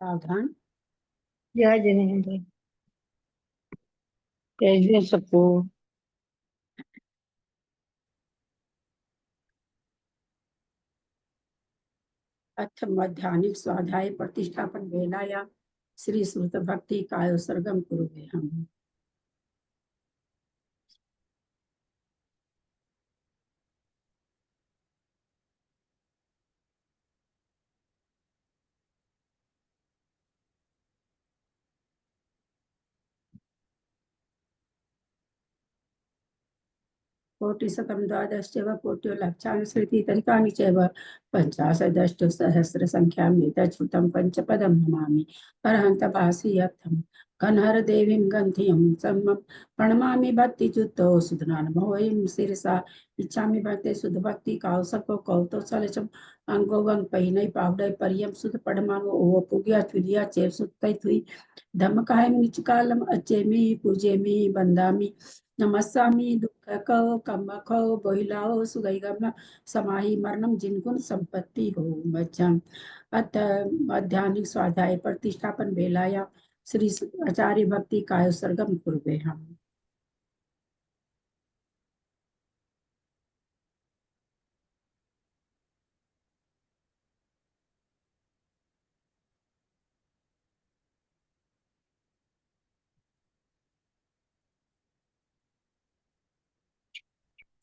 सावधान। जय जिनेंद्र। कैसे सबको। अथ मध्याह्निक स्वाध्याय प्रतिष्ठापन वेलाया श्री श्रुत भक्ति काय सर्गम कुरुवे हम। कोटिशतं द्वादशैव कोट्यो लक्षानुसृति तरिकानि चैव पञ्चाशदष्टौ सहस्रसङ्ख्यां एतच्छ्रुतं पञ्चपदं नमामि अरहन्तभासीयर्थं कन्हरदेवीं गन्धियं सम्मं प्रणमामि भक्तियुक्तो सुधनानमोऽयं शिरसा इच्छामि भक्ते शुद्धभक्ति कौसको कौतोसलचम अंगो वंग पहिनै पावडै परियम सुध पडमानो ओ पुग्या चुलिया चेव सुत्तै थुई धम्मकाय निचकालम अचेमि पूजेमि बंदामि नमस्सामि दुःखको कम्मको बोहिलाओ सुगैगम समाहि मरणम जिनगुण संपत्ति हो मध्यम। अत मध्याह्निक स्वाध्याय प्रतिष्ठापन बेलाया श्री आचार्य भक्ति काय सर्गम कुर्वे हम।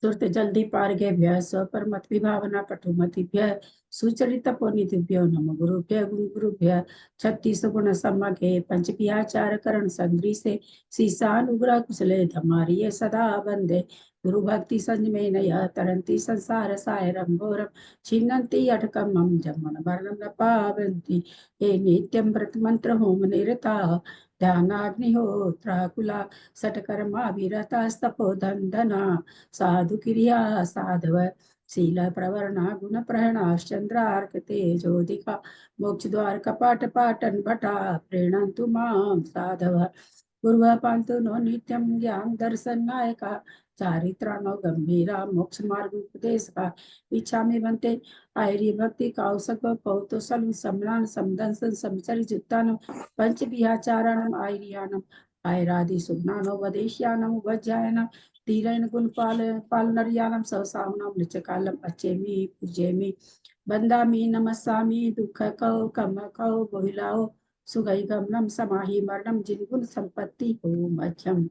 सुरत जल्दी पार्गेभ्य स्वपर मत विभावना पटुमतिभ्य सुचरित पुनिभ्यो नम गुरुभ्य गुरुभ्य 36 गुण सम्मगे पंच पियाचार करण संद्री से सीसानुग्रह कुशले धमारिये सदा वंदे गुरु भक्ति संजमे नय तरंती संसार सायरम घोरम छिन्नन्ति अटकम मम जमन मरणम न पावन्ति हे नित्यं व्रत मंत्र होम निरता ध्यानाग्निहोत्राकुला सटकर्माभिरतास्तपोधन्दना साधु क्रिया साधव शील प्रवरणा गुण प्रहणाश्चंद्रार्क तेजोदिका मोक्ष द्वार कपाट पाटन भटा प्रेरणन्तु मां साधव पूर्व पांतु नो नित्यं ज्ञान दर्शन नायका चारित्राणो गंभीरा मोक्ष मार्ग उपदेश का इच्छा में बनते आयरी भक्ति कौसक पौतो सल सम्रान समदंसन समचरि जुत्तान पंच विहाचाराणम आयरियानम आयरादि सुज्ञानो वदेश्यानम वज्जायनम तीरन गुण पालनरियानम सवसावनम निचकालम अचेमि पूजेमि बंदामि नमस्सामि दुख कौ कम कौ बोहिलाओ सुगई गमनम समाहि मरणम जिनगुण संपत्ति हो मध्यम।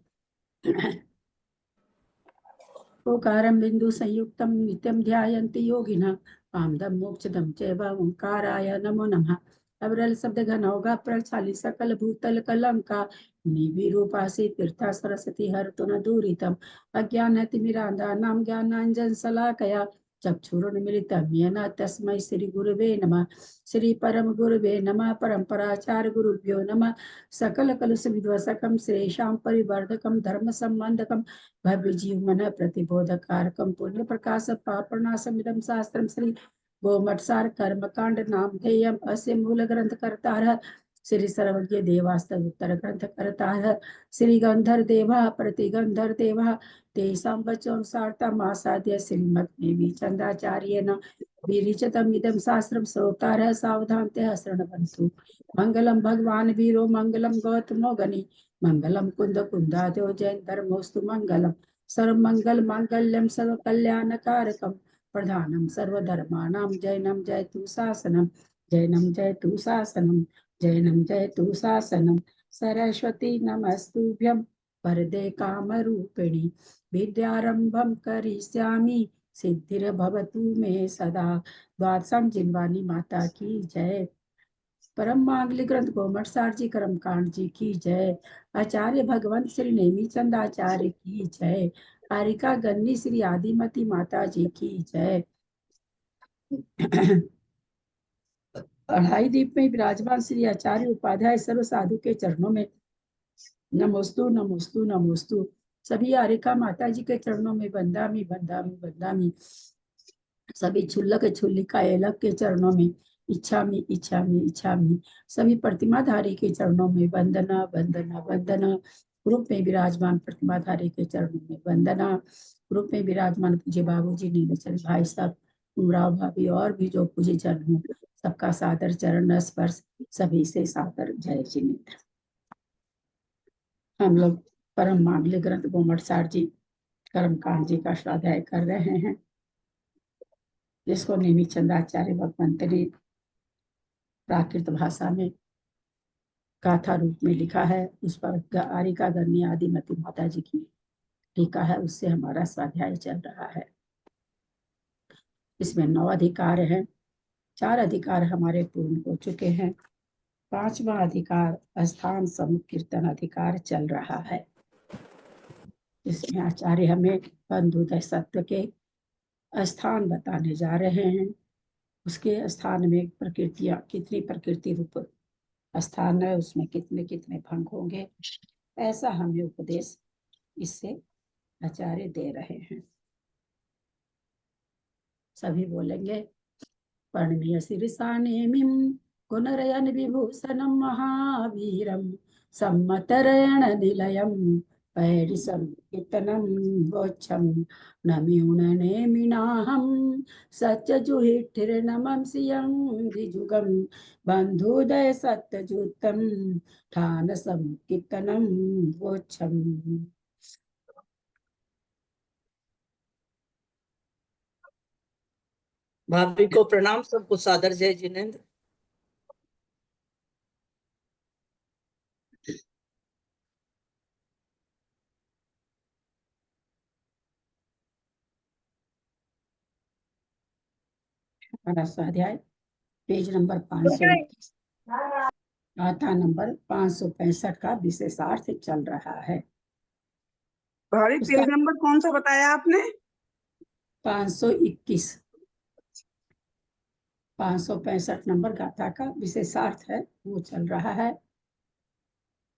ओकारं बिंदु संयुक्तं नित्यं ध्यायन्ति योगिनः कामदं मोक्षदं चैव ओंकाराय नमो नमः। अविरल शब्द घन होगा प्रचाली सकल भूतल कलंका निविरूपासी तीर्था सरस्वती हर तुन दूरितम अज्ञान तिमिरांधा नाम ज्ञानांजन सलाकया चक्षुरुन्मिलितं येन तस्मै श्री गुरुवे नमः। श्री परम गुरुवे नमः। परंपराचार्य गुरुभ्यो नमः। सकल कलुष विध्वसकं श्रेषां परिवर्धकं धर्म संबंधकं भव्य जीव मन प्रतिबोधकारकम पुण्य प्रकाश पापनाशमिदं शास्त्रम श्री गोमठसार कर्मकांड नामधेयम अस्य मूल ग्रंथ करतारः श्री सर्वज्ञ देवास्तव उत्तर ग्रंथ करतारः श्री गंधर देवा प्रतिगंधर देवा तेषां वचोनुसारतमासाद्य श्रीमद् देवी चंदाचार्येण विरिचितमिदं शास्त्रं श्रोतारः सावधानतः शृण्वन्तु। मंगलम भगवान वीरो मंगलम गौतमो गणि मंगलम कुंद कुंदाद्यो जैन धर्मोस्तु मंगलम सर्वमंगल मांगल्यम सर्व कल्याणकारकम प्रधानम सर्वधर्माणां जैनम जयतु शासनम जैनम जयतु शासनम जैनम जयतु शासनम सरस्वती नमस्तुभ्यं वरदे कामरूपिणी विद्यारंभं करिष्यामि सिद्धिर्भवतु मे सदा। द्वादशं जिनवानी माता की जय। परम मांगलिक ग्रंथ गोमठ सार जी कर्मकांड जी की जय। आचार्य भगवंत श्री नेमीचंद आचार्य की जय। कारिका गन्नी श्री आदिमती माता जी की जय। अढ़ाई दीप में विराजमान श्री आचार्य उपाध्याय सर्व साधु के चरणों में नमोस्तु नमोस्तु नमोस्तु। सभी आरिका माता जी के चरणों में बंदामी बंदामी बंदामी। सभी छुल्लक छुल्लिका एलक के चरणों में इच्छामी इच्छामी इच्छामी। सभी प्रतिमाधारी के चरणों में वंदना वंदना वंदना। रूप में विराजमान प्रतिमाधारी के चरणों में वंदना। रूप में विराजमान पूज्य बाबूजी नीलचंद भाई साहब उमराव भाभी और भी जो पूज्य जन हो सबका सादर चरण स्पर्श, सभी से सादर जय जिनेन्द्र। हम लोग परम मांगल्य ग्रंथ गोमटसार जी कर्मकांड जी का स्वाध्याय कर रहे हैं, जिसको नेमी चंद्राचार्य भगवंतरी प्राकृत भाषा में गाथा रूप में लिखा है। उस पर आरिका गन्नी आदिमती माता जी की टीका है, उससे हमारा स्वाध्याय चल रहा है। इसमें 9 अधिकार हैं। 4 अधिकार हमारे पूर्ण हो चुके हैं। 5वां अधिकार स्थान समुख कीर्तन अधिकार चल रहा है। इसमें आचार्य हमें बंधुदय सत्य के स्थान बताने जा रहे हैं। उसके स्थान में प्रकृतियां, कितनी प्रकृति रूप स्थान है, उसमें कितने कितने भंग होंगे, ऐसा हमें उपदेश इससे आचार्य दे रहे हैं। सभी बोलेंगे। पर्णमीय शीर्षानेमिं गुणरयन विभूषणं महावीरं सम्मतरयण निलयं पैरिसं कीर्तनं गोच्छं नम्यूननेमिनाहं सत्यजुहिष्ठिर्नमं श्रियं द्विजुगं बन्धुदय सत्यजुतं ठानसं कीर्तनं गोच्छम्। भाभी को प्रणाम, सबको सादर जय जिनेन्द्र। हमारा स्वाध्याय पेज नंबर 521, गाथा नंबर 565 का विशेषार्थ चल रहा है। भाभी पेज नंबर कौन सा बताया आपने? 521, 565 नंबर गाथा का विशेषार्थ है, वो चल रहा है।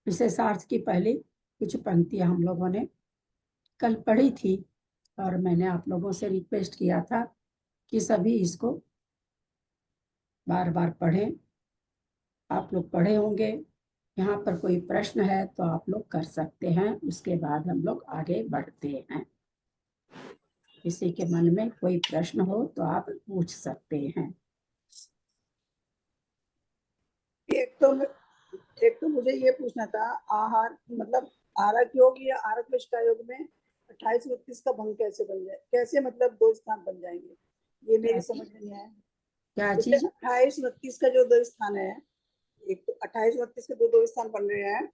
विशेषार्थ की पहले कुछ पंक्तियां हम लोगों ने कल पढ़ी थी, और मैंने आप लोगों से रिक्वेस्ट किया था कि सभी इसको बार बार पढ़ें। आप लोग पढ़े होंगे। यहाँ पर कोई प्रश्न है तो आप लोग कर सकते हैं, उसके बाद हम लोग आगे बढ़ते हैं। किसी के मन में कोई प्रश्न हो तो आप पूछ सकते हैं। एक तो मुझे ये पूछना था, आहार मतलब आरक योग या आरक विष्टा योग में 28-29 का भंग कैसे बन जाए, कैसे मतलब 2 स्थान बन जाएंगे, ये मेरी समझ नहीं आया। क्या जैसे चीज? 28-29 का जो 2 स्थान है, एक तो 28-29 के दो स्थान बन रहे हैं।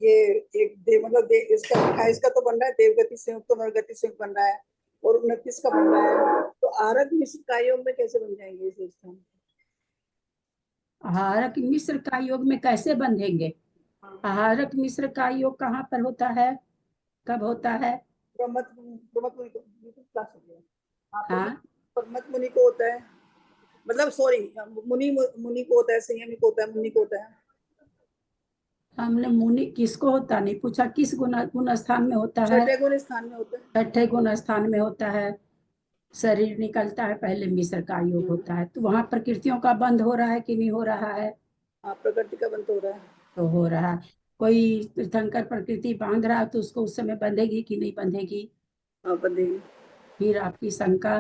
ये एक देव मतलब इसका 28 का तो बन रहा है देवगति संयुक्त, तो नरगति संयुक्त बन रहा है, और 29 का बन रहा है। तो आरक मिश्र का योग में कैसे बन जाएंगे ये स्थान? आहारक मिश्र का योग में कैसे बंधेंगे? आहारक मिश्र का योग कहाँ पर होता है, कब होता है? ब्रह्मत मुनि को, हाँ, ब्रह्मत मुनि को होता है, मतलब सॉरी, मुनि को होता है, संयमी को होता है, मुनि को होता है। हमने मुनि किसको होता नहीं पूछा, किस गुण स्थान में होता है? 6ठे गुण स्थान में होता है। 6ठे गुण स्थान में होता है। शरीर निकलता है, पहले मिश्र का योग होता है, तो वहां प्रकृतियों का बंध हो रहा है कि नहीं हो रहा है? हाँ, प्रकृति का बंध हो रहा है। तो हो रहा है। कोई तीर्थंकर प्रकृति बांध रहा है तो उसको उस समय बंधेगी कि नहीं बंधेगी? हाँ, बंधेगी। फिर आपकी शंका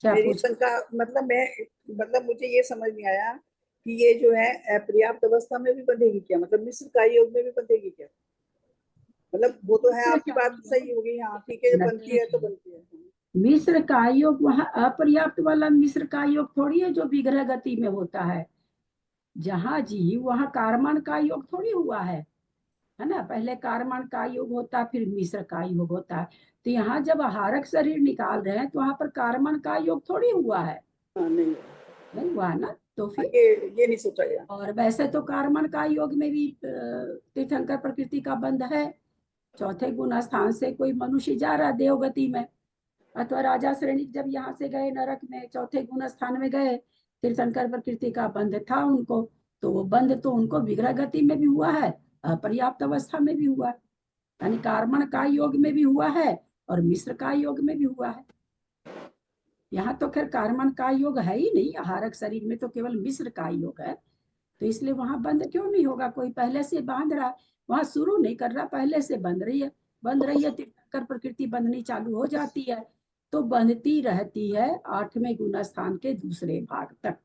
क्या मेरी पूछ? शंका मतलब मुझे ये समझ नहीं आया कि ये जो है अपर्याप्त अवस्था में भी बंधेगी क्या, मतलब मिश्र का योग में भी बंधेगी क्या? मतलब वो तो है, आपकी बात सही होगी। हाँ ठीक है, जब बनती है तो बनती है। मिश्र का योग वहां अपर्याप्त वाला मिश्र का योग थोड़ी है जो विग्रह गति में होता है। जहां जीव वहां कारमान का योग थोड़ी हुआ है ना। पहले कारमान का योग होता है, फिर मिश्र का योग होता है। तो यहाँ जब आहारक शरीर निकाल रहे हैं तो वहां पर कारमान का योग थोड़ी हुआ है, हाँ, नहीं, नहीं हुआ ना। तो हाँ, फिर ये नहीं सोचा गया। और वैसे तो कारमान का योग में भी तीर्थंकर प्रकृति का बंध है। चौथे गुण स्थान से कोई मनुष्य जा रहा देवगति में, अथवा राजा श्रेणी जब यहाँ से गए नरक में, चौथे गुण स्थान में गए, तीर्थंकर प्रकृति का बंध था उनको, तो वो बंध तो उनको विग्रह गति में भी हुआ है, अपर्याप्त अवस्था में भी हुआ है, यानी कार्मण का योग में भी हुआ है और मिश्र का योग में भी हुआ है। यहाँ तो खैर कार्मण का योग है ही नहीं, आहारक शरीर में तो केवल मिश्र का योग है। तो इसलिए वहां बंद क्यों नहीं होगा? कोई पहले से बांध रहा है, वहां शुरू नहीं कर रहा, पहले से बंध रही है। तीर्थंकर प्रकृति बंधनी चालू हो जाती है तो बंधती रहती है 8वें गुण स्थान के दूसरे भाग तक।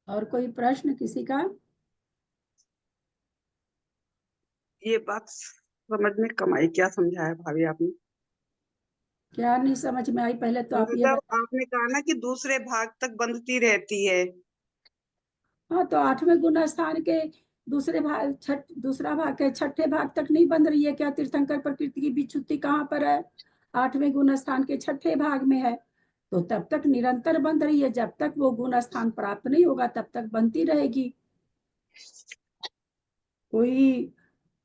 और कोई प्रश्न किसी का? ये बात समझ में कम आई, क्या समझाया भाभी आपने? क्या नहीं समझ में आई? पहले तो आप ये मतलब आपने कहा ना कि दूसरे भाग तक बंधती रहती है। हाँ, तो 8वें गुण स्थान के दूसरे भाग दूसरा भाग के 6ठे भाग तक नहीं बंध रही है क्या? तीर्थंकर प्रकृति की विच्युति कहाँ पर है? 8वें गुण स्थान के 6ठे भाग में है। तो तब तक निरंतर बंध रही है, जब तक वो गुण स्थान प्राप्त नहीं होगा तब तक बनती रहेगी। कोई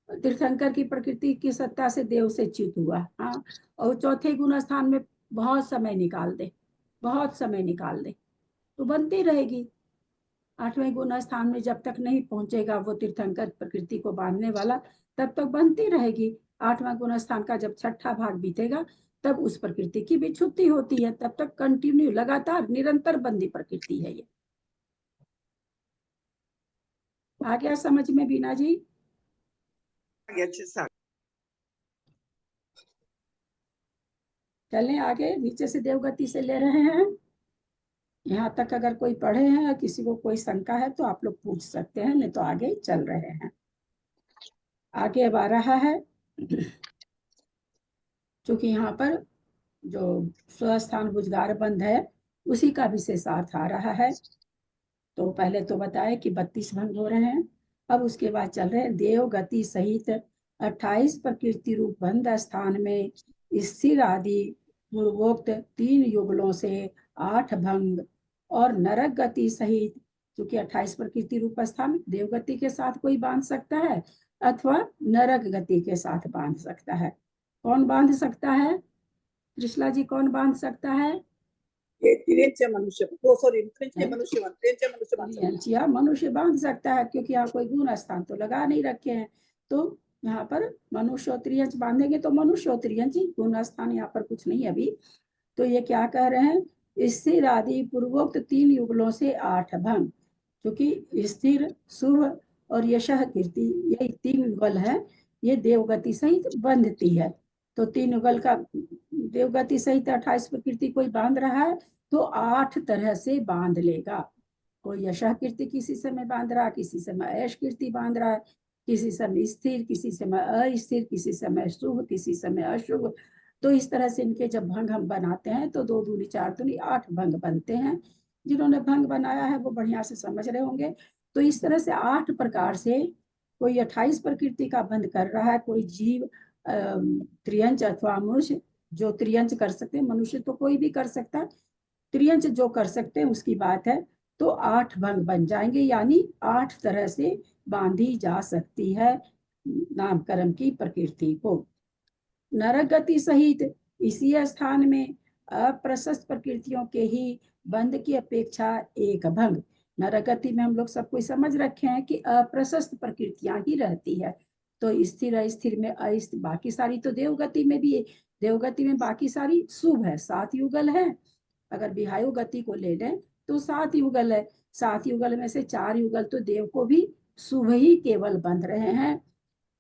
तीर्थंकर की प्रकृति की सत्ता से देव से च्युत हुआ, हाँ, और चौथे गुण स्थान में बहुत समय निकाल दे, बहुत समय निकाल दे, तो बनती रहेगी। 8वें गुण स्थान में जब तक नहीं पहुंचेगा वो तीर्थंकर प्रकृति को बांधने वाला, तब तक बनती रहेगी। 8वां गुण स्थान का जब 6ठा भाग बीतेगा तब उस प्रकृति की विच्छुत्ति होती है, तब तक कंटिन्यू लगातार निरंतर बंदी प्रकृति है ये। आ गया समझ में बीना जी? आगे अच्छे से चलें आगे, नीचे से देवगति से ले रहे हैं। यहाँ तक अगर कोई पढ़े हैं या किसी को कोई शंका है तो आप लोग पूछ सकते हैं, नहीं तो आगे चल रहे हैं। आगे अब आ रहा है, चूंकि यहाँ पर जो स्वस्थान भुजगार बंध है उसी का विशेषार्थ आ रहा है। तो पहले तो बताए कि 32 भंग हो रहे हैं, अब उसके बाद चल रहे हैं देव गति सहित 28 प्रकृति रूप बंध स्थान में स्थिर आदि पूर्वोक्त 3 युगलों से 8 भंग, और नरक गति सहित, चूंकि 28 प्रकृति रूप स्थान देव गति के साथ कोई बांध सकता है अथवा नरक गति के साथ बांध सकता है। कौन बांध सकता है? कृष्णा जी, कौन बांध सकता है? ये तिरेंचे मनुष्य, ओ सॉरी, तिरेंचे मनुष्य बांध सकते हैं। या मनुष्य बांध सकता है, क्योंकि यहाँ कोई गुण स्थान तो लगा नहीं रखे हैं। तो यहाँ पर मनुष्य और त्रियंच बांधेंगे तो मनुष्य और त्रियंच ही, गुण स्थान यहाँ पर कुछ नहीं अभी। तो ये क्या कह रहे हैं? स्थिर आदि पूर्वोक्त 3 युगलों से 8 भंग, क्योंकि स्थिर, शुभ और यशः कीर्ति, ये 3 युगल है, ये देवगति सहित बंधती है। तो 3 युगल का देवगति सहित 28 प्रकृति कोई बांध रहा है तो 8 तरह से बांध लेगा। कोई यशः कीर्ति किसी समय बांध रहा है, किसी समय ऐश कीर्ति बांध रहा है, किसी समय स्थिर, किसी समय अस्थिर, किसी समय शुभ, किसी समय अशुभ। तो इस तरह से इनके जब भंग हम बनाते हैं तो 2 दूनी 4 दूनी 8 भंग बनते हैं। जिन्होंने भंग बनाया है वो बढ़िया से समझ रहे होंगे। तो इस तरह से 8 प्रकार से कोई 28 प्रकृति का बंध कर रहा है। कोई जीव त्रियंच अथवा मनुष्य, जो त्रियंच कर सकते हैं, मनुष्य तो कोई भी कर सकता है, त्रियंच जो कर सकते हैं उसकी बात है। तो 8 भंग बन जाएंगे, यानी 8 तरह से बांधी जा सकती है नामकरण की प्रकृति को। नरक गति सहित इसी स्थान में अप्रशस्त प्रकृतियों के ही बंध की अपेक्षा एक भंग। नरक गति में हम लोग सब कोई समझ रखे हैं कि अप्रशस्त प्रकृतियां ही रहती है। तो स्थिर अस्थिर में अस्थिर, बाकी सारी तो देवगति में भी है, देवगति में बाकी सारी शुभ है, 7 युगल है। अगर विहायु गति को ले लें तो 7 युगल है, 7 युगल में से 4 युगल तो देव को भी शुभ ही केवल बंध रहे हैं,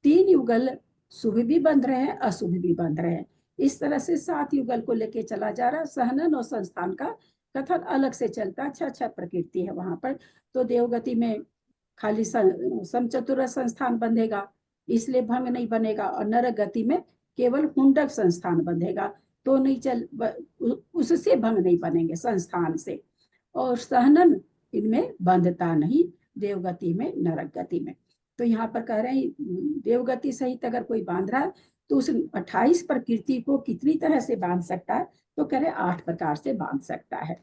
3 युगल शुभ भी बंध रहे हैं, अशुभ भी बंध रहे हैं। इस तरह से 7 युगल को लेके चला जा रहा है। सहनन और संस्थान का कथन अलग से चलता, अच्छा प्रकृति है वहां पर। तो देवगति में खाली समचतुर संस्थान बंधेगा, इसलिए भंग नहीं बनेगा, और नरक गति में केवल हुंडक संस्थान बंधेगा, तो नहीं चल, उससे भंग नहीं बनेंगे संस्थान से। और सहनन इनमें बंधता नहीं, देवगति में नरक गति में। तो यहाँ पर कह रहे हैं देवगति सहित अगर कोई बांध रहा है तो उस 28 प्रकृति को कितनी तरह से बांध सकता है? तो कह रहे 8 प्रकार से बांध सकता है।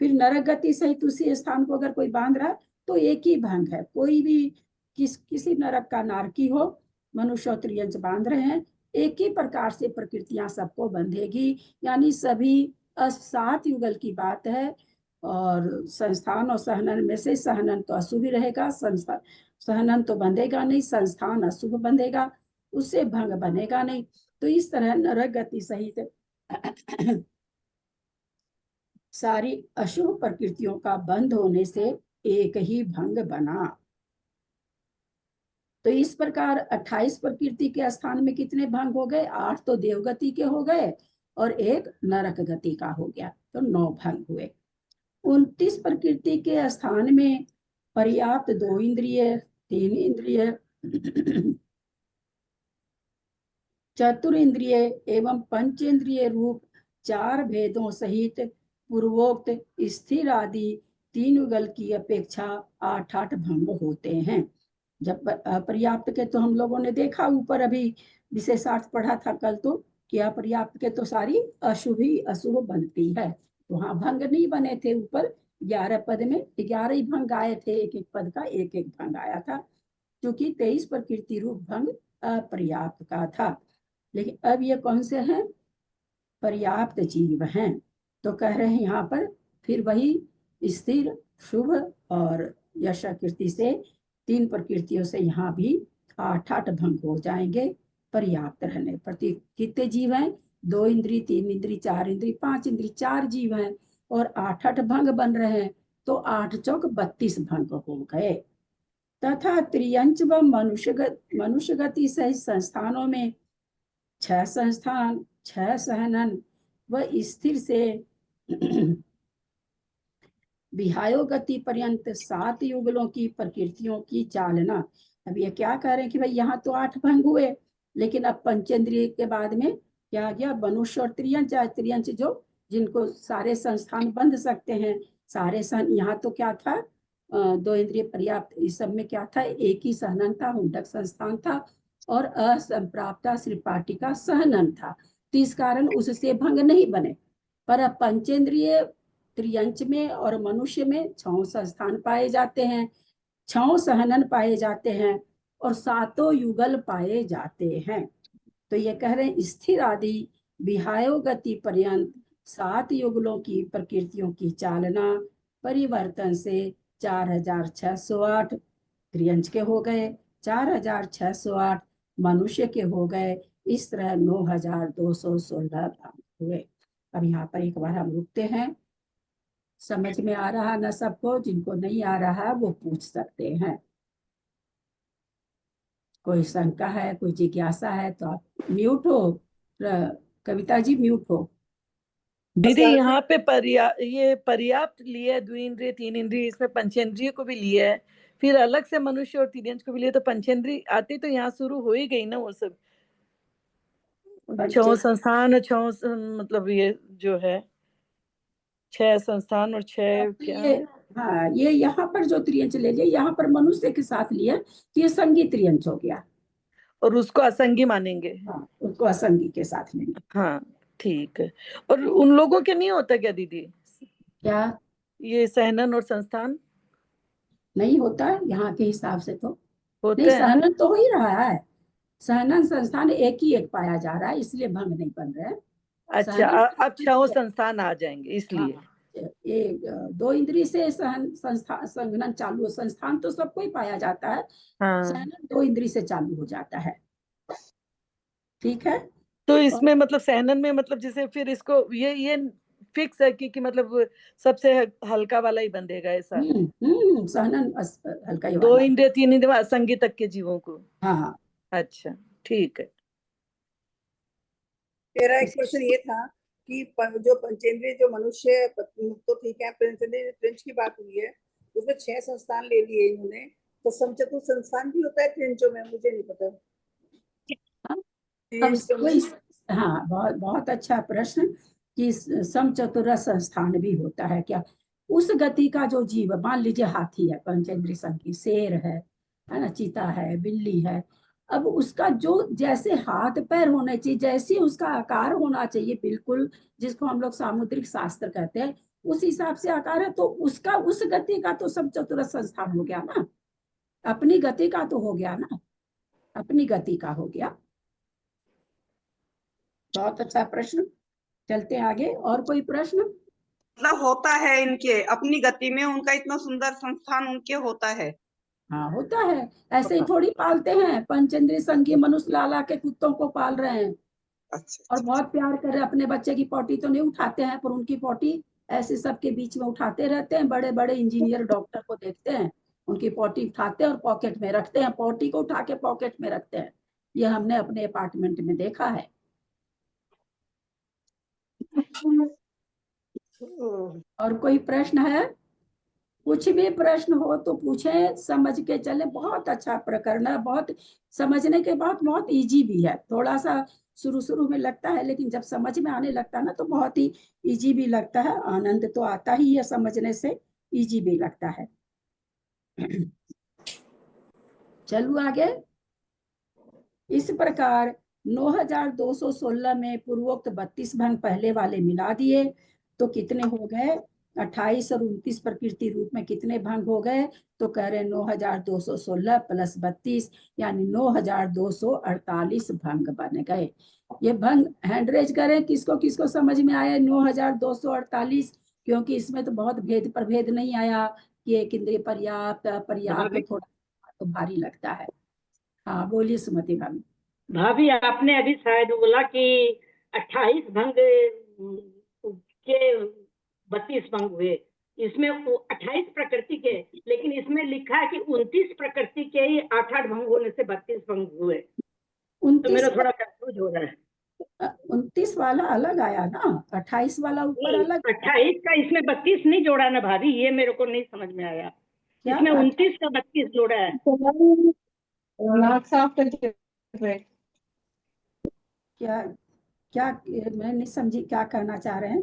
फिर नरक गति सहित उसी स्थान को अगर कोई बांध रहा है तो एक ही भंग है। कोई भी किसी नरक का नारकी हो, मनुष्य और त्रियंच बांध रहे हैं, एक ही प्रकार से प्रकृतियां सबको बंधेगी, यानी सभी 7 युगल की बात है। और संस्थान और सहनन में से सहनन तो अशुभ ही रहेगा, सहनन तो बंधेगा नहीं, संस्थान अशुभ बंधेगा, उससे भंग बनेगा नहीं। तो इस तरह नरक गति सहित सारी अशुभ प्रकृतियों का बंध होने से एक ही भंग बना। तो इस प्रकार 28 प्रकृति के स्थान में कितने भंग हो गए? 8 तो देवगति के हो गए और एक नरक गति का हो गया, तो 9 भंग हुए। 29 प्रकृति के स्थान में पर्याप्त 2 इंद्रिय, 3 इंद्रिय, चतुर्इंद्रिय एवं पंचेंद्रिय रूप 4 भेदों सहित पूर्वोक्त स्थिर आदि 3 युगल की अपेक्षा 8 भंग होते हैं। जब पर्याप्त के तो हम लोगों ने देखा ऊपर अभी विशेषार्थ पढ़ा था कल, तो कि अपर्याप्त के तो सारी अशुभ ही अशुभ बनती है, वहां भंग नहीं बने थे। ऊपर 11 पद में 11 ही भंग आए थे, एक एक पद का एक एक भंग आया था, क्योंकि 23 प्रकृति रूप भंग अपर्याप्त का था। लेकिन अब ये कौन से हैं? पर्याप्त जीव हैं। तो कह रहे हैं यहाँ पर फिर वही स्थिर, शुभ और यश कीर्ति से 3 प्रकृतियों से यहाँ भी 8 भंग हो जाएंगे पर्याप्त रहने पर। कितने जीव हैं? 2 इंद्री, 3 इंद्री, 4 इंद्री, 5 इंद्री, 4 जीव हैं और 8 भंग बन रहे हैं, तो 8 चौक 32 भंग हो गए। तथा त्रियंच व मनुष्य गति सहित संस्थानों में 6 संस्थान, 6 सहनन व स्थिर से विहायो गति पर्यंत 7 युगलों की प्रकृतियों की चालना। अब ये क्या कह रहे हैं कि भाई यहाँ तो 8 भंग हुए, लेकिन अब पंचेंद्रिय के बाद में क्या आ गया? मनुष्य और त्रियंच। त्रियंच जो जिनको सारे संस्थान बंध सकते हैं, सारे यहाँ तो क्या था? 2 इंद्रिय पर्याप्त। इस सब में क्या था? एक ही सहनन था, हुंडक संस्थान था और असंप्राप्ता श्रीपाटिका सहनन था, तो इस कारण उससे भंग नहीं बने। पर अब पंचेंद्रिय त्रियंच में और मनुष्य में 6 संस्थान पाए जाते हैं, 6 सहनन पाए जाते हैं और 7 युगल पाए जाते हैं। तो ये कह रहे हैं स्थिर आदि विहायो गति पर्यंत 7 युगलों की प्रकृतियों की चालना परिवर्तन से 4608 त्रियंच के हो गए, 4608 मनुष्य के हो गए। इस तरह 9216 भंग हुए। अब यहाँ पर एक बार हम रुकते हैं। समझ में आ रहा ना सबको? जिनको नहीं आ रहा वो पूछ सकते हैं। कोई शंका है, कोई जिज्ञासा है तो आप म्यूट हो। कविता जी म्यूट हो। दीदी यहाँ पे ये पर्याप्त लिया, द्विइंद्रिय, 3 इंद्रिय, इसमें पंचेंद्रिय को भी लिया है, फिर अलग से मनुष्य और तिर्यंच को भी लिया, तो पंचेंद्रिय आती तो यहाँ शुरू हो ही गई ना वो सब 6 संस्थान और 6 मतलब ये जो है 6 संस्थान और 6 क्या ये हाँ, ये यहाँ पर जो त्रियंच ले लिया, यहाँ पर मनुष्य के साथ लिया तो ये संगी त्रियंच हो गया। और उसको असंगी मानेंगे। हाँ, उसको असंगी के साथ लेंगे। हाँ ठीक है। और उन लोगों के नहीं होता क्या दीदी क्या ये सहनन और संस्थान? नहीं होता है यहाँ के हिसाब से तो होते नहीं, हैं ना? सहनन तो हो ही रहा है। सहनन संस्थान एक ही एक पाया जा रहा है, इसलिए भंग नहीं बन रहे हैं। अच्छा, अब 6 संस्थान आ जाएंगे इसलिए। हाँ, ये 2 इंद्रिय से संघनन चालू, संस्थान तो सबको ही पाया जाता है, हाँ सहनन 2 इंद्रिय से चालू हो जाता है। ठीक है, तो इसमें मतलब सहनन में मतलब जैसे फिर इसको ये फिक्स है कि मतलब सबसे हल्का वाला ही बंधेगा ऐसा? सहनन हल्का ही 2 वाला। इंद्रिय 3 इंद्रिय असंगी तक के जीवों को। हाँ, अच्छा ठीक है। मेरा एक क्वेश्चन ये था कि जो पंचेंद्रिय जो मनुष्य तो ठीक है, पंचेंद्रिय त्रिंच की बात हुई है, उसमें 6 संस्थान ले लिए इन्होंने, तो समचतुर संस्थान भी होता है त्रिंचों में? मुझे नहीं पता। हाँ, बहुत बहुत अच्छा प्रश्न कि समचतुर संस्थान भी होता है क्या? उस गति का जो जीव, मान लीजिए हाथी है, पंचेंद्रिय संगी, शेर है ना, चीता है, बिल्ली है। अब उसका जो जैसे हाथ पैर होने चाहिए, जैसे उसका आकार होना चाहिए बिल्कुल, जिसको हम लोग सामुद्रिक शास्त्र कहते हैं, उस हिसाब से आकार है, तो उसका उस गति का तो समचतुर संस्थान हो गया ना, अपनी गति का तो हो गया ना, अपनी गति का हो गया। बहुत अच्छा प्रश्न। चलते हैं आगे। और कोई प्रश्न? मतलब होता है इनके अपनी गति में, उनका इतना सुंदर संस्थान उनके होता है। हाँ, होता है। ऐसे ही थोड़ी पालते हैं, पंचेंद्रिय संगी मनुष्य लाला के कुत्तों को पाल रहे हैं अच्छा और बहुत प्यार कर रहे हैं। अपने बच्चे की पोटी तो नहीं उठाते हैं, पर उनकी पोटी ऐसे सबके बीच में उठाते रहते हैं। बड़े बड़े इंजीनियर डॉक्टर को देखते हैं उनकी पोटी उठाते हैं और पॉकेट में रखते हैं, पोटी को उठा के पॉकेट में रखते हैं। ये हमने अपने अपार्टमेंट में देखा है। और कोई प्रश्न है? कुछ भी प्रश्न हो तो पूछें, समझ के चले। बहुत अच्छा प्रकरण है, बहुत समझने के बाद बहुत इजी भी है। थोड़ा सा शुरू शुरू में लगता है, लेकिन जब समझ में आने लगता है ना तो बहुत ही इजी भी लगता है। आनंद तो आता ही है समझने से, इजी भी लगता है। चलू आगे। इस प्रकार 9216 में पूर्वोक्त 32 भंग पहले वाले मिला दिए तो कितने हो गए? 28 और 29 प्रकृति रूप में कितने भंग हो गए? तो कह रहे 9216 प्लस 32 यानी 9248 भंग बन गए। ये भंग हैंड रेज करें, किसको किसको समझ में आया 9248? क्योंकि इसमें तो बहुत भेद प्रभेद नहीं आया कि एक इंद्रिय पर्याप्त पर्याप्त, थोड़ा तो भारी लगता है। हाँ बोलिए सुमति भाभी। भाभी आपने अभी शायद बोला कि 28 भंग के 32 भंग हुए। इसमें 28 प्रकृति के, लेकिन इसमें लिखा है कि 29 प्रकृति के ही 8-8 भंग होने से 32 भंग हुए। तो मेरा थोड़ा कंफ्यूज हो रहा है। 29 वाला अलग आया ना, 28 वाला ऊपर अलग। 28 का इसमें 32 नहीं जोड़ा ना भाभी, ये मेरे को नहीं समझ में आया। क्या इसमें 29 का 32 जोड़ा है। क्या क्या मैं नहीं समझी क्या कहना चाह रहे हैं।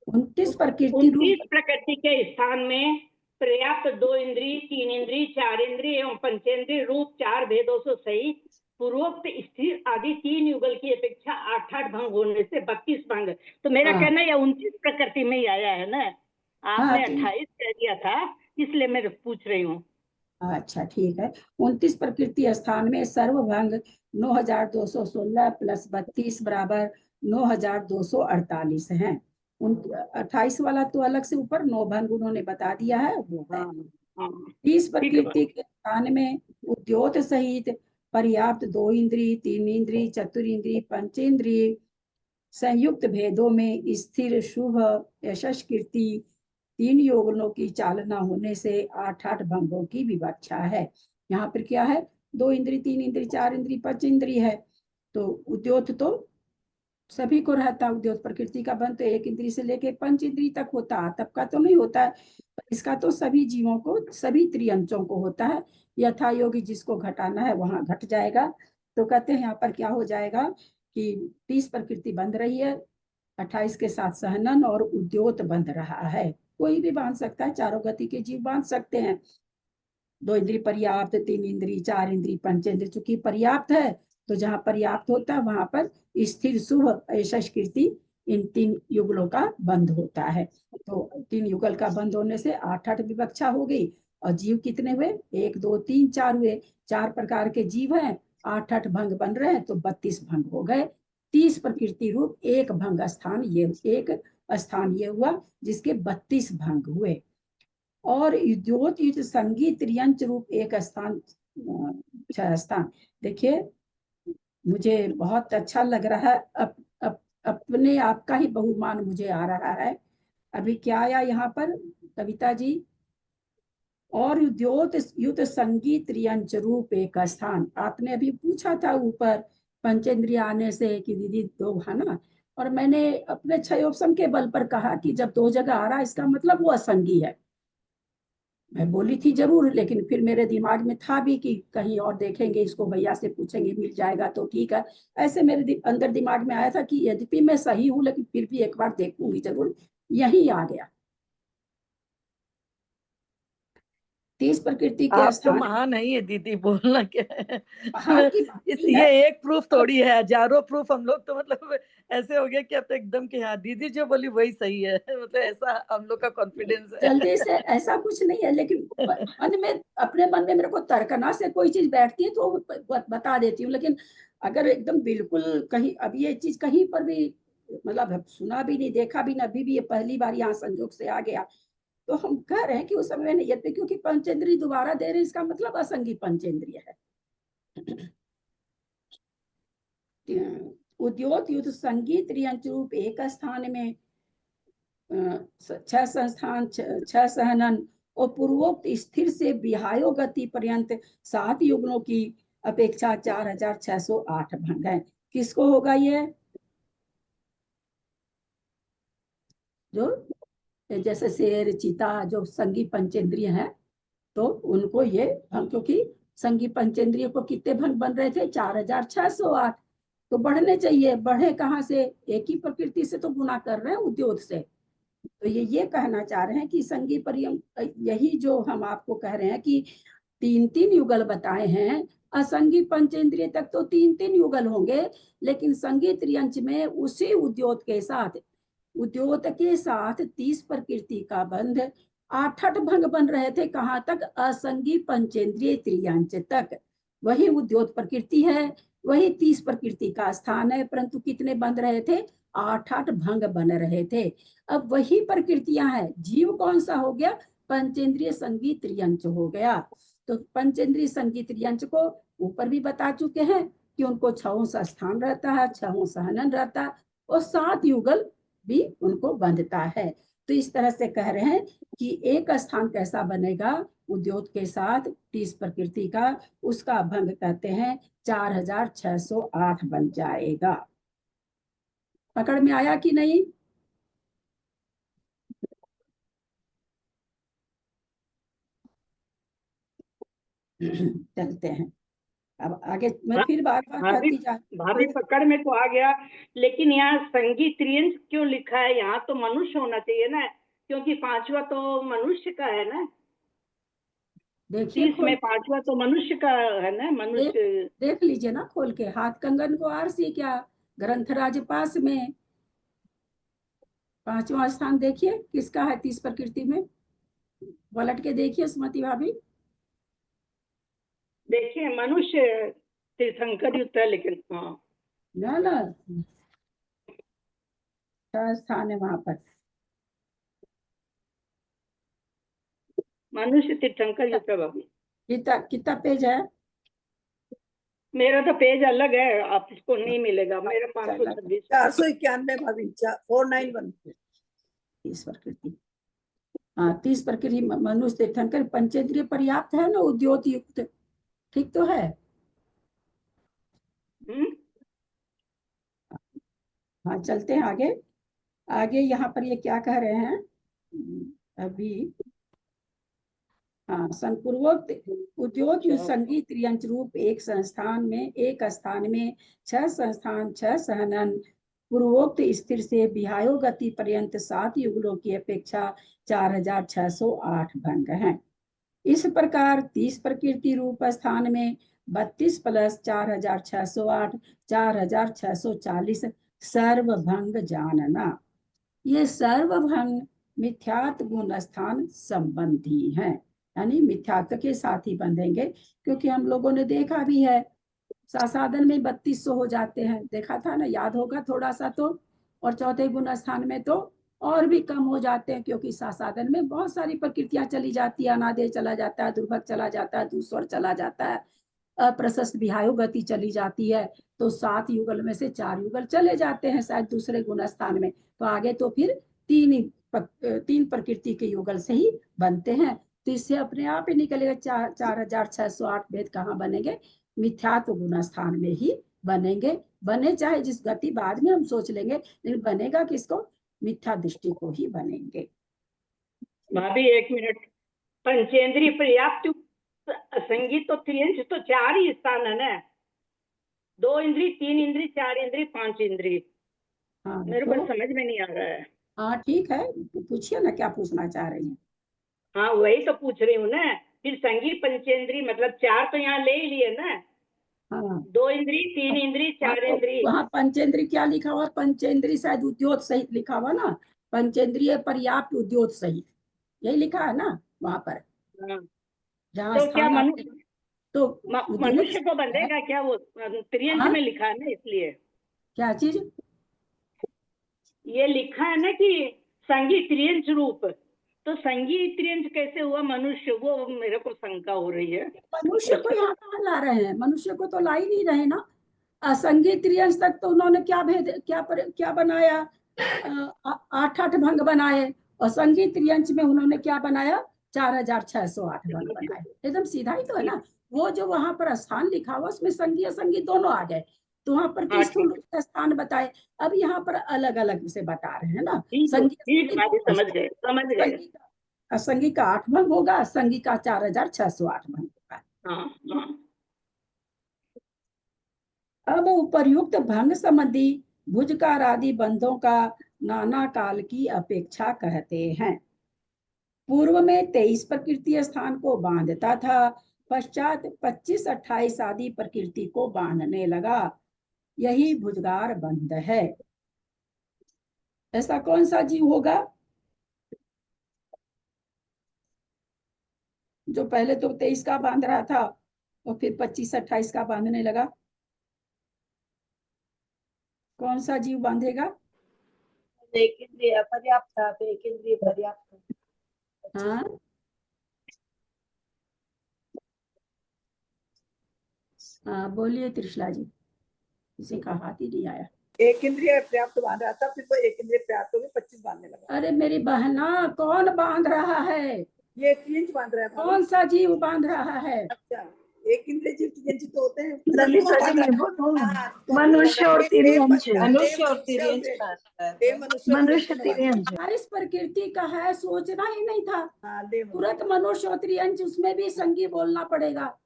29 प्रकृति रूप 29 प्रकृति के स्थान में पर्याप्त 2 इंद्रिय, 3 इंद्रिय, 4 इंद्रिय एवं पंचेंद्रिय रूप 4 भेदों से सहित पूर्वोक्त स्थिर आदि 3 युगल की अपेक्षा 8-8 भंग होने से 32 भंग। तो मेरा हाँ। कहना है 29 प्रकृति में ही आया है ना, आपने 28 कह दिया था, इसलिए मैं पूछ रही हूँ। अच्छा ठीक है। 29 प्रकृति स्थान में सर्वभंग 9216 प्लस 32 बराबर 9248 है। 28 वाला तो अलग से ऊपर 9 भंग उन्होंने बता दिया है, वो है। 30 प्रकृति के स्थान में उद्योत सहित पर्याप्त 2 इंद्रिय, 3 इंद्रिय, चतुर्इंद्रिय, पंचेंद्रिय संयुक्त भेदों में स्थिर शुभ यशस कीर्ति 3 योगनों की चालना होने से 8-8 भंगों की विवक्षा है। यहाँ पर क्या है? 2 इंद्रिय, 3 इंद्रिय, 4 इंद्रिय, पंच इंद्रिय है। तो उद्योत तो सभी को रहता है। उद्योत प्रकृति का बंध तो 1 इंद्रिय से लेके 5 इंद्रिय तक होता है, तब का तो नहीं होता है। इसका तो सभी जीवों को, सभी त्रियंचों को होता है। यथा योगी जिसको घटाना है वहां घट जाएगा। तो कहते हैं यहाँ पर क्या हो जाएगा कि 30 प्रकृति बंध रही है, 28 के साथ सहनन और उद्योत बंध रहा है। कोई भी बांध सकता है, चारों गति के जीव बांध सकते हैं। 2 इंद्रिय पर्याप्त, 3 इंद्रिय, 4 इंद्रिय, पंचेंद्रिय। चूंकि पर्याप्त है तो जहां पर्याप्त होता है वहां पर स्थिर शुभ यशस कीर्ति इन 3 युगलों का बंध होता है। तो 3 युगल का बंध होने से 8-8 विवक्षा हो गई। और जीव कितने हुए? 1, 2, 3, 4 हुए। 4 प्रकार के जीव हैं, 8-8 भंग बन रहे हैं तो 32 भंग हो गए। 30 प्रकृति रूप एक भंग स्थान, ये एक स्थान ये हुआ जिसके 32 भंग हुए। और युद्ध संगीत त्रियंच रूप एक स्थान, 6 स्थान। देखिए मुझे बहुत अच्छा लग रहा है। अपने आप का ही बहुमान मुझे आ रहा है। अभी क्या आया यहाँ पर कविता जी? और युद्ध संगीत त्रियंच रूप एक स्थान। आपने अभी पूछा था ऊपर पंचेंद्रिय आने से कि दीदी 2 है ना, और मैंने अपने 6 ऑप्शन के बल पर कहा कि जब 2 जगह आ रहा है इसका मतलब वो असंगी है। मैं बोली थी जरूर, लेकिन फिर मेरे दिमाग में था भी कि कहीं और देखेंगे, इसको भैया से पूछेंगे, मिल जाएगा तो ठीक है। ऐसे मेरे अंदर दिमाग में आया था कि यद्यपि मैं सही हूं लेकिन फिर भी एक बार देखूंगी जरूर। यही आ गया। 30 प्रकृति के आप तो स्थान। महान है ये दीदी, बोलना क्या है। महान की बात इस नहीं है। ये एक प्रूफ थोड़ी है, हजारों प्रूफ। हम लोग तो मतलब ऐसे हो गया कि अब तो एकदम कि हाँ दीदी जो बोली वही सही है। मतलब ऐसा हम लोग का कॉन्फिडेंस है। जल्दी से ऐसा कुछ नहीं है, लेकिन मन में, अपने मन में मेरे को तर्कना से कोई चीज बैठती है तो बता देती हूँ। लेकिन अगर एकदम बिल्कुल कहीं, अब ये चीज कहीं पर भी मतलब सुना भी नहीं, देखा भी नहीं, अभी भी ये पहली बार यहाँ संयोग से आ गया, तो हम कह रहे हैं कि उस समय नहीं, क्योंकि पंचेंद्रिय दोबारा दे रहे हैं इसका मतलब असंगी पंचेंद्रिय है। उद्योत युद्ध संगीत त्रियंच रूप एक स्थान में 6 संस्थान, 6 सहनन और पूर्वोक्त स्थिर से विहायो गति पर्यंत 7 युगलों की अपेक्षा 4608 भंग है। किसको होगा ये? जो जैसे शेर, चीता, जो संगी पंचेंद्रिय है, तो उनको ये भंग, क्योंकि संगी पंचेंद्रिय को कितने भंग बन रहे थे? 4608। तो बढ़ने चाहिए, बढ़े कहाँ से? एक ही प्रकृति से तो गुना कर रहे हैं, उद्योग से। तो ये कहना चाह रहे हैं कि संगी परियम, यही जो हम आपको कह रहे हैं कि 3-3 युगल बताए हैं। असंगी पंचेंद्रिय तक तो 3-3 युगल होंगे, लेकिन संगी त्रियंच में उसी उद्योग के साथ 30 प्रकृति का बंध 8 भंग बन रहे थे। कहाँ तक? असंगी पंचेंद्रिय त्रियंच तक। वही उद्योग प्रकृति है, वही 30 प्रकृति का स्थान है, परंतु कितने बंध रहे थे? 8 भंग बन रहे थे। अब वही प्रकृतियां हैं। जीव कौन सा हो गया? पंचेंद्रिय संगी त्रियंच हो गया। तो पंचेंद्रिय संगी त्रियंच को ऊपर भी बता चुके हैं कि उनको 6 सा स्थान रहता है, 6 सहनन रहता है, और 7 युगल भी उनको बंधता है। तो इस तरह से कह रहे हैं कि एक स्थान कैसा बनेगा उद्योग के साथ 30 प्रकृति का, उसका भंग कहते हैं 4608 बन जाएगा। पकड़ में आया कि नहीं? चलते हैं अब आगे। मैं फिर बार बार भाभी कहती जा भाभी पकड़ में तो आ गया, लेकिन यहाँ संगी त्रियंच क्यों लिखा है? यहाँ तो मनुष्य होना चाहिए ना, क्योंकि 5वां तो मनुष्य का है ना। देखिए 30 में 5वां तो मनुष्य का है ना, मनुष्य। देख लीजिए ना खोल के, हाथ कंगन को आरसी क्या ग्रंथराज पास में 5वां स्थान देखिए किसका है 30 प्रकृति में। पलट के देखिए सुमति भाभी। देखिए मनुष्य तीर्थंकर युक्त है, लेकिन हाँ ना 6 स्थान है वहां पर। मनुष्य तीर्थंकर युक्त है भाभी। कितना पेज है? मेरा तो पेज अलग है, आपको नहीं मिलेगा। मेरा 526। 491 भाभी, 491। 30 प्रकृति, हाँ 30 प्रकृति मनुष्य तीर्थंकर पंचेंद्रिय पर्याप्त है ना, उद्योग युक्त, ठीक तो है। हाँ चलते हैं आगे। आगे यहाँ पर ये क्या कह रहे हैं अभी? हाँ, संपूर्वोक्त उद्योग संगी त्रियंच रूप एक स्थान में 6 संस्थान 6 सहनन पूर्वोक्त स्थिर से विहायो गति पर्यंत 7 युगलों की अपेक्षा 4608 भंग हैं। इस प्रकार 30 प्रकृति रूप स्थान में 32 + 4608 4640 सर्वभंग जानना। ये सर्वभंग मिथ्यात्व गुण स्थान संबंधी हैं, यानी मिथ्यात्व के साथ ही बंधेंगे, क्योंकि हम लोगों ने देखा भी है सासाधन में 3200 हो जाते हैं, देखा था ना, याद होगा थोड़ा सा तो। और चौथे गुण स्थान में तो और भी कम हो जाते हैं, क्योंकि सासाधन में बहुत सारी प्रकृतियां चली जाती है, अनादेय चला जाता है, दुर्भग चला जाता है, दूसर चला जाता है, अप्रशस्त विहायो गति चली जाती है। तो 7 युगल में से 4 युगल चले जाते हैं शायद दूसरे गुण स्थान में, तो आगे तो फिर 3 प्रकृति के युगल से ही बनते हैं। तो इससे अपने आप ही निकलेगा 4608 भेद कहाँ बनेंगे? मिथ्यात्व गुण स्थान में ही बनेंगे। बने चाहे जिस गति बाद में हम सोच लेंगे, लेकिन बनेगा किसको? मिथ्या दृष्टि को ही बनेंगे। भाभी 1 मिनट। पंचेंद्रिय पर्याप्त संगीत तो त्रियंच तो 4 ही स्थान है ना, 2 इंद्री, 3 इंद्री, 4 इंद्री, 5 इंद्री। हाँ मेरे को समझ में नहीं आ रहा है। हाँ ठीक है, पूछिए ना क्या पूछना चाह रही हैं। हाँ वही तो पूछ रही हूँ ना। फिर संगीत पंचेंद्री मतलब 4 तो यहाँ ले ही लिए ना, हाँ 2 इंद्री, 3 इंद्री, 4 इंद्री। वहाँ पंचेंद्री क्या लिखा हुआ? पंचेंद्री शायद उद्योग सहित लिखा हुआ ना, पंचेंद्रिय पर्याप्त उद्योग सहित, यही लिखा है ना वहाँ पर। हाँ। जहाँ तो क्या स्थान तो मनुष्य को बंधेगा क्या? वो त्रियंच में लिखा है ना, इसलिए। क्या चीज? ये लिखा है ना कि संगी त्रियंच रूप, तो संगी त्रियंच कैसे हुआ मनुष्य? वो मेरे को शंका हो रही है। मनुष्य को यहाँ कहाँ ला रहे हैं? मनुष्य को तो ला ही नहीं रहे ना। असंगी त्रियंश तक तो उन्होंने क्या बनाया? 8 भंग बनाए, और संगी त्रियंश में उन्होंने क्या बनाया? 4608 भंग बनाए। एकदम सीधा ही तो है ना। वो जो वहां पर स्थान लिखा हुआ उसमें संगी असंगी दोनों आ गए, तो वहां पर हाँ, स्थूल रूप का स्थान बताए। अब यहाँ पर अलग अलग से बता रहे हैं ना। ठीक संगी ठीक, असंगी भाभी दोनों समझ गए समझ गए। संगी का असंगी का 8 भंग होगा, असंगी का 4608 भंग होगा। हाँ हाँ, अब उपर्युक्त भंग संबंधी भुजकार आदि बंधों का नाना काल की अपेक्षा कहते हैं। पूर्व में 23 प्रकृति स्थान को बांधता था, पश्चात 25, 28 आदि प्रकृति को बांधने लगा। यही भुजगार बंध है। ऐसा कौन सा जीव होगा जो पहले तो 23 का बांध रहा था और फिर 25, 28 का बांधने लगा? कौन सा जीव बांधेगा? एक इंद्रिय पर्याप्त था, एक इंद्रिय पर्याप्त। हाँ, हाँ बोलिए त्रिशला जी, किसी का हाथ ही नहीं आया। एक इंद्रिय पर्याप्त बांध रहा था, फिर वो एक इंद्रिय पर्याप्त हो गई, 25 बांधने लगा। अरे मेरी बहना, कौन बांध रहा है? ये 3 बांध रहा है भाभी। कौन सा जीव बांध रहा है? अच्छा, एक इंद्रिय जीव 3 जीव तो होते हैं। ललिता जी मैं बोलूं, मनुष्य और तिर्यंश, मनुष्य और तिर्यंश मनुष्य तिर्यंश। 28 प्रकृति का है, सोचना ही नहीं था। हाँ, देव तुरंत मनुष्य और त्रियंश, उसमें भी संगी बोलना पड़ेगा।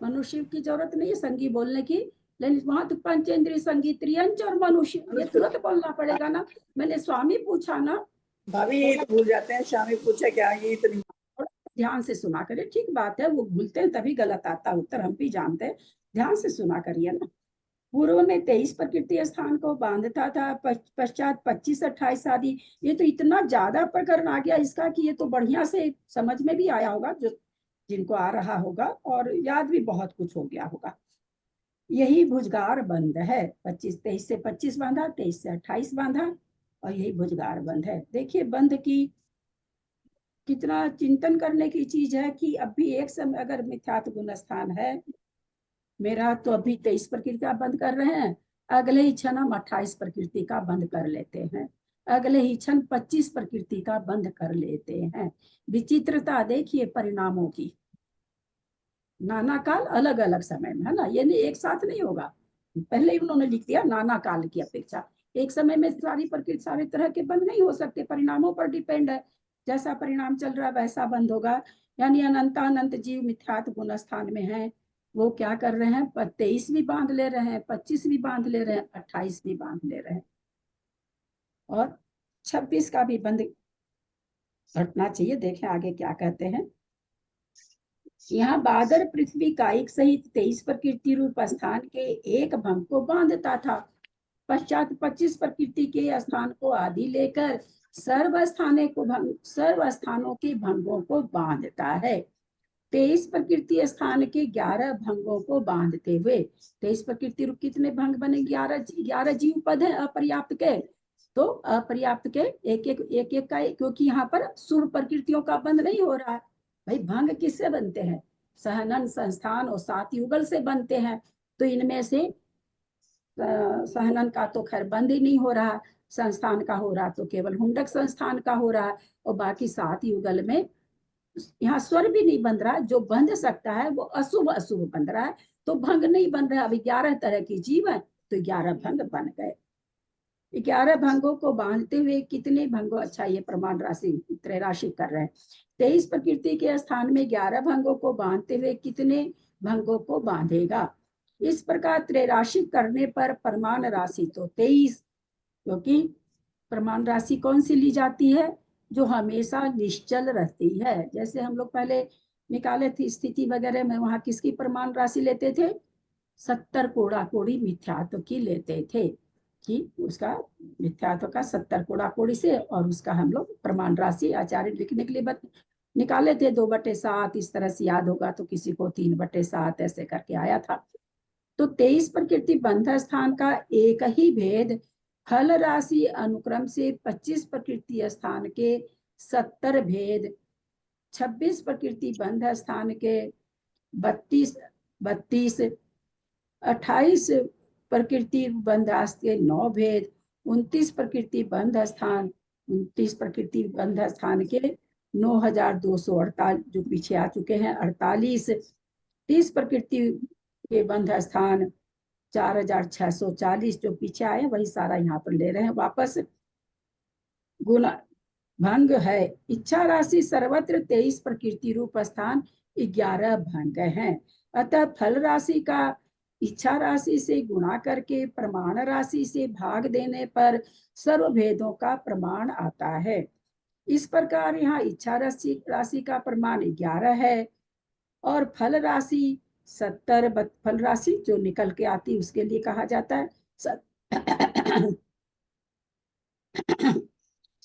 मनुष्य की जरूरत नहीं है संगी बोलने की, लेकिन वहां तो पंचेंद्रिय संगी त्रियंश और मनुष्य, ये तुरंत बोलना पड़ेगा ना। मैंने स्वामी पूछा ना, भाभी ये तो भूल जाते हैं। शामी पूछा क्या, ये तो नहीं। ध्यान से सुना करिए। ठीक बात है, वो भूलते हैं तभी गलत आता उत्तर, हम भी जानते हैं। ध्यान से सुना करिए ना। पूर्व में 23 प्रकृति स्थान को बांधता था, पश्चात 25, 28 आदि। ये तो इतना ज्यादा प्रकरण आ गया इसका कि ये तो बढ़िया से समझ में भी आया होगा, जो जिनको आ रहा होगा, और याद भी बहुत कुछ हो गया होगा। यही भुजगार बंध है। 23 से 25 बांधा, 23 से 28 बांधा, और यही भुजगार बंध है। देखिए बंध की कितना चिंतन करने की चीज है कि अभी एक समय अगर मिथ्यात्व गुण स्थान है मेरा, तो अभी 23 प्रकृति का बंद कर रहे हैं, अगले ही क्षण हम 28 प्रकृति का बंद कर लेते हैं, अगले ही क्षण 25 प्रकृति का बंद कर लेते हैं। विचित्रता देखिए परिणामों की। नाना काल अलग अलग समय में, है ना, ये नहीं एक साथ नहीं होगा। पहले ही उन्होंने लिख दिया नाना काल की अपेक्षा। एक समय में सारी प्रकृति सारे तरह के बंद नहीं हो सकते, परिणामों पर डिपेंड है। जैसा परिणाम चल रहा है वैसा बंद होगा। यानी अनंत जीव मिथ्यात्व गुण स्थान में है, वो क्या कर रहे हैं, 23 भी बांध ले रहे हैं, 25 भी बांध ले रहे हैं, 28 भी बांध ले रहे हैं, और 26 का भी बंद घटना चाहिए। देखें आगे क्या कहते हैं। यहाँ बादर पृथ्वी कायिक सहित 23 प्रकृति रूप स्थान के एक भंग को बांधता था, पश्चात 25 प्रकृति के स्थान को आदि लेकर सर्व स्थानों के भंगों को बांधता है। 23 प्रकृति स्थान के 11 भंगों को बांधते हुए, 23 प्रकृति रूप कितने भंग बने, 11 जीव पद है अपर्याप्त के, तो अपर्याप्त के एक का, क्योंकि यहाँ पर शुभ प्रकृतियों का बंध नहीं हो रहा है। भाई भंग किससे बनते हैं, सहनन, संस्थान और 7 युगल से बनते हैं। तो इनमें से सहनन का तो खैर बंद ही नहीं हो रहा, संस्थान का हो रहा तो केवल हुंडक संस्थान का हो रहा है, और बाकी 7 युगल में यहाँ स्वर भी नहीं बन रहा। जो बंध सकता है वो अशुभ अशुभ बन रहा है, तो भंग नहीं बन रहा। अभी 11 तरह की जीव है, तो 11 भंग बन गए। 11 भंगों को बांधते हुए कितने भंगों, अच्छा ये प्रमाण राशि त्रैराशि कर रहे हैं। 23 प्रकृति के स्थान में 11 भंगों को बांधते हुए कितने भंगों को बांधेगा। इस प्रकार त्रैराशि करने पर प्रमाण राशि तो 23, क्योंकि प्रमाण राशि कौन सी ली जाती है, जो हमेशा निश्चल रहती है। जैसे हम लोग पहले निकाले थे स्थिति वगैरह में, वहां किसकी प्रमाण राशि लेते थे, 70 कोड़ा कोड़ी मिथ्यात्व की लेते थे, कि उसका मिथ्यात्व का 70 कोड़ा कोड़ी से, और उसका हम लोग प्रमाण राशि आचार्य लिखने के लिए निकाले थे 2/7। इस तरह से याद होगा तो किसी को 3/7 ऐसे करके आया था। तो 23 प्रकृति बंध स्थान का एक ही भेद फल राशि अनुक्रम से 25 प्रकृति स्थान के 70 भेद, 26 प्रकृति बंध स्थान के 32, 28 प्रकृति बंध के 9 भेद, 29 प्रकृति बंध स्थान के 9,248 जो पीछे आ चुके हैं 48। 30 प्रकृति के बंध स्थान 4,640 जो पीछे आए वही सारा यहाँ पर ले रहे हैं वापस। गुण भंग है इच्छा राशि सर्वत्र 23 प्रकृति रूप स्थान 11 भंग हैं। अतः फल राशि का इच्छा राशि से गुणा करके प्रमाण राशि से भाग देने पर सर्व भेदों का प्रमाण आता है। इस प्रकार यहाँ इच्छा राशि का प्रमाण 11 है और फल राशि 70 फल राशि जो निकल के आती उसके लिए कहा जाता है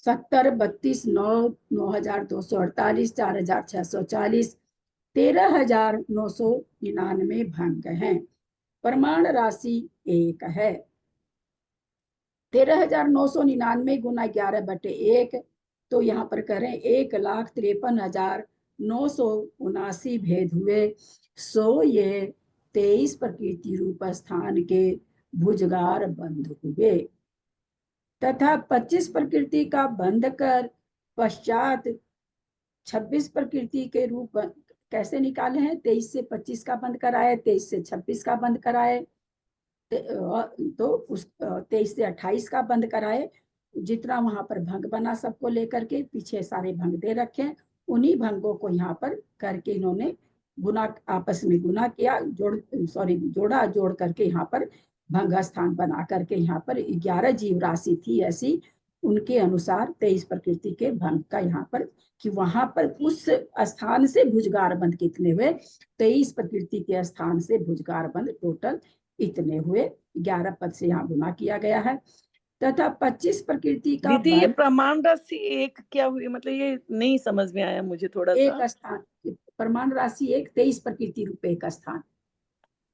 70, 32, 9, 9,248, 4,640, 13,999 भंग हैं। प्रमाण राशि 1 है। 13,999 गुना 11/1 तो यहाँ पर करें 1,53,979 भेद हुए। सो ये 23 प्रकृति रूप स्थान के भुजगार बंध हुए तथा 25 प्रकृति का बंध कर पश्चात 26 प्रकृति के रूप कैसे निकाले हैं। 23 से 25 का बंद कराए, 23 से 26 का बंद कराए, तो उस 23 से 28 का बंद कराए। जितना वहां पर भंग बना सबको लेकर के पीछे सारे भंग दे रखे, उन्हीं भंगों को यहाँ पर करके इन्होंने गुना आपस में गुना किया, जोड़ा, जोड़ करके यहाँ पर भंग स्थान बना करके यहाँ पर 11 जीव राशि थी ऐसी, उनके अनुसार 23 प्रकृति के भंग का यहाँ पर कि वहां पर उस स्थान से भुजगार बंद कितने हुए। 23 प्रकृति के स्थान से भुजगार बंद टोटल इतने हुए। 11 पद से यहाँ गुना किया गया है तथा 25 प्रकृति का दीदी ये प्रमाण राशि 1 क्या हुई, मतलब ये नहीं समझ में आया मुझे थोड़ा सा। एक स्थान प्रमाण राशि 1 23 प्रकृति रूप एक स्थान।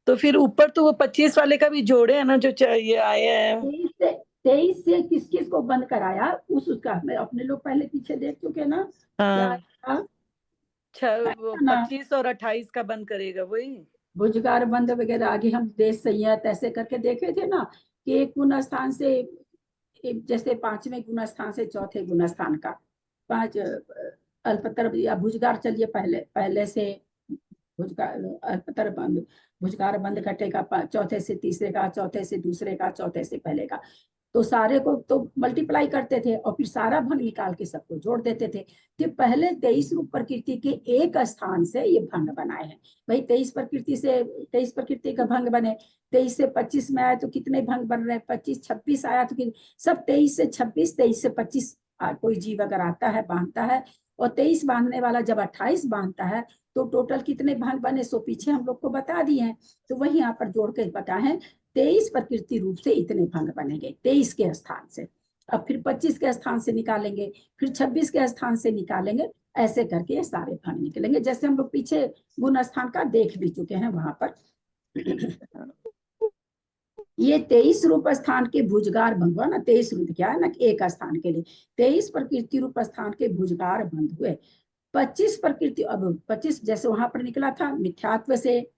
तो फिर ऊपर तो वो 25 वाले का भी जोड़े है ना जो ये आया है। 23 से किस किस को बंद कराया उसका मैं अपने लोग पहले पीछे देख चुके ना। हाँ, क्या 25 और 28 का बंद करेगा वही भुजगार बंद वगैरह आगे हम देश संयत ऐसे करके देखे थे ना कि एक गुण स्थान से जैसे 5वें गुण स्थान से 4थे गुण स्थान का 5 अल्पतर या भुजगार चलिए पहले से भुजगार अल्पतर बंद भुजगार बंद घटेगा 4थे से तीसरे का, 4थे से दूसरे का, 4थे से पहले का, तो सारे को तो मल्टीप्लाई करते थे और फिर सारा भंग निकाल के सबको जोड़ देते थे। कि पहले 23 रूप प्रकृति के एक स्थान से ये भंग बनाए हैं। भाई 23 प्रकृति का भंग बने, 23 से 25 में आए तो कितने भंग बन रहे हैं, 25, 26 आया तो सब 23 से 26, 23 से 25 कोई जीव अगर आता है बांधता है और 23 बांधने वाला जब 28 बांधता है तो टोटल कितने भंग बने सो पीछे हम लोग को बता दिए हैं। तो वही यहाँ पर जोड़ के बताए 23 प्रकृति रूप से इतने भंग बनेंगे 23 के स्थान से। अब फिर 25 के स्थान से निकालेंगे, फिर 26 के स्थान से निकालेंगे, ऐसे करके ये सारे भंग निकलेंगे। जैसे हम लोग पीछे गुण स्थान का देख भी चुके हैं वहां पर। ये 23 रूप स्थान के भुजगार भंग हुआ ना, 23 रूप क्या है ना एक स्थान के लिए 23 प्रकृति रूप स्थान के भुजगार भंग हुए। 25 प्रकृति, अब 25 जैसे वहां पर निकला था मिथ्यात्व से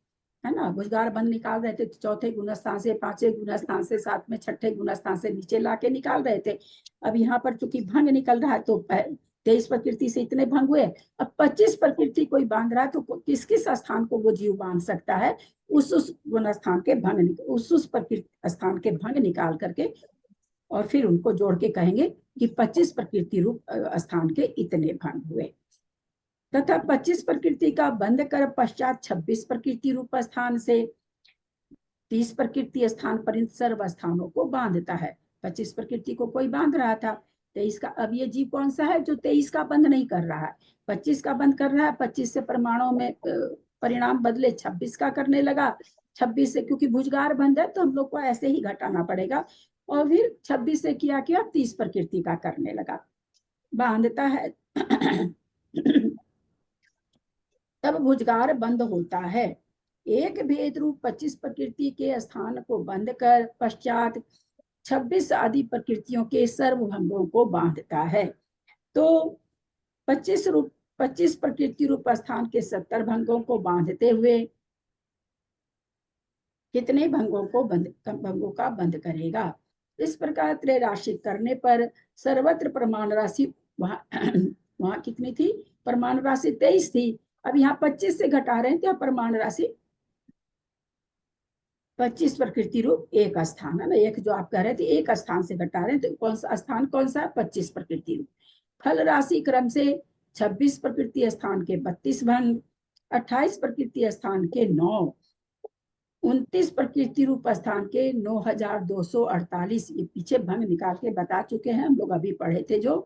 है ना, भुजगार बंद निकाल रहे थे 4थे गुणस्थान से, 5वें गुणस्थान से, 7वें 6ठे गुणस्थान से नीचे लाके निकाल रहे थे। अब यहाँ पर चूंकि भंग निकल रहा है तो 23 प्रकृति से इतने भंग हुए। अब 25 प्रकृति कोई बांध रहा है तो किस किस स्थान को वो जीव बांध सकता है, उस गुणस्थान के भंग उस प्रकृति स्थान के भंग निकाल करके और फिर उनको जोड़ के कहेंगे कि 25 प्रकृति रूप स्थान के इतने भंग हुए तथा 25 प्रकृति का बंद कर पश्चात 26 प्रकृति रूप स्थान से 30 प्रकृति स्थान पर्यंत सर्व स्थानों को बांधता है। 25 प्रकृति को कोई बांध रहा था 23 का, अब ये जीव कौन सा है जो 23 का बंद नहीं कर रहा है, 25 का बंद कर रहा है। 25 से प्रमाणों में परिणाम बदले 26 का करने लगा। 26 से क्योंकि भुजगार बंद है तो हम लोग को ऐसे ही घटाना पड़ेगा और फिर 26 से किया 30 प्रकृति का करने लगा, बांधता है। तब भुजगार बंद होता है। एक भेद रूप 25 प्रकृति के स्थान को बंद कर पश्चात 26 आदि प्रकृतियों के सर्वभंगों को बांधता है। तो 25 प्रकृति रूप स्थान के 70 भंगों को बांधते हुए कितने भंगों का बंद करेगा। इस प्रकार त्रैराशिक करने पर सर्वत्र प्रमाण राशि वहां वहां कितनी थी? प्रमाण राशि 23 थी। अब यहाँ 25 से घटा रहे हैं तो यहाँ प्रमाण राशि 25 प्रकृति रूप एक स्थान है ना। एक जो आप कह रहे थे एक स्थान से घटा रहे हैं, तो कौन सा स्थान कौन सा? 25 प्रकृति रूप। फल राशि क्रम से 26 प्रकृति स्थान के 32 भंग, 28 प्रकृति स्थान के 9, 29 प्रकृति रूप स्थान के 9248। ये पीछे भंग निकाल के बता चुके हैं हम लोग, अभी पढ़े थे जो।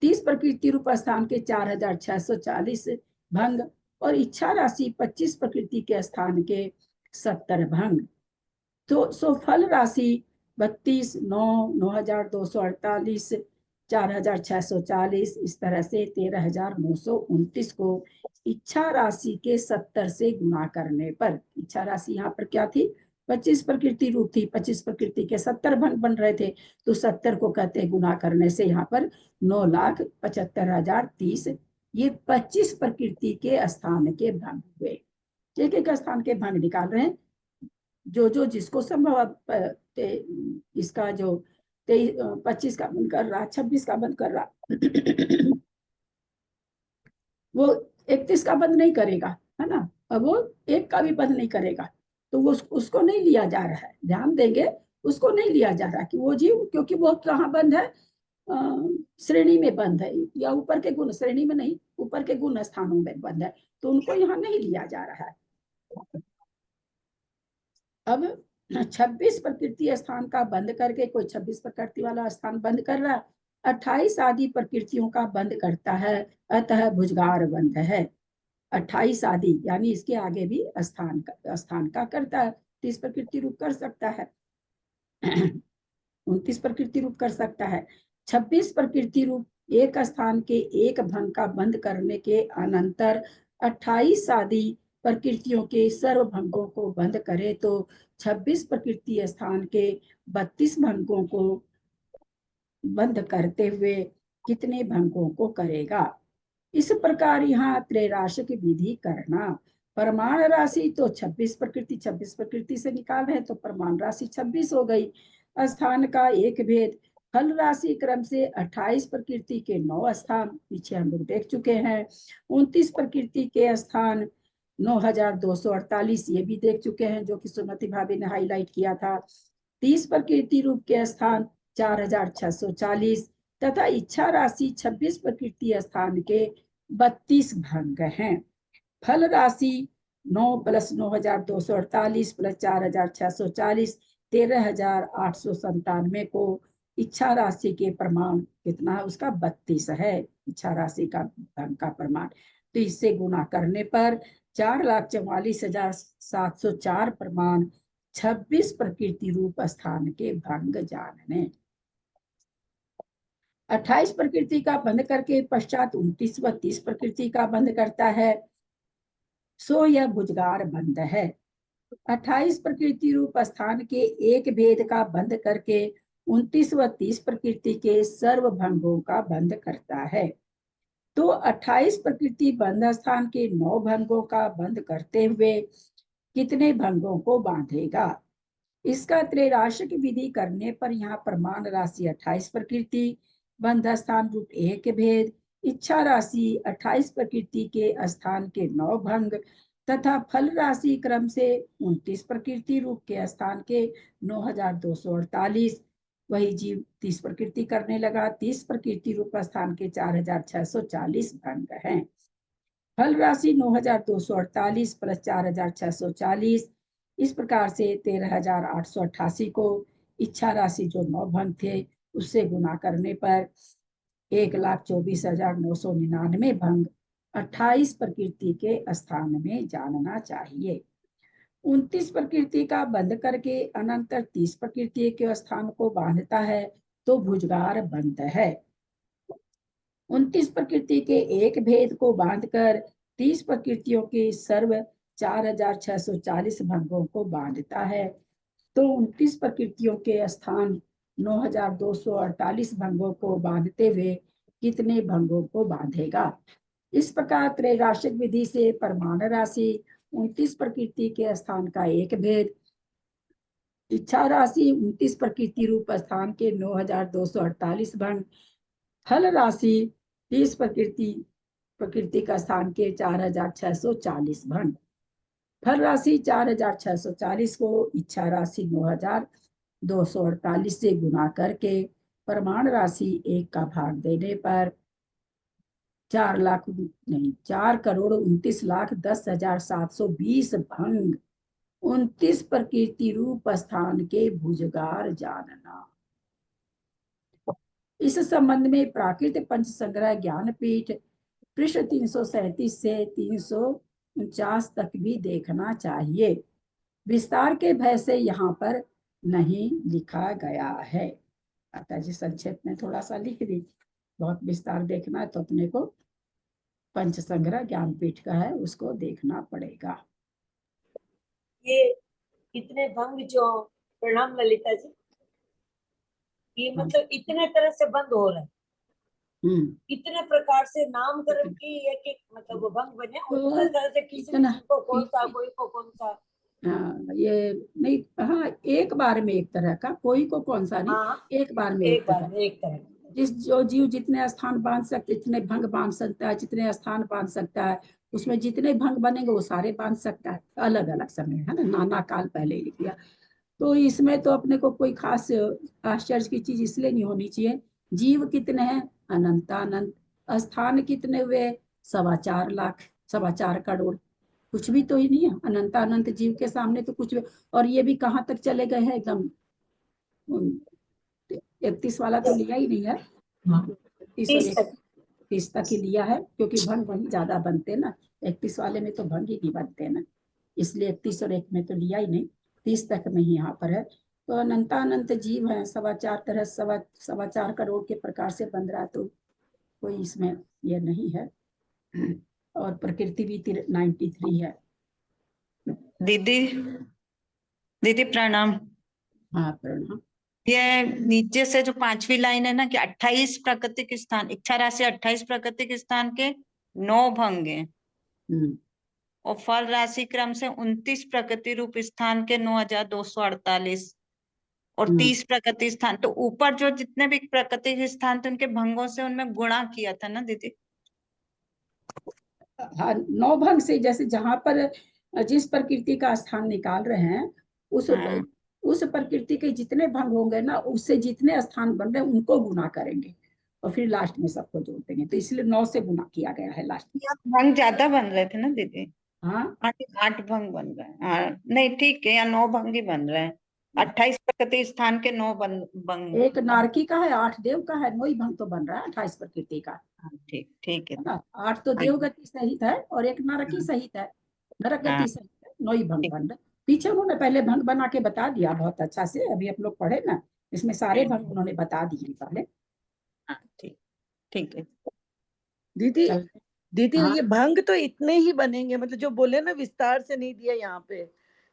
30 प्रकृति रूप स्थान के 4640 भंग, और इच्छा राशि 25 प्रकृति के स्थान के 70 भंग। तो सो फल राशि 32, 9, 9248, 4640, इस तरह से 13929 को इच्छा राशि के 70 से गुणा करने पर, इच्छा राशि यहाँ पर क्या थी? 25 प्रकृति रूप थी, 25 प्रकृति के 70 भंग बन रहे थे, तो 70 को कहते हैं गुणा करने से यहाँ पर 9,75,030। ये 25 प्रकृति के स्थान के भंग हुए। एक एक स्थान के भंग निकाल रहे हैं, जो जिसको संभव। इसका जो 25 का बंद कर रहा, 26 का बंद कर रहा वो 31 का बंद नहीं करेगा, है ना। अब वो एक का भी बंद नहीं करेगा, तो वो उसको नहीं लिया जा रहा है। ध्यान देंगे, उसको नहीं लिया जा रहा कि वो जीव, क्योंकि वो कहाँ बंद है? श्रेणी में बंद है, या ऊपर के गुण श्रेणी में नहीं, ऊपर के गुण स्थानों में बंद है, तो उनको यहाँ नहीं लिया जा रहा है। अब 26 प्रकृति स्थान का बंद करके, कोई 26 प्रकृति वाला स्थान बंद कर रहा है, 28 आदि प्रकृतियों का बंद करता है, अतः भुजगार बंद है। 28 आदि यानी इसके आगे भी स्थान का करता है। 30 प्रकृति रूप कर सकता है, 29 प्रकृति रूप कर सकता है। 26 प्रकृति रूप एक स्थान के एक भंग का बंद करने के अनंतर 28 आदि प्रकृतियों के सर्व भंगों को बंद करे तो 26 प्रकृति स्थान के 32 भंगों को बंद करते हुए कितने भंगों को करेगा? इस प्रकार यहाँ त्रैराशिक विधि करना। प्रमाण राशि तो 26 प्रकृति से निकाल रहे हैं, तो प्रमाण राशि 26 हो गई। स्थान का एक भेद। फल राशि क्रम से 28 प्रकृति के 9 स्थान पीछे हम लोग देख चुके हैं। 29 प्रकृति के स्थान 9248, ये भी देख चुके हैं, जो कि सुमति भाभी ने हाईलाइट किया था। 30 प्रकृति रूप के स्थान 4640 तथा इच्छा राशि 26 प्रकृति स्थान के 32 भंग हैं। फल राशि 9 + 9248 + 4640 13,897 को इच्छा राशि के प्रमाण कितना है? उसका 32 है इच्छा राशि का भंग का प्रमाण। तो इससे गुणा करने पर 4,44,704 प्रमाण 26 प्रकृति रूप स्थान के भंग जानने। 28 प्रकृति का बंद करके पश्चात 29 व 30 प्रकृति का बंद करता है, सो यह भुजगार बंद है। 28 प्रकृति रूप स्थान के एक भेद का बंद करके 29 व 30 प्रकृति के सर्व भंगों का बंद करता है। तो 28 प्रकृति बंद स्थान के 9 भंगों का बंद करते हुए कितने भंगों को बांधेगा? इसका त्रैराशिक विधि करने पर यहाँ प्रमाण राशि 28 प्रकृति, बंध स्थान रूप एक भेद, इच्छा राशि 28 प्रकृति के स्थान के 9 भंग तथा फल राशि क्रम से 29 प्रकृति रूप के स्थान के 9248। वही जीव 30 प्रकृति करने लगा, 30 प्रकृति रूप स्थान के 4640 भंग हैं। फल राशि 9248 + 4640, इस प्रकार से 13,888 को इच्छा राशि जो 9 भंग थे उससे गुणा करने पर 1,24,999 भंग 28 प्रकृति के स्थान में जानना चाहिए। 29 प्रकृति का बंद करके अनंतर 30 प्रकृति के स्थान को बांधता है तो भुजगार बंद है। 29 प्रकृति के एक भेद को बांधकर 30 प्रकृतियों के सर्व 4,640 भंगों को बांधता है तो 29 प्रकृतियों के स्थान 9,248 भंगों को बांधते हुए कितने भंगों को बांधेगा? इस प्रकार त्रैराशिक विधि से प्रमाण राशि 29 प्रकृति के स्थान का एक भेद, इच्छा राशि 29 प्रकृति रूप स्थान के 9,248 भंग, फल राशि 30 प्रकृति का स्थान के 4640 भंग। फल राशि 4640 को इच्छा राशि 9248 से गुना करके प्रमाण राशि 1 का भाग देने पर 4,29,10,720 भंग 29 प्रकृति रूप स्थान के भुजगार जानना। इस संबंध में प्राकृत पंच संग्रह ज्ञानपीठ पृष्ठ 337 से 349 तक भी देखना चाहिए। विस्तार के भय से यहाँ पर नहीं लिखा गया है। माता जी संक्षेप में थोड़ा सा लिख दी, बहुत विस्तार देखना है तो अपने को पंच संग्रह ज्ञानपीठ का है, उसको देखना पड़ेगा। ये इतने भंग जो, प्रणाम ललिता जी, ये मतलब इतने तरह से बंद हो रहे हैं, इतने प्रकार से नामकरण की एक एक मतलब वो भंग बने, उतने तरह से किसी को कौन सा, कोई को कौन सा। हाँ, ये नहीं, हाँ एक बार में एक तरह का, कोई को कौन सा नहीं, हाँ, एक बार में एक बार में एक तरह। जो जीव जितने स्थान बांध सकते जितने भंग बांध सकता है, जितने स्थान बांध सकता है, उसमें जितने भंग बनेंगे वो सारे बांध सकता है, अलग अलग समय, है ना, नाना काल पहले ही लिख दिया। तो इसमें तो अपने को कोई खास आश्चर्य की चीज इसलिए नहीं होनी चाहिए। जीव कितने हैं? अनंतानंत। स्थान कितने हुए? 4.25 लाख, 4.25 करोड़। कुछ भी तो ही नहीं है अनंतानंत जीव के सामने तो कुछ भी। और ये भी कहाँ तक चले गए हैं, एकदम 31 वाला तो लिया ही नहीं है, 30 तक ही लिया है, क्योंकि भंग वही ज्यादा बनते ना, 31 वाले में तो भंग ही नहीं बनते ना, इसलिए 31 और 1 में तो लिया ही नहीं, 30 तक में ही यहाँ पर है। तो अनंतानंत जीव है, 4.25 तरह 4.25 करोड़ के प्रकार से बन रहा है, तो कोई इसमें ये नहीं है। और प्रकृति भी 93 है। दीदी प्रणाम। हाँ प्रणाम। ये नीचे से जो 5वीं लाइन है ना कि 28 प्राकृतिक स्थान, इच्छा राशि 28 प्राकृतिक स्थान के 9 भंग हैं, और फल राशि क्रम से 29 प्रकृति रूप स्थान के 9248 और 30 प्रकृति स्थान। तो ऊपर जो जितने भी प्राकृतिक स्थान थे उनके भंगों से उनमें गुणा किया था ना दीदी? हाँ, 9 भंग से, जैसे जहां पर जिस प्रकृति का स्थान निकाल रहे हैं उस प्रकृति के जितने भंग होंगे ना, उससे जितने स्थान बन रहे हैं उनको गुना करेंगे और फिर लास्ट में सबको जोड़ देंगे, तो इसलिए 9 से गुना किया गया है लास्ट में। भंग ज्यादा बन रहे थे ना दीदी? हाँ 8 भंग बन रहे हैं। हाँ नहीं ठीक है, यहाँ 9 भंग ही बन रहे हैं। 28 प्रकृति स्थान के 9 भंग। एक नारकी का है, 8 देव का है, 9 ही भंग तो बन रहा है 28 प्रकृति का। ठीक है ना, 8 तो देव गति सहित है और एक नारकी सहित है, नरक गति सहित है, 9 ही भंग बन रहे। पीछे उन्होंने पहले भंग बना के बता दिया बहुत अच्छा से, अभी आप लोग पढ़े ना, इसमें सारे भंग उन्होंने बता दिए पहले। ठीक है दीदी हाँ? ये भंग तो इतने ही बनेंगे, मतलब जो बोले ना विस्तार से नहीं दिया यहाँ पे,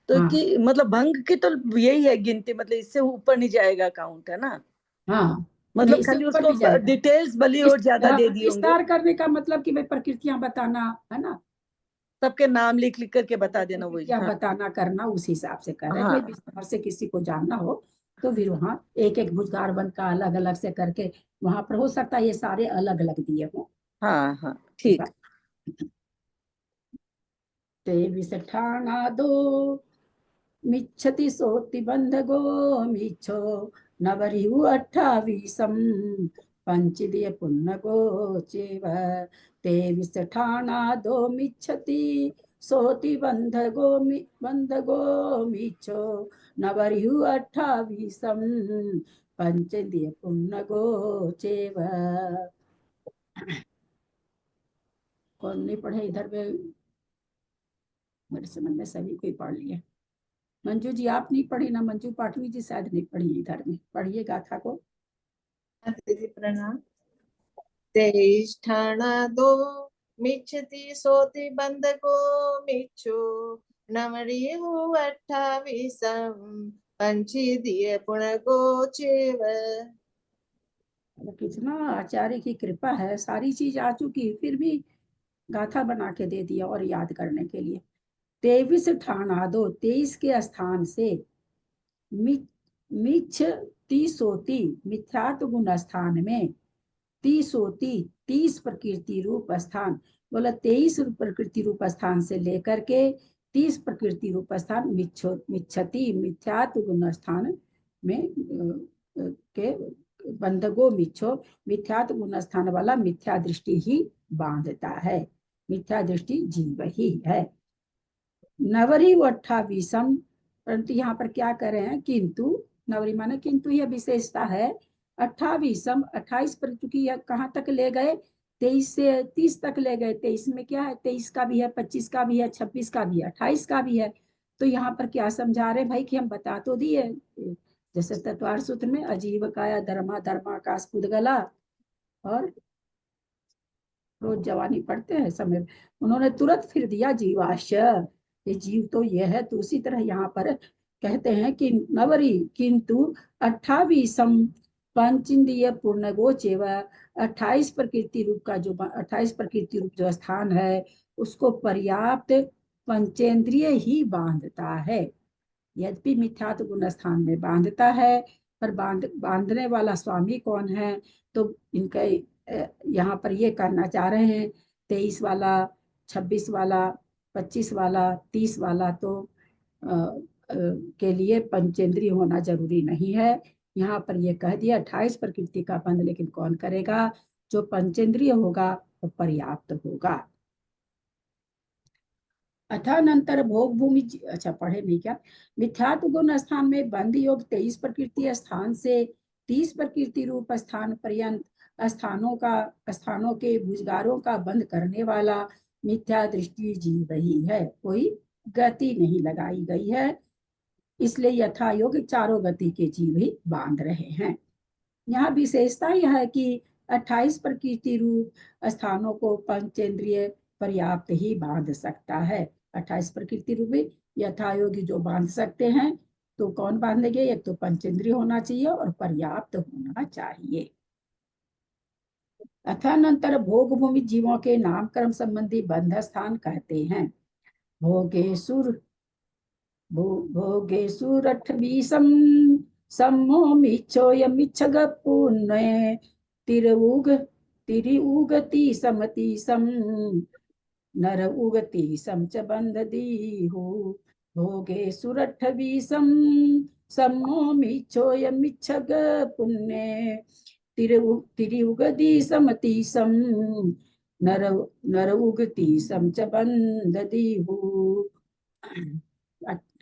तो हाँ। कि मतलब भंग की तो यही है गिनती, मतलब इससे ऊपर नहीं जाएगा काउंट, है ना? हाँ, मतलब खाली उसको डिटेल्स भली और ज्यादा दे दिए होंगे। विस्तार करने का मतलब कि भाई प्रकृतियां बताना, है ना, सबके नाम लिख लिख करके बता देना, वही क्या बताना करना, उस हिसाब से कर रहे हैं। हाँ। कोई विस्तार से किसी को जानना हो तो फिर वहाँ एक एक भुजगार बन का अलग अलग से करके वहां पर हो सकता है ये सारे अलग अलग दिए हो। हाँ ठीक। 23 ठाणा दो मिच्छति सोति बंध गो मिच्छो नवरिहु 28 पंचदिय पुण्य गो चेव 23 ठाणा दो मिच्छति सोति बंध गो मिच्छो नवरिहु 28 पंचदिय पुण्य गो चेव। कौन नहीं पढ़े इधर में? मेरे समझ में सभी कोई पढ़ लिए। मंजू जी आप नहीं पढ़ी ना? मंजू पाठवी जी शायद नहीं पढ़ी इधर में, पढ़िए गाथा को। प्रणाम। 23 ठाणा दो मिच्छति सोति बंध गो मिच्छो नमरिहु 28 पंची दिए पुण गो चेव। कितना आचार्य की कृपा है, सारी चीज आ चुकी फिर भी गाथा बना के दे दिया और याद करने के लिए। 23 ठाणा दो, 23 के स्थान से मिच्छ 30 होती मिथ्यात्व गुण स्थान में 30 प्रकृति रूप स्थान, बोला 23 प्रकृति रूप स्थान से लेकर के 30 प्रकृति रूप स्थान मिच्छति मिथ्यात्व गुण स्थान में के बंधगो मिच्छो मिथ्यात्व गुण स्थान वाला मिथ्या दृष्टि ही बांधता है, मिथ्या दृष्टि जीव ही है। नवरी व 28, परंतु यहाँ पर क्या कर रहे हैं, किंतु नवरी माने किंतु यह विशेषता है 28 पर, चूंकि यह कहाँ तक ले गए, 23 से 30 तक ले गए। 23 में क्या है, 23 का भी है, 25 का भी है, 26 का भी है, 28 का भी है। तो यहाँ पर क्या समझा रहे भाई कि हम बता तो दिए, जैसे तत्वार सूत्र में अजीव काया धर्मा धर्माकाश पुद्गला और रोज जवानी पढ़ते हैं समय, उन्होंने तुरंत फिर दिया जीवाश्य, ये जीव तो ये है। तो उसी तरह यहाँ पर कहते हैं कि नवरी किंतु 28 पंचेंद्रिय पूर्णगोचेव, 28 प्रकृति रूप का जो 28 प्रकृति रूप जो स्थान है उसको पर्याप्त पंचेंद्रिय ही बांधता है। यद्यपि मिथ्यात्व गुण स्थान में बांधता है, पर बांधने वाला स्वामी कौन है, तो इनका यहाँ पर ये करना चाह रहे हैं 23 वाला, 26 वाला, 25 वाला, 30 वाला तो के लिए पंचेंद्रिय होना जरूरी नहीं है। यहाँ पर ये कह दिया 28 प्रकृति का बंध, लेकिन कौन करेगा, जो पंचेंद्रिय होगा वो पर्याप्त होगा। अथानंतर भोग भूमि, अच्छा पढ़े नहीं क्या, मिथ्यात्व गुण स्थान में बंध योग 23 प्रकृति स्थान से 30 प्रकृति रूप स्थान पर्यंत स्थानों के भुजगारों का बंद करने वाला मिथ्या दृष्टि जीव ही है, कोई गति नहीं लगाई गई है, इसलिए यथा योग चारों गति के जीव ही बांध रहे हैं। यहाँ विशेषता यह है कि 28 प्रकृति रूप स्थानों को पंचेंद्रिय पर्याप्त ही बांध सकता है। 28 प्रकृति रूप यथा योगी जो बांध सकते हैं, तो कौन बांधेंगे, एक तो पंचेंद्रिय होना चाहिए और पर्याप्त होना चाहिए। अथानंतर भोग भूमि जीवों के नामकर्म संबंधी बंध स्थान कहते हैं। भोगेशुरठवीसम सम्मोमिच्छोयमिच्छग पुण्य तिरिउगति समतीसम नर उगति सम च बंधदीहु। भोगेशुरठवीसम सम्मोमिच्छोयमिच्छग पुण्य तिरिउगति समतीसम नर उगति सम च बंधदीहु।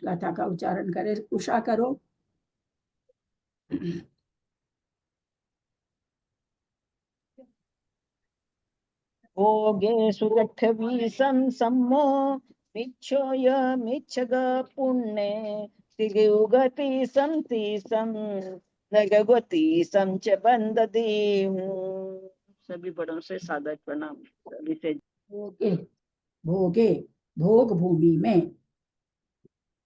गाथा का उच्चारण करे, उषा करो। भोगेषु रठवीसं सम्मो मिच्छोयमिच्छग पुण्ये तिरिउगति संतीसं नरगति सम च बंधदीहु। सभी बड़ों से सादर प्रणाम। सभी से भोग भूमि में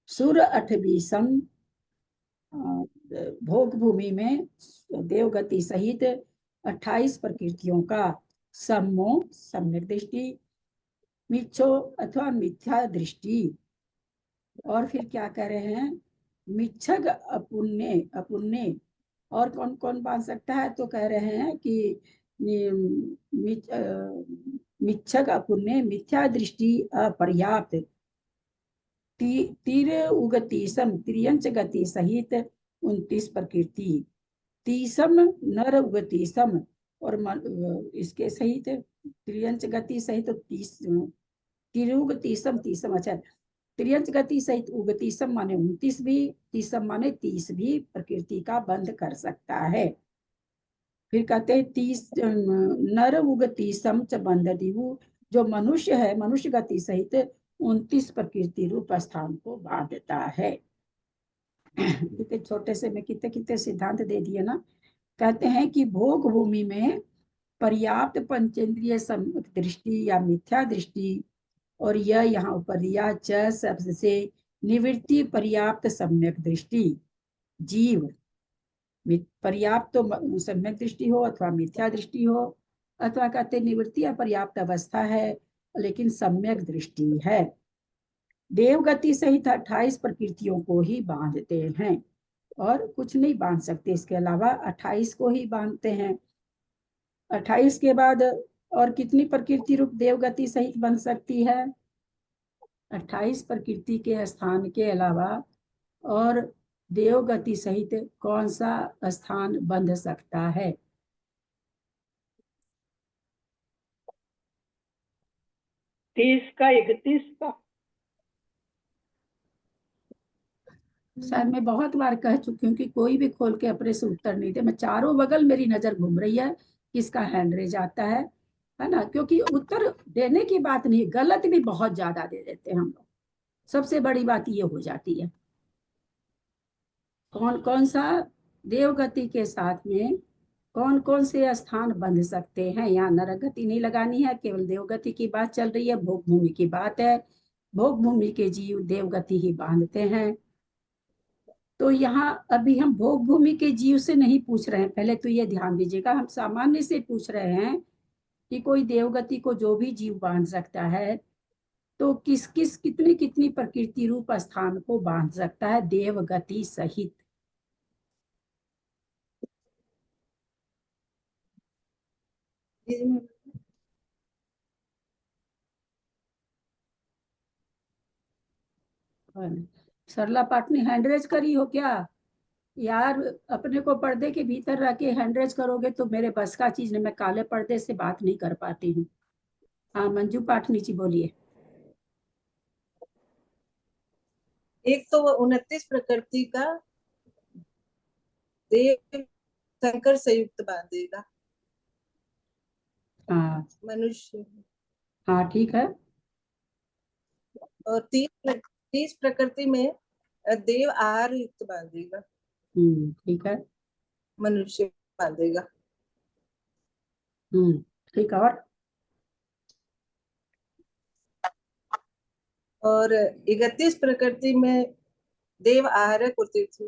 सुर 28 भोग भूमि में देवगति सहित 28 प्रकृतियों का सम्मोह सम्यक दृष्टि, मिच्छो अथवा मिथ्या दृष्टि, और फिर क्या कह रहे हैं, मिच्छग अपुण्य और कौन कौन बांध सकता है, तो कह रहे हैं कि मिच्छग अपुण्य मिथ्या दृष्टि अपर्याप्त तीर उगति सम त्रियंच गति सहित 29 प्रकृति, तीसम नर उगति सम और इसके सहित त्रियंच गति सहित 30 तिरुगतिसम तीसम, अच्छा त्रियंच गति सहित उगतिसम माने 29 भी, तीसम माने 30 भी प्रकृति का बंध कर सकता है। फिर कहते हैं 30 नर उगतिसम च बंधदीहु, जो मनुष्य है मनुष्य गति सहित 29 प्रकृति रूप स्थान को बांधता है। कितने छोटे से में कितने सिद्धांत दे दिए ना। कहते हैं कि भोग भूमि में पर्याप्त पंचेंद्रिय दृष्टि या मिथ्या दृष्टि, और यह यहाँ ऊपर दिया च शब्द से निवृत्ति पर्याप्त सम्यक दृष्टि, जीव पर्याप्त तो सम्यक दृष्टि हो अथवा मिथ्या दृष्टि हो, अथवा कहते निवृत्ति अपर्याप्त अवस्था है लेकिन सम्यक दृष्टि है। देवगति सहित 28 प्रकृतियों को ही बांधते हैं और कुछ नहीं बांध सकते, इसके अलावा 28 को ही बांधते हैं। 28 के बाद और कितनी प्रकृति रूप देवगति सहित बन सकती है? 28 प्रकृति के स्थान के अलावा और देवगति सहित कौन सा स्थान बंध सकता है? तीस का 31 का। शायद मैं बहुत बार कह चुकी हूँ कि कोई भी खोल के अपने से उत्तर नहीं दे। मैं चारों बगल मेरी नजर घूम रही है किसका हैंड रेज आता है ना, क्योंकि उत्तर देने की बात नहीं, गलत भी बहुत ज्यादा दे देते हैं हम लोग। सबसे बड़ी बात ये हो जाती है। कौन कौन सा देवगति के साथ में कौन कौन से स्थान बंध सकते हैं? यहाँ नरक गति नहीं लगानी है, केवल देवगति की बात चल रही है, भोग भूमि की बात है। भोग भूमि के जीव देवगति ही बांधते हैं। तो यहाँ अभी हम भोग भूमि के जीव से नहीं पूछ रहे हैं, पहले तो ये ध्यान दीजिएगा। हम सामान्य से पूछ रहे हैं कि कोई देवगति को जो भी जीव बांध सकता है, तो किस किस कितनी कितनी प्रकृति रूप स्थान को बांध सकता है देवगति सहित? सरला पाटनी हैंड रेज करी हो क्या यार? अपने को पर्दे के भीतर रह के हैंड रेज करोगे तो मेरे बस का चीज नहीं, मैं काले पर्दे से बात नहीं कर पाती हूँ। हाँ मंजू पाटनी जी बोलिए। एक तो 29 प्रकृति का देव शंकर संयुक्त बांधेगा। हाँ मनुष्य। हाँ ठीक है। और 30 प्रकृति में देव आहार युक्त बांधेगा। ठीक है। मनुष्य बांधेगा। ठीक है। और 31 प्रकृति में देव आहारक और तीर्थ।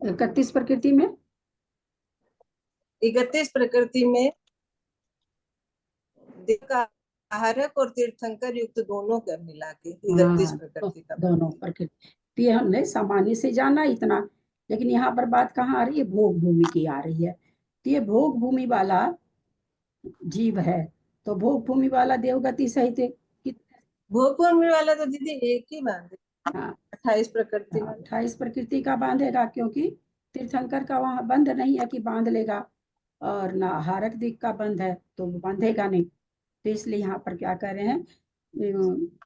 31 प्रकृति में 31 प्रकृति में देव का आहारक और तीर्थंकर युक्त दोनों का मिला के 31 प्रकृति का दोनों प्रकृति। तो ये हमने सामान्य से जाना इतना, लेकिन यहाँ पर बात कहाँ आ रही है? भोग भूमि की आ रही है। तो ये भोग भूमि वाला जीव है, तो भोग भूमि वाला देवगति सहित भोग भूमि वाला तो दीदी एक ही बांधे। 28 प्रकृति में 28 प्रकृति का बांधेगा, क्योंकि तीर्थंकर का वहां बंध नहीं है कि बांध लेगा, और ना हारक दिक का बंध है तो बांधेगा नहीं। तो इसलिए यहाँ पर क्या कर रहे हैं,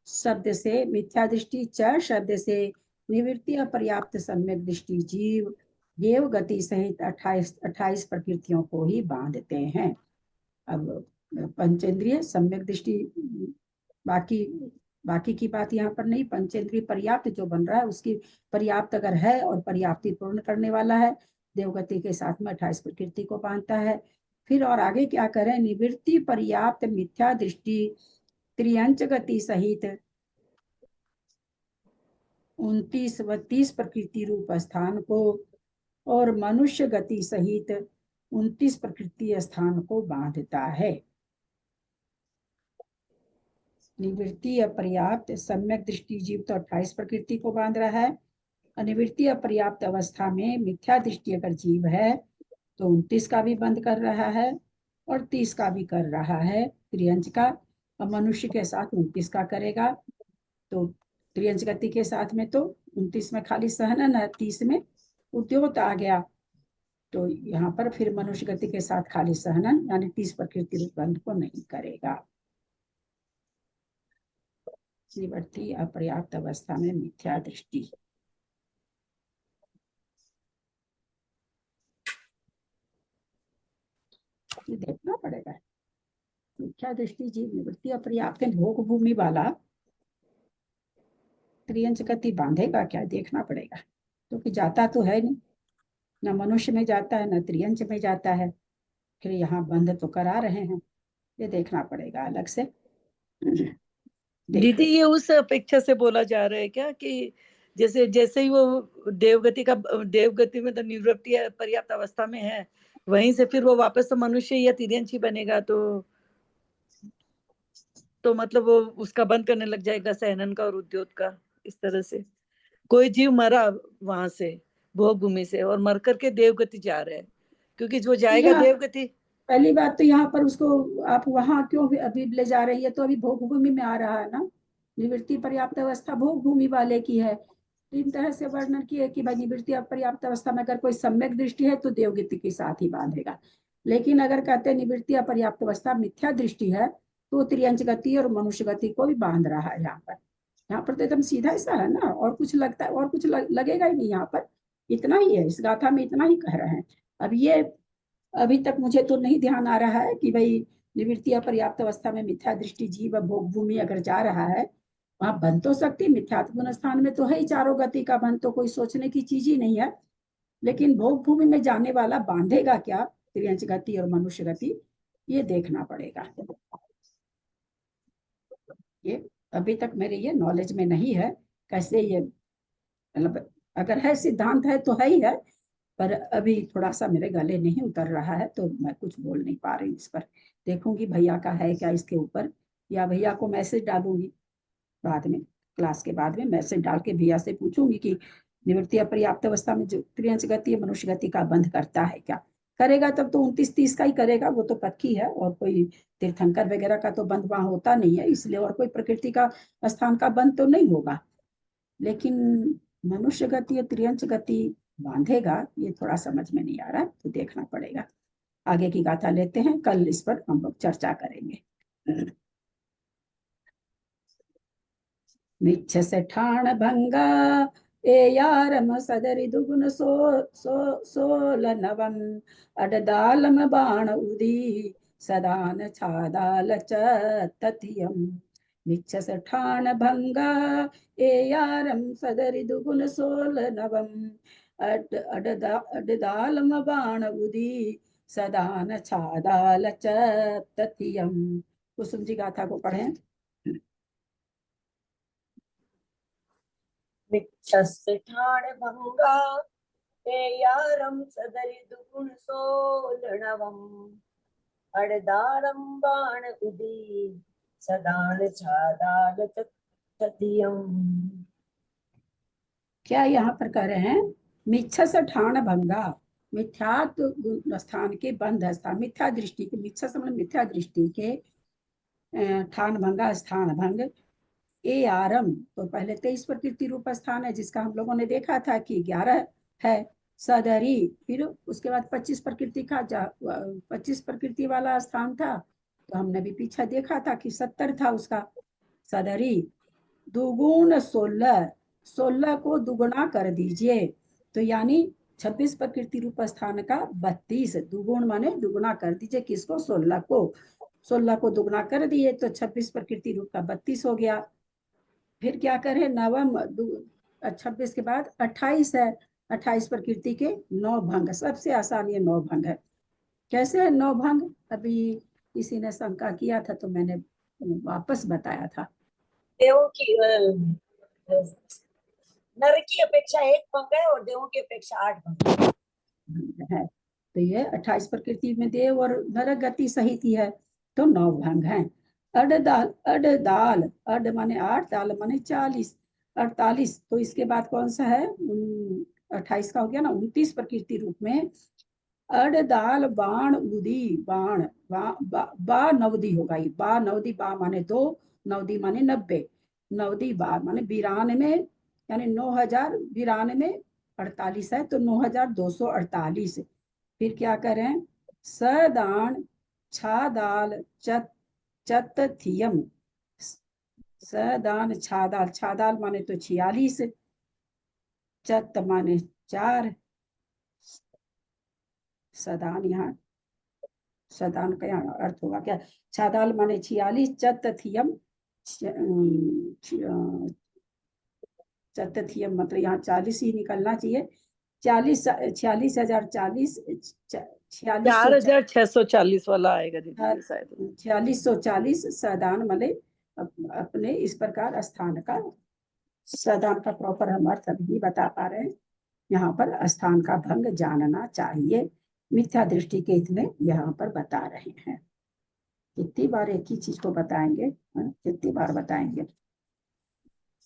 शब्द से मिथ्या दृष्टि च शब्द से निवृत्ति अपर्याप्त सम्यक दृष्टि जीव देव गति सहित 28 प्रकृतियों को ही बांधते हैं। अब पंचेंद्रिय सम्यक दृष्टि बाकी की बात यहाँ पर नहीं। पंचेंद्रिय पर्याप्त जो बन रहा है उसकी पर्याप्त अगर है और पर्याप्ति पूर्ण करने वाला है, देवगति के साथ में 28 प्रकृति को बांधता है। फिर और आगे क्या करें, निवृत्ति पर्याप्त मिथ्या दृष्टि त्रियंच गति सहित 29 व 30 प्रकृति रूप स्थान को और मनुष्य गति सहित 29 प्रकृति स्थान को बांधता है। निवृत्ति अपर्याप्त सम्यक दृष्टि जीव तो 28 प्रकृति को बांध रहा है। अनिवृत्ति अपर्याप्त अवस्था में मिथ्या दृष्टि अगर जीव है तो 29 का भी बंद कर रहा है और 30 का भी कर रहा है त्रियंच का, और मनुष्य के साथ 29 का करेगा। तो त्रियंच गति के साथ में तो 29 में खाली सहनन है, 30 में उद्योत आ गया। तो यहाँ पर फिर मनुष्य गति के साथ खाली सहनन यानी 30 प्रकृति रूप बंध को नहीं करेगा। निवृत्ति अपर्याप्त अवस्था में मिथ्या दृष्टि। देखना पड़ेगा मिथ्या दृष्टि जीव निवृत्ति अपर्याप्त भोग भूमि वाला त्रियंच गति बांधेगा क्या, देखना पड़ेगा, क्योंकि जाता तो है नहीं, न मनुष्य में जाता है न त्रियंच में जाता है। फिर यहाँ बंध तो करा रहे हैं, ये देखना पड़ेगा अलग से। दीदी ये उस अपेक्षा से बोला जा रहा है क्या कि जैसे जैसे ही वो देवगति में तो निवृत्ति पर्याप्त अवस्था में है, वहीं से फिर वो वापस तो मनुष्य या तिर्यंच ही बनेगा, तो मतलब वो उसका बंद करने लग जाएगा सहनन का और उद्योग का। इस तरह से कोई जीव मरा वहां से भोग भूमि से, और मर करके देवगति जा रहे हैं, क्योंकि जो जाएगा यहाँ देवगति। पहली बात तो यहाँ पर उसको आप वहां क्यों अभी ले जा रही है, तो अभी भोग भूमि में आ रहा है ना। निवृत्ति पर्याप्त अवस्था भोग भूमि वाले की है। तीन तरह से वर्णन किया कि भाई निवृत्ति पर्याप्त अवस्था में अगर कोई सम्यक दृष्टि है तो देवगति के साथ ही बांधेगा। लेकिन अगर कहते हैं निवृत्ति पर्याप्त अवस्था मिथ्या दृष्टि है तो त्रियंच गति और मनुष्य गति को भी बांध रहा है यहाँ पर। यहाँ पर तो एकदम सीधा ऐसा है ना, और कुछ लगता है और कुछ लगेगा ही नहीं। यहाँ पर इतना ही है, इस गाथा में इतना ही कह रहे हैं। अब ये अभी तक मुझे तो नहीं ध्यान आ रहा है कि भाई निवृत्ति पर्याप्त अवस्था में मिथ्या दृष्टि जीव भोग भूमि अगर जा रहा है, वहां बन तो सकती, मिथ्यात्मन स्थान में तो है ही चारों गति का बन, तो कोई सोचने की चीज ही नहीं है। लेकिन भोग भूमि में जाने वाला बांधेगा क्या त्रियंच गति और मनुष्य गति, ये देखना पड़ेगा। ये अभी तक मेरे ये नॉलेज में नहीं है कैसे ये, मतलब अगर है सिद्धांत है तो है ही है, पर अभी थोड़ा सा मेरे गले नहीं उतर रहा है तो मैं कुछ बोल नहीं पा रही इस पर। देखूंगी भैया का है क्या इसके ऊपर, या भैया को मैसेज डालूंगी बाद में, क्लास के बाद में मैसेज डाल के भैया से पूछूंगी कि निवृत्ति पर्याप्त अवस्था में जो त्रियंच गति या मनुष्य गति का बंध करता है क्या। करेगा तब तो 29-30 का ही करेगा, वो तो पक्की है। और कोई तीर्थंकर वगैरह का तो बंध वहां होता नहीं है, इसलिए और कोई प्रकृति का स्थान का बंध तो नहीं होगा। लेकिन मनुष्य गति या त्रियंच गति बांधेगा, ये थोड़ा समझ में नहीं आ रहा, तो देखना पड़ेगा। आगे की गाथा लेते हैं, कल इस पर हम लोग चर्चा करेंगे। मिच्छ से ठाण भंगा ए यारम सदरि दुगुन सोल नवम अडदालम बाण उदी सदान छादाल तथियम। मिच्छ से ठाण भंगा ए यारम सदरि दुगुन सोल नवम अडदालम बाण उदी सदान छादाल तथियम। कुसुम जी गाथा को पढ़ें। मिच्छस्ठाण भंगा ते यारम सदरि दुगुण सोलणवम अड़दारम बाण उदी सदान छादाल तथियम। क्या यहाँ पर कह रहे हैं मिच्छस ठाण भंगा, मिथ्यात्व स्थान के बंध स्थान, मिथ्या दृष्टि के, मिच्छस मतलब मिथ्या दृष्टि के ठान भंगा स्थान भंग ए आरम, तो पहले 23 प्रकृति रूप स्थान है जिसका हम लोगों ने देखा था कि 11 है सदरी, फिर उसके बाद 25 प्रकृति का 25 प्रकृति वाला स्थान था, तो हमने भी पीछे देखा था कि 70 था उसका सदरी। दुगुण 16 को दुगुना कर दीजिए, तो यानी 26 प्रकृति रूप स्थान का 32, दुगुण माने दुगुना कर दीजिए किसको, 16 को। 16 को दुगुना कर दिए तो 26 प्रकृति रूप का 32 हो गया। फिर क्या करें, नवम 26 के बाद 28 है, 28 प्रकृति के 9 भंग, सबसे आसान ये 9 भंग है। कैसे है 9 भंग, अभी किसी ने शंका किया था तो मैंने वापस बताया था। देवों की नर की अपेक्षा 1 भंग है और देवों की अपेक्षा 8 भंग है। तो ये 28 प्रकृति में देव और नर गति सहित ही है, तो 9 भंग है। अडदाल, अड माने 8, दाल माने 40, 48, तो इसके बाद कौन सा है 28 का हो गया ना, 29 प्रकृति रूप में अडदाल बाण उदी, बाण बा नवदी होगा, ये बा नवदी, बा माने 2, नवदी माने 90, नवदी बा माने 92, यानी 9092, 48 है तो 9248। फिर क्या करें, सदान छादाल चतथियम, सदान छादाल, छादाल माने तो 46, चत माने 4, सदान, यहाँ सदान का यहाँ अर्थ होगा क्या, छादाल माने 46, चतथियम चतथियम मतलब यहाँ 40 ही निकलना चाहिए, 46,040, 4640 वाला आएगा दीदी शायद। 4640 सदान मले अपने इस प्रकार स्थान का, सदान का प्रॉपर हम अर्थ अभी बता पा रहे हैं। यहाँ पर स्थान का भंग जानना चाहिए, मिथ्या दृष्टि के इतने यहाँ पर बता रहे हैं। कितनी बार एक ही चीज को बताएंगे, कितनी बार बताएंगे।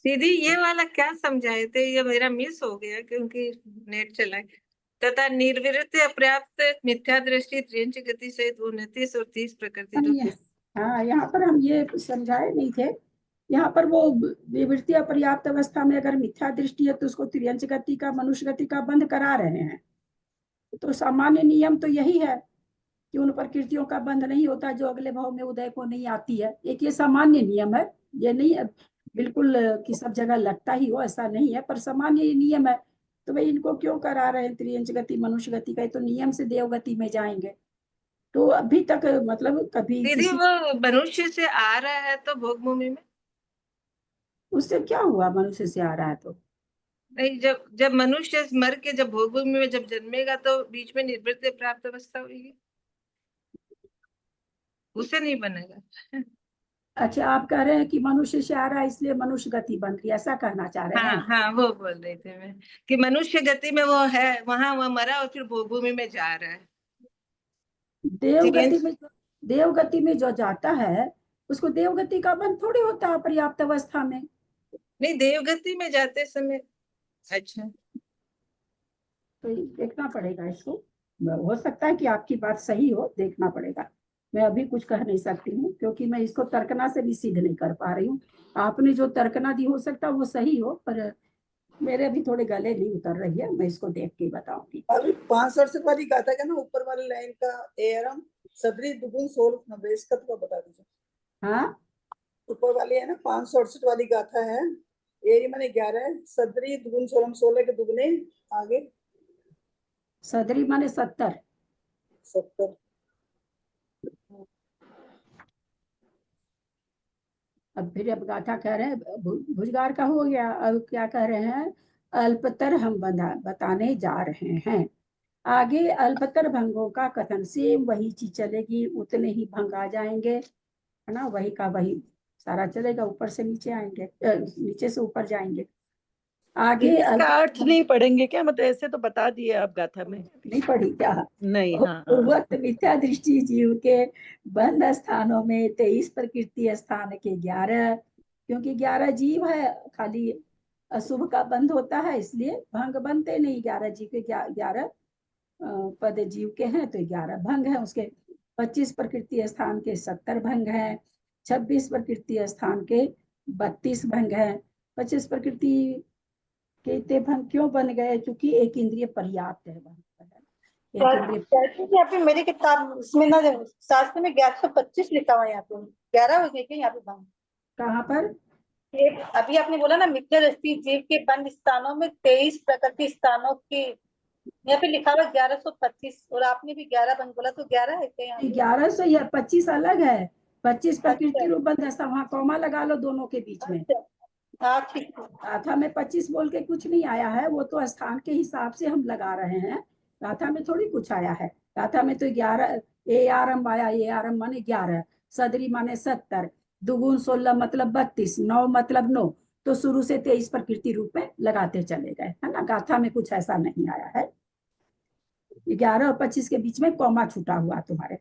दीदी ये वाला क्या समझाए थे, ये मेरा मिस हो गया क्योंकि नेट चला है। तथा निर्विरत अपर्याप्त मिथ्या दृष्टि 23 गति सहित 29 और 30 प्रकृति रूप। हाँ, यहाँ पर हम ये समझाए नहीं थे। यहाँ पर वो विवृत्ति अपर्याप्त अवस्था में अगर मिथ्या दृष्टि है तो उसको त्रियंच गति का, मनुष्य गति का बंध करा रहे हैं। तो सामान्य नियम तो यही है कि उन प्रकृतियों का बंध नहीं होता जो अगले भाव में उदय को नहीं आती है। एक ये सामान्य नियम है, ये नहीं है बिल्कुल कि सब जगह लगता ही हो, ऐसा नहीं है, पर सामान्य ये नियम है। तो भाई इनको क्यों करा रहे हैं त्रियंच गति मनुष्य गति का? तो नियम से देव गति में जाएंगे। तो अभी तक मतलब कभी दीदी वो मनुष्य से आ रहा है तो भोग भूमि में, उससे क्या हुआ? मनुष्य से आ रहा है तो नहीं, जब मनुष्य मर के जब भोग भूमि में जब जन्मेगा तो बीच में निर्वृत्ति प्राप्त अवस्था होगी, उससे नहीं बनेगा। अच्छा, आप कह रहे हैं कि मनुष्य से आ रहा है इसलिए मनुष्य गति बन रही है, ऐसा कहना चाह रहे हैं? हाँ, वो बोल रही थी मैं कि मनुष्य गति में वो है, वहां वह मरा और फिर भोग भूमि में जा रहा है। देवगति में जो जाता है उसको देवगति का बंध थोड़ी होता है पर्याप्त अवस्था में। नहीं, देवगति में जाते समय। अच्छा, तो देखना पड़ेगा इसको। हो सकता है कि आपकी बात सही हो, देखना पड़ेगा। मैं अभी कुछ कह नहीं सकती हूँ क्योंकि मैं इसको तर्कना से भी सिद्ध नहीं कर पा रही हूँ। आपने जो तर्कना दी हो सकता है वो सही हो, पर मेरे अभी थोड़े गले नहीं उतर रही है, मैं इसको देख के बताऊंगी। अभी 568 वाली गाथा का ना ऊपर वाली लाइन का एरम सदरी दुगुन 16 90 इसका तो बता दीजिए। हाँ, ऊपर वाली है ना 568 वाली गाथा है, एरी माने 11 है, सदरी दुगुन 16 16 के दुगने आगे सदरी माने 70। अब फिर अब गाथा कह रहे हैं भुजगार का हो गया। अब क्या कह रहे हैं? अल्पतर हम बताने जा रहे हैं। आगे अल्पतर भंगों का कथन, सेम वही चीज चलेगी, उतने ही भंग आ जाएंगे, है ना? वही का वही सारा चलेगा, ऊपर से नीचे आएंगे, नीचे से ऊपर जाएंगे। आगे इसका अर्थ नहीं पढ़ेंगे क्या? मतलब ऐसे तो बता दिए आप गाथा में, नहीं पढ़ी क्या? नहीं। हाँ, पूर्वोक्त मिथ्या दृष्टि जीव के बंध स्थानों में 23 प्रकृति स्थान के 11, क्योंकि 11 जीव है, खाली अशुभ का बंध होता है इसलिए भंग बनते नहीं। 11 जीव के 11 पद जीव के हैं तो 11 भंग है उसके। 25 प्रकृति स्थान के 70 भंग है, 26 प्रकृति स्थान के 32 भंग है। 25 प्रकृति के इतने भंग क्यों बन गए? क्योंकि एक इंद्रिय पर्याप्त है यहाँ पे मेरी किताब इसमें ना शास्त्र में 1125 लिखा हुआ है, यहाँ पे 11 हो गए क्या यहाँ पे भंग? कहाँ पर? अभी आपने बोला ना मिथ्या दृष्टि जीव के बंद स्थानों में 23 प्रकृति स्थानों के, यहाँ पे लिखा हुआ 1125 और आपने भी 11 बंद बोला, तो 11 है क्या? 1100 या 25 अलग है। 25 प्रकृति रूप बंध है, वहाँ कौमा लगा लो दोनों के बीच में। गाथा में 25 बोल के कुछ नहीं आया है, वो तो स्थान के हिसाब से हम लगा रहे हैं। गाथा में थोड़ी कुछ आया है। गाथा में तो 11 ए आरम आया, ए आरम माने 11, सदरी माने 70, दुगुन 16 मतलब 32, 9 मतलब 9, तो शुरू से 23 प्रकृति रूप में लगाते चले गए, है ना? गाथा में कुछ ऐसा नहीं आया है। 11 और 25 के बीच में कौमा छूटा हुआ तुम्हारे।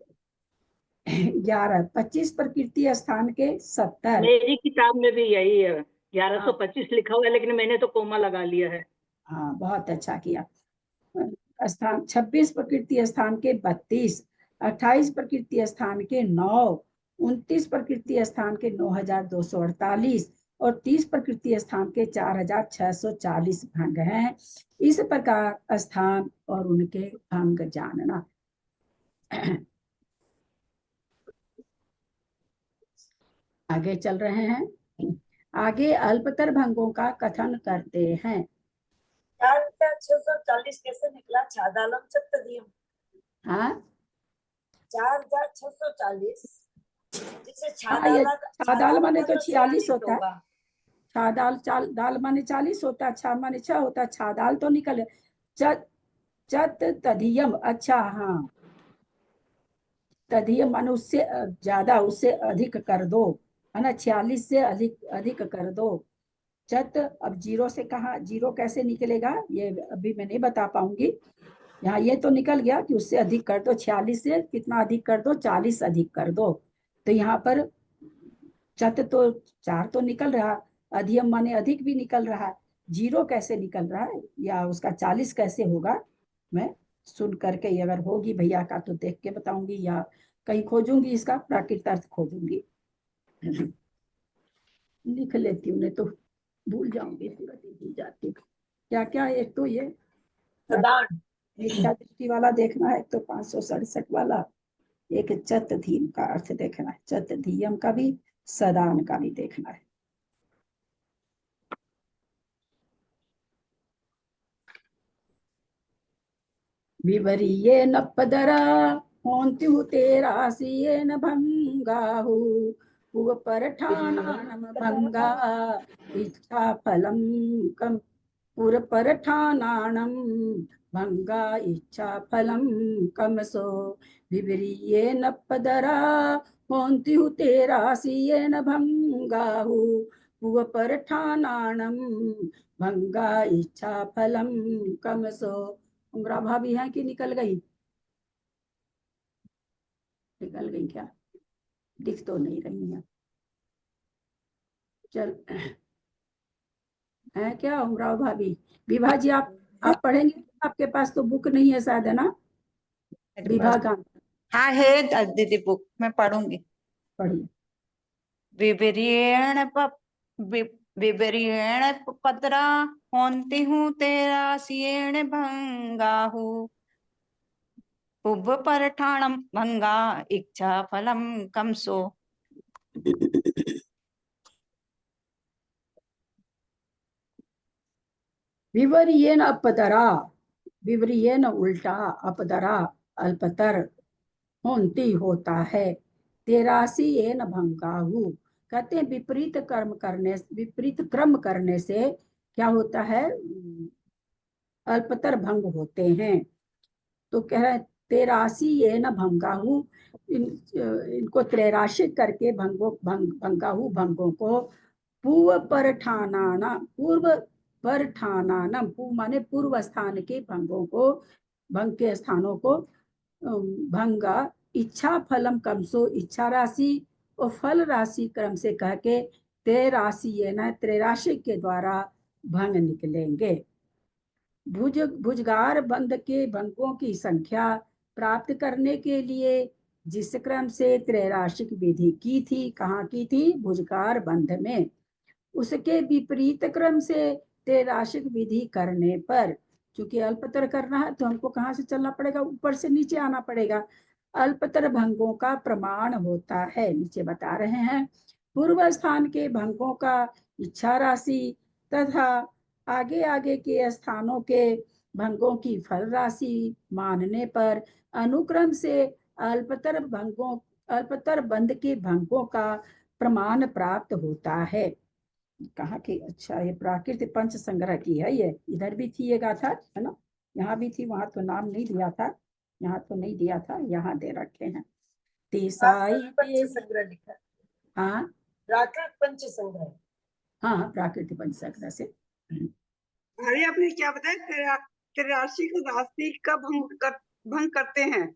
11 25 प्रकृति स्थान के 70। मेरी किताब में भी यही है, 1125 लिखा हुआ है, लेकिन मैंने तो कोमा लगा लिया है। हाँ, बहुत अच्छा किया। स्थान 26 प्रकृति स्थान के 32, 28 प्रकृति स्थान के 9, 29 प्रकृति स्थान के 9248 और 30 प्रकृति स्थान के 4640 भंग हैं। इस प्रकार स्थान और उनके भंग जानना। आगे चल रहे हैं। आगे अल्पतर भंगों का कथन करते हैं। 4640 कैसे निकला? छादालम सप्तदियम। हाँ, 4640 जिसे छादाल माने तो 46 होता है। छादाल दाल माने 40 होता है, छा माने 6 होता है, छादाल तो निकले। चत तदियम, अच्छा हाँ, तदियम माने उससे ज्यादा, उससे अधिक कर दो, है ना? 46 से अधिक कर दो। चत, अब जीरो से कहा, जीरो कैसे निकलेगा ये अभी मैं नहीं बता पाऊंगी। यहाँ ये तो निकल गया कि उससे अधिक कर दो। 46 से कितना अधिक कर दो? 40 अधिक कर दो। तो यहाँ पर चत तो 4 तो निकल रहा, अधियम माने अधिक भी निकल रहा है, 0 कैसे निकल रहा है या उसका 40 कैसे होगा, मैं सुन करके अगर होगी भैया का तो देख के बताऊंगी या कहीं खोजूंगी, इसका प्राकृत अर्थ खोजूंगी। लिख लेती हूँ, नहीं तो भूल जाऊंगी, तुरंत ही भूल जाती हूँ। क्या क्या, एक तो ये सदान मिथ्या दृष्टि वाला देखना है, एक तो 567 वाला, एक चतधीम का अर्थ देखना है, चतधीयम का भी सदान का भी देखना है। विवरीयेन पदरा होन्त्युः तेरासीयेन भंगाहु पुरपरठानानं भंगा इच्छा फलं कम पुरपरठानानं भंगा इच्छा फलं कमसो विवरीयेन पदरा होन्त्युः तेरासीयेन भंगाहु पुरपरठानानं भंगा इच्छा फलं कमसो। उमरा भाभी है कि निकल गई? निकल गई क्या? दिख तो नहीं रही है। चल है क्या उमराव भाभी? विभा जी आप पढ़ेंगे? आपके पास तो बुक नहीं है शायद, है ना विभा का? हाँ है दीदी, बुक मैं पढ़ूंगी। पढ़िए। विवरीयेण पदरा होन्ति हूँ तेरा सियेण भंगाहु पुब परठाणम भंगा इच्छा फलम कमसो। विवरीयेन अपदरा, विवरीयेन उल्टा, अपदरा अल्पतर, होन्ति होता है, तेरासी एन भंगाहु कहते हैं विपरीत कर्म करने, विपरीत क्रम करने से क्या होता है, अल्पतर भंग होते हैं। तो कह रहे 83 एन भंगाहु, इनको त्रैराशिक करके भंगाहु भंगों को पूर्व पर ठानाना, पूर्व पर ठानानम, पूर्व माने पूर्व स्थान के भंगों को, भंग के स्थानों को भंगा इच्छा फलम कमसो, इच्छा राशि और फल राशि क्रम से कह के त्रैराशिक के द्वारा भंग निकलेंगे। भुजगार बंध के भंगों की संख्या प्राप्त करने के लिए जिस क्रम से त्रैराशिक विधि की थी, कहाँ की थी? भुजगार बंध में। उसके विपरीत क्रम से त्रैराशिक विधि करने पर, चूंकि अल्पतर करना है तो हमको कहाँ से चलना पड़ेगा? ऊपर से नीचे आना पड़ेगा। अल्पतर भंगों का प्रमाण होता है, नीचे बता रहे हैं, पूर्व स्थान के भंगों का इच्छा राशि तथा आगे आगे के स्थानों के भंगों की फल राशि मानने पर अनुक्रम से अल्पतर बंध के भंगों का प्रमाण प्राप्त होता है। कहा कि अच्छा ये प्राकृतिक पंच संग्रह की है, ये इधर भी थी ये गाथा, है ना, यहाँ भी थी, वहां तो नाम नहीं दिया था, यहाँ तो नहीं दिया था, यहाँ दे रखे हैं। तीसाई पंच संग्रह लिखा। हाँ प्राकृत पंच संग्रह। हाँ प्राकृतिक पंच संग्रह से। अरे आपने क्या बताया, त्रैराशिक राशि का भंग करते हैं?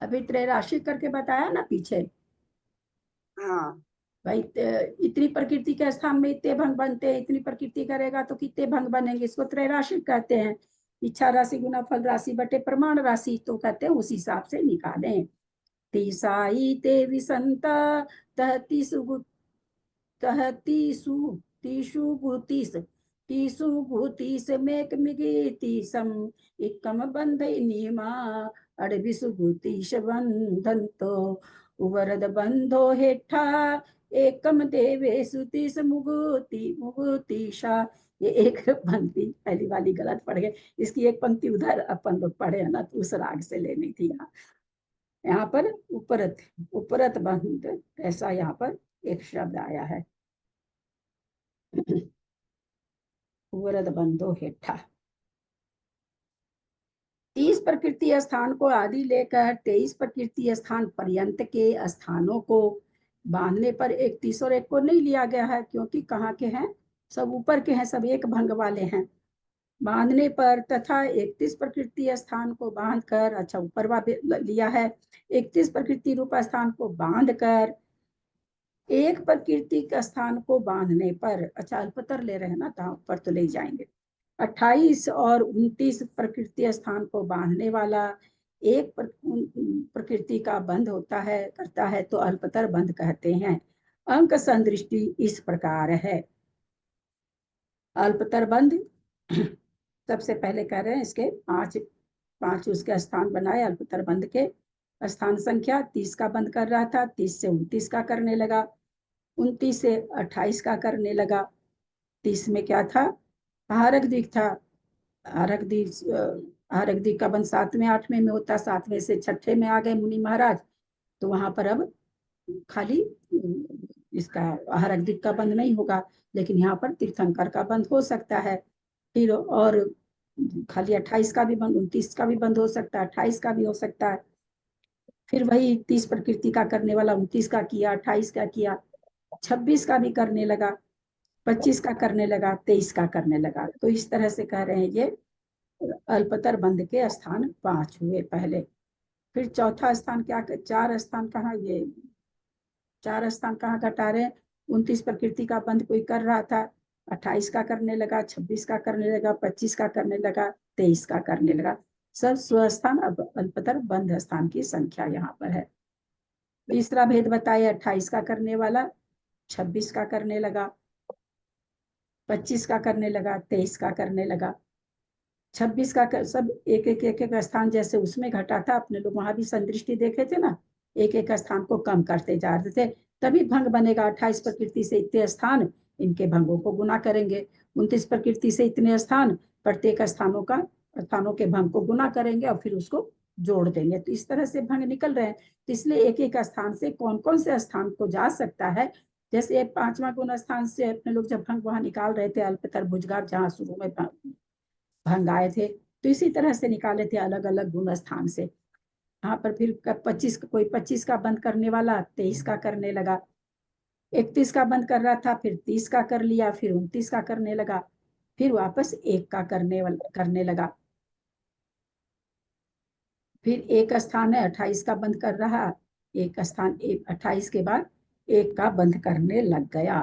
अभी त्रैराशिक करके बताया ना पीछे। हाँ भाई इतनी प्रकृति के स्थान में इतने भंग बनते हैं, इतनी प्रकृति करेगा तो कितने भंग बनेंगे, इसको त्रैराशिक कहते हैं। इच्छा राशि गुना फल राशि बटे प्रमाण राशि, तो कहते हैं उस हिसाब से निकालें। तीसाई ते विसंता तहतीसु तीसु भूतीस, तीसु भूतीस मेक मिगी तीसम एकम बंध नियमा अड़बिसु भूतीश बंधंतो उवरद बंधो हेठा एकम देवेशु तीस मुगुतीशा। ये एक पंक्ति पहली वाली गलत पढ़ गए, इसकी एक पंक्ति उधर अपन लोग पढ़े है ना, तो उस राग से लेनी थी। यहाँ पर उपरत बंध, ऐसा यहाँ पर एक शब्द आया है, वरद बंधो हेठा। 30 प्रकृति स्थान को आदि लेकर 23 प्रकृति स्थान पर्यंत के स्थानों को बांधने पर 31 और 1 को नहीं लिया गया है, क्योंकि कहाँ के हैं? सब ऊपर के हैं, सब एक भंग वाले हैं। बांधने पर तथा 31 प्रकृति स्थान को बांधकर, अच्छा ऊपर लिया है, 31 प्रकृति रूप स्थान को बांधकर एक प्रकृति के स्थान को बांधने पर, अच्छा अल्पतर ले रहे हैं ना, तो ऊपर तो ले जाएंगे। 28 और 29 प्रकृति स्थान को बांधने वाला एक प्रकृति का बंध होता है, करता है, तो अल्पतर बंध कहते हैं। अंक संदृष्टि इस प्रकार है। अल्पतर बंध सबसे पहले कह रहे हैं इसके पांच उसके स्थान बनाए। अल्पतर बंध के स्थान संख्या 30 का बंद कर रहा था, 30 से 29 का करने लगा, 29 से 28 का करने लगा। 30 में क्या था? आहारक दिक था। आहारक दिक का बंद 7वें 8वें में होता, 7वें से 6ठे में आ गए मुनि महाराज, तो वहां पर अब खाली इसका आहारक दिक का बंद नहीं होगा, लेकिन यहाँ पर तीर्थंकर का बंद हो सकता है। फिर और खाली 28 का भी बंद, 29 का भी बंद हो सकता है, 28 का भी हो सकता है। फिर वही 30 प्रकृति का करने वाला 29 का किया, 28 का किया, 26 का भी करने लगा, 25 का करने लगा, 23 का करने लगा। तो इस तरह से कह रहे हैं ये अल्पतर बंध के स्थान 5 हुए पहले। फिर चौथा स्थान क्या, 4 स्थान कहाँ, ये 4 स्थान कहाँ घटा रहे हैं? 29 प्रकृति का बंध कोई कर रहा था, 28 का करने लगा, 26 का करने लगा, 25 का करने लगा, 23 का करने लगा। सब स्वस्थान अब अल्पतर बंध स्थान की संख्या यहाँ पर है। तीसरा भेद बताया, 28 का करने वाला 26 का करने लगा, 25 का करने लगा, 23 का करने लगा। 26 का सब एक एक स्थान जैसे उसमें घटा था, अपने लोग वहां भी संदृष्टि देखे थे ना, एक एक स्थान को कम करते जा रहे थे, तभी भंग बनेगा। 28 प्रकृति से इतने स्थान, इनके भंगों को गुना करेंगे। 29 प्रकृति से इतने स्थान, प्रत्येक स्थानों के भंग को गुना करेंगे और फिर उसको जोड़ देंगे। तो इस तरह से भंग निकल रहे हैं। तो इसलिए एक एक स्थान से कौन कौन से स्थान को जा सकता है, जैसे 5वां गुण स्थान से अपने लोग जब भंग वहां निकाल रहे थे, अल्पतर भुजगार जहाँ शुरू में भंग आए थे, तो इसी तरह से निकाले थे अलग अलग गुण स्थान से। यहाँ पर फिर 25 का बंद करने वाला 23 का करने लगा, 31 का बंद कर रहा था, फिर 30 का कर लिया, फिर 29 का करने लगा, फिर वापस 1 का करने लगा। फिर एक स्थान है 28 का बंद कर रहा, एक स्थान 28 के बाद 1 का बंद करने लग गया।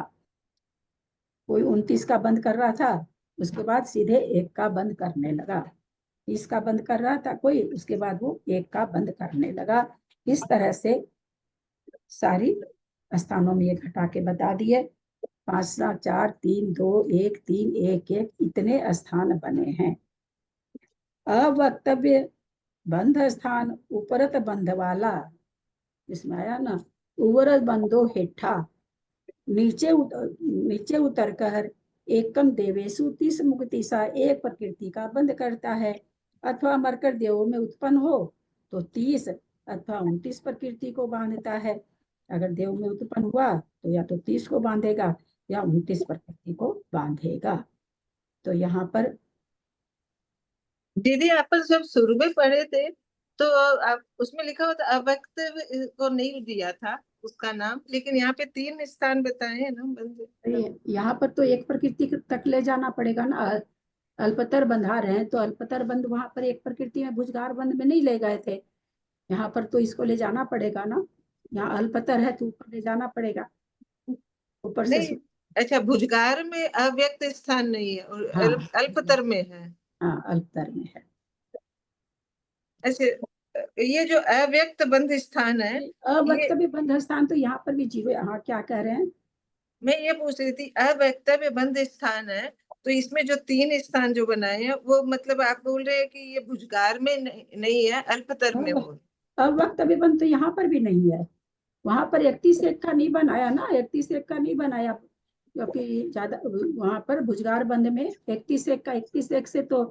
कोई 29 का बंद कर रहा था, उसके बाद सीधे 1 का बंद करने लगा। 30 का बंद कर रहा था कोई, उसके बाद वो 1 का बंद करने लगा। इस तरह से सारी स्थानों में ये घटा के बता दिए। 5 4 3 2 1 3 1 1 इतने स्थान बने हैं। अवक्तव्य बंध स्थान उपरत बंध वाला, इसमें आया ना, उवरत बंधो हेठा, नीचे उतर कर एकम देवेशु 30 मुक्तिसा, एक प्रकृति का बंध करता है। अथवा मरकर देवों में उत्पन्न हो तो 30 अथवा 29 प्रकृति को बांधता है। अगर देव में उत्पन्न हुआ तो या तो 30 को बांधेगा या 29 प्रकृति को बांधेगा। तो यहाँ पर दीदी आप जब शुरू में पढ़े थे तो आप उसमें लिखा हुआ था अव्यक्त को नहीं दिया था उसका नाम, लेकिन यहाँ पे 3 स्थान बताए हैं ना बंद। यहाँ पर तो एक प्रकृति तक ले जाना पड़ेगा ना। अल्पतर बंधा रहे हैं तो अल्पतर बंध वहां पर एक प्रकृति में, भुजगार बंध में नहीं ले गए थे। यहाँ पर तो इसको ले जाना पड़ेगा ना। यहाँ अल्पतर है तो ऊपर ले जाना पड़ेगा, ऊपर से। नहीं, अच्छा भुजगार में अव्यक्त स्थान नहीं है और हाँ, अल्पतर में है। हाँ अल्पतर में है। अच्छा, ये जो अव्यक्त बंध स्थान है, अवक्तव्य बंध स्थान तो यहाँ पर भी जीरो। यहाँ क्या कह रहे हैं? मैं ये पूछ रही थी अवक्तव्य बंध स्थान है, तो इसमें जो 3 स्थान जो बनाए हैं वो मतलब आप बोल रहे हैं कि ये भुजगार में नहीं है, अल्पतर में हो। अवक्तव्य बंध तो यहाँ पर भी नहीं है। वहां पर 31 एक का नहीं बनाया ना, 31 एक का नहीं बनाया, क्योंकि ज्यादा वहां पर भुजगार बंद में 31 एक का, 31 एक से तो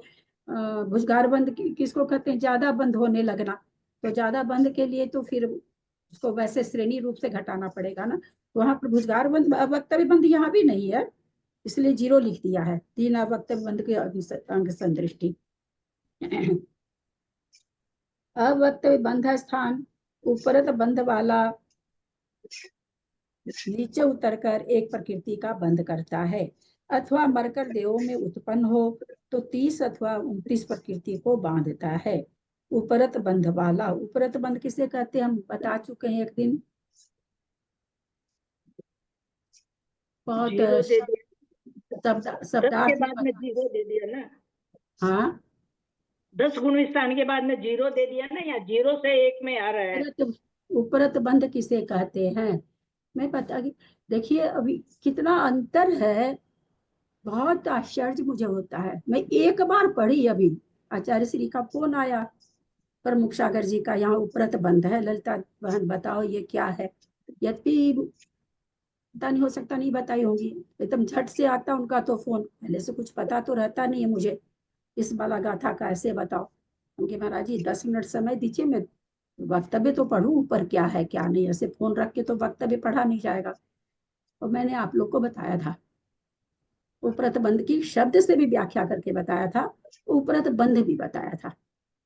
भुजगार बंद किसको कहते हैं? ज्यादा बंद होने लगना। तो ज्यादा बंद के लिए तो फिर उसको वैसे श्रेणी रूप से घटाना पड़ेगा ना। तो वहां पर भुजगार बंद, अवक्तव्य बंद यहाँ भी नहीं है, इसलिए 0 लिख दिया है। 3 अवक्तव्य बंद के अंग संदृष्टि। अवक्तव्य बंध स्थान उपरत बंध वाला नीचे उतरकर एक प्रकृति का बंध करता है। अथवा मरकर देवों में उत्पन्न हो तो 30 अथवा 29 प्रकृति को बांधता है। उपरत बंध वाला, उपरत बंध किसे कहते हैं हम बता चुके हैं एक दिन। बहुत जीरो दे दिया, दस के शब्दार्थ बाद में जीरो दे दिया ना, हाँ 10 गुण स्थान के बाद में जीरो दे दिया ना, या जीरो से एक में आ रहा है। उपरत बंध किसे कहते हैं मैं पता कि देखिए अभी कितना अंतर है, बहुत आश्चर्य मुझे होता है। मैं एक बार पढ़ी अभी, आचार्य श्री का फोन आया प्रमुख सागर जी का, यहाँ उपरत बंध है, ललिता बहन बताओ ये क्या है। यद्यपि पता नहीं, हो सकता नहीं बताई होगी, एकदम झट से आता उनका तो फोन, पहले से कुछ पता तो रहता नहीं है मुझे इस बाला गाथा का, ऐसे बताओ। उनके महाराज जी 10 मिनट समय दीजिए, मैं वक्तव्य तो पढ़ूं ऊपर क्या है क्या नहीं, ऐसे फोन रख के तो वक्तव्य पढ़ा नहीं जाएगा। और मैंने आप लोग को बताया था, उपरत बंध की शब्द से भी व्याख्या करके बताया था, उपरत बंध भी बताया था,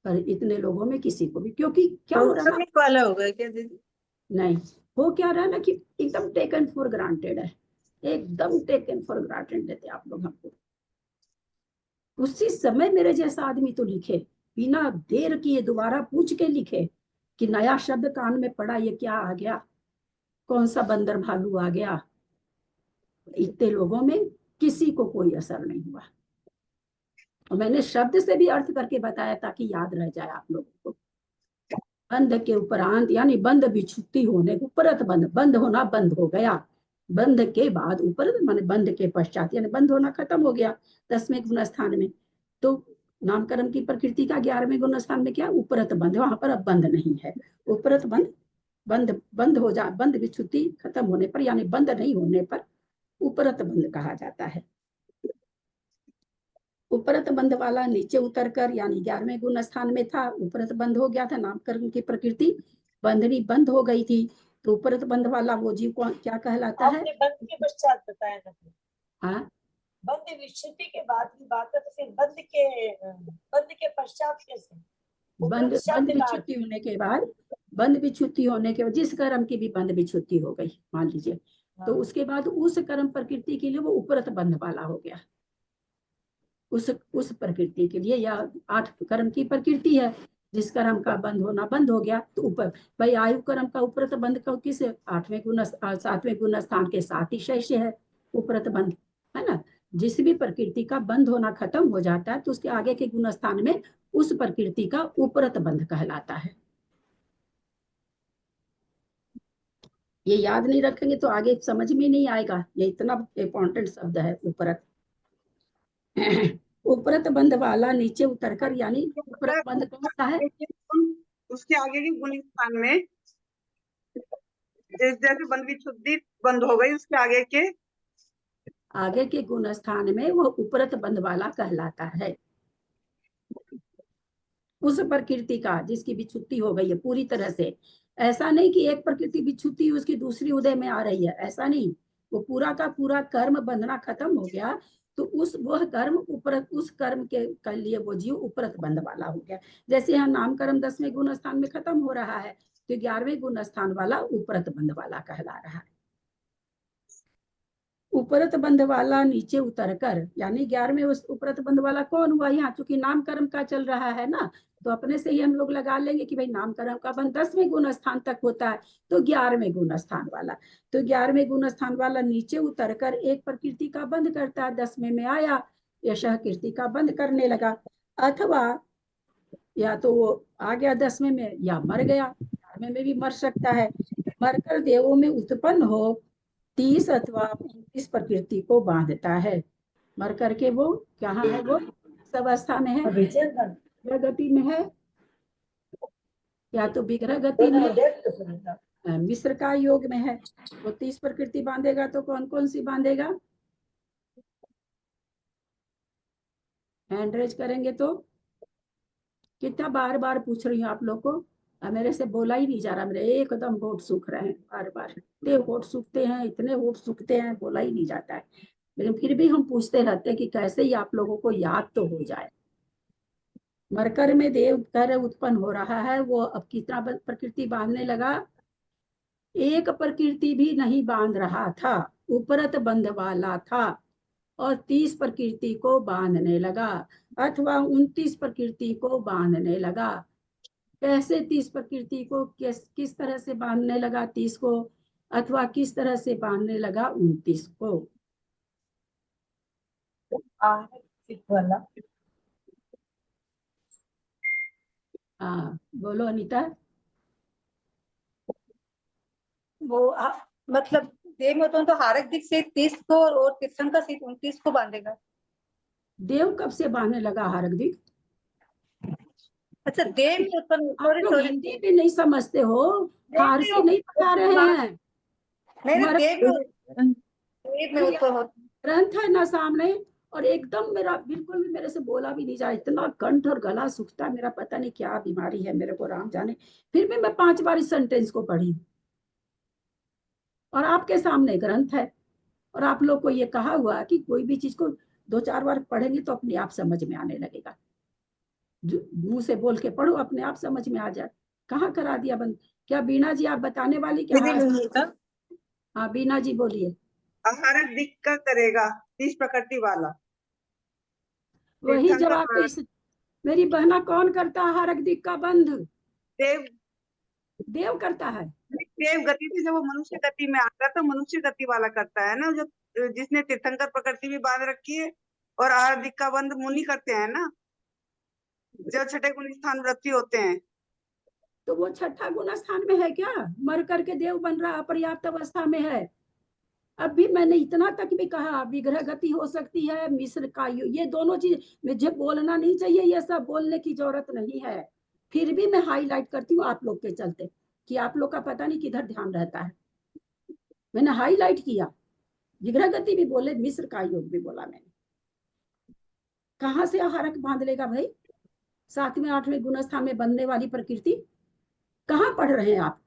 पर इतने लोगों में किसी को भी, क्योंकि क्या हो रहा है वाला होगा क्या दीदी? नहीं, हो क्या रहा है ना कि एकदम टेकन फॉर ग्रांटेड है, एकदम टेकन फॉर ग्रांटेड देते आप लोग हमको। उसी समय मेरे जैसा आदमी तो लिखे, बिना देर किए दोबारा पूछ के लिखे कि नया शब्द कान में पड़ा, ये क्या आ गया, कौन सा बंदर भालू आ गया। इतने लोगों में किसी को कोई असर नहीं हुआ, और मैंने शब्द से भी अर्थ करके बताया ताकि याद रह जाए आप लोगों को। बंध के उपरांत यानी बंध विच्छुत्ति होने, उपरत बंध, बंद होना बंद हो गया, बंध के बाद उपरत माने बंध के पश्चात, यानी बंद होना खत्म हो गया 10वें गुण स्थान में। तो नामकरण की प्रकृति का 11वें गुण स्थान में क्या, उपरत बंध, वहां पर अब बंध नहीं है। उपरत बंध, बंद बंद हो जा, बंध विच्छुत्ति खत्म होने पर यानी बंद नहीं होने पर उपरत बंध कहा जाता है। उपरत बंध वाला नीचे उतरकर, यानी 11वें गुण स्थान में था, उपरत बंध हो गया था, नामकरण की प्रकृति बंधनी बंद हो गई थी, तो उपरत बंध वाला वो जीव कौन क्या कहलाता है? आपने बंध के पश्चात बताया ना, हाँ बंध विच्छुत्ति के बाद की बात है, तो फिर बंध के पश्चात कैसे? बंद बंद विच्छुत्ति होने के बाद, बंद विच्छुत्ति होने के बाद जिस कर्म की भी बंद विच्छुत्ति हो गई मान लीजिए, तो उसके बाद उस कर्म प्रकृति के लिए वो उपरत बंध वाला हो गया। उस प्रकृति के लिए, या 8 कर्म की प्रकृति है, जिस कर्म का बंद होना बंद हो गया तो ऊपर भाई आयु कर्म का उपरत बंध का किस 7वें गुण स्थान के साथ ही शेष है उपरत बंध, है ना। जिस भी प्रकृति का बंध होना खत्म हो जाता है तो उसके आगे के गुण स्थान में उस प्रकृति का उपरत बंध कहलाता है। ये याद नहीं रखेंगे तो आगे समझ में नहीं आएगा, ये इतना इंपॉर्टेंट शब्द है उपरत। उपरत बंध वाला नीचे उतरकर, यानी उपरत बंध कौन सा है? उसके आगे के गुण स्थान में जैसे बंध विच्छुत्ति बंद हो गई, उसके आगे के गुण स्थान में वो उपरत बंध वाला कहलाता है। उस प्रकृति का जिसकी विच्छुत्ति हो गई है पूरी तरह से, ऐसा नहीं कि एक प्रकृति विच्छुत्ति उसकी दूसरी उदय में आ रही है, ऐसा नहीं, वो पूरा का पूरा कर्म बंधना खत्म हो गया तो वह कर्म उपरत, उस कर्म के लिए वो जीव उपरत बंध वाला हो गया। जैसे यहाँ नाम कर्म 10वें गुण स्थान में खत्म हो रहा है तो 11वें गुण स्थान वाला उपरत बंध वाला कहला रहा है। उपरत बंध वाला नीचे उतरकर, यानी 11वें उस उपरत बंध वाला कौन हुआ यहाँ, चूंकि नाम कर्म का चल रहा है ना, तो अपने से ही हम लोग लगा लेंगे कि भाई नाम कर्म का बंध 10वें गुण स्थान तक होता है, तो 11वें गुण स्थान वाला, तो 11वें गुण स्थान वाला नीचे उतरकर एक प्रकृति का बंध करता है, 10वें में आया यशः कीर्ति का बंध करने लगा, अथवा या तो वो आ गया 10वें में या मर गया, 11वें में भी मर सकता है, मरकर देवों में उत्पन्न हो 30 अथवा 29 प्रकृति को बांधता है। मर करके वो कहाँ है, वो किस अवस्था में है, विग्रह गति में है, या तो विग्रह गति में मिश्र का योग में है। वो 30 प्रकृति बांधेगा तो कौन कौन सी बांधेगा, हैंड रेज करेंगे तो कितना बार बार पूछ रही हूँ आप लोग को, मेरे से बोला ही नहीं जा रहा, मेरे एकदम होठ सूख रहे हैं, बार बार इतने होठ सूखते हैं, इतने होठ सूखते हैं, बोला ही नहीं जाता है, लेकिन फिर भी हम पूछते रहते हैं कि कैसे ही आप लोगों को याद तो हो जाए। मरकर में देव कर उत्पन्न हो रहा है, वो अब कितना प्रकृति बांधने लगा, एक प्रकृति भी नहीं बांध रहा था, उपरत बंध वाला था और 30 प्रकृति को बांधने लगा, अथवा 29 प्रकृति को बांधने लगा। कैसे 30 प्रकृति को किस तरह से बांधने लगा 30 को, अथवा किस तरह से बांधने लगा 29 को, आरक्षित वाला हाँ बोलो अनीता। वो मतलब देव में तो हारक दिक से 30 को और तीर्थंकर से 29 को बांधेगा। देव कब से बांधने लगा हारक दिक? अच्छा देव में उत्पन्न, आप सॉरी लोग सॉरी, हिंदी भी नहीं समझते हो, फारसी नहीं पढ़ा रहे हैं। नहीं मर- देव में उत्पन्न होता ग्रंथ है ना सामने, और एकदम मेरा बिल्कुल भी मेरे से बोला भी नहीं जा, इतना कंठ और गला सूखता मेरा, पता नहीं क्या बीमारी है मेरे को, राम जाने। फिर भी मैं 5 बार इस सेंटेंस को पढ़ी, और आपके सामने ग्रंथ है, और आप लोग को ये कहा हुआ कि कोई भी चीज को 2-4 बार पढ़ेंगे तो अपने आप समझ में आने लगेगा। मुंह से बोल के पढ़ो, अपने आप समझ में आ जाए। कहाँ करा दिया बंद? क्या बीना जी आप बताने वाली क्या? हाँ बीना जी बोलिए। आहारक दिक का करेगा 30 प्रकृति वाला। वही तीर्थंकर जवाब तो इस मेरी बहना कौन करता है हारक दिक का बंध? देव देव करता है। देव गति से जब वो मनुष्य गति में आता है तो मनुष्य गति वाला करता है ना, जो जिसने तीर्थंकर प्रकृति भी बांध रखी है, और आहार दिक का बंध मुनि करते हैं ना, जब छठे गुण स्थान वृत्ति होते हैं। तो वो छठा गुण स्थान में है क्या? मर करके देव बन रहा, अपर्याप्त अवस्था में है। अब भी मैंने इतना तक भी कहा, विग्रह गति हो सकती है, मिश्र का ये दोनों चीज मुझे बोलना नहीं चाहिए, ये सब बोलने की जरूरत नहीं है, फिर भी मैं हाईलाइट करती हूँ आप लोग के चलते, कि आप लोग का पता नहीं किधर ध्यान रहता है। मैंने हाईलाइट किया, विग्रह गति भी बोले, मिश्र का योग भी बोला मैंने। कहाँ से आहारक बांध लेगा भाई? 7वें 8वें गुण स्थान में बनने वाली प्रकृति कहाँ पढ़ रहे हैं आप?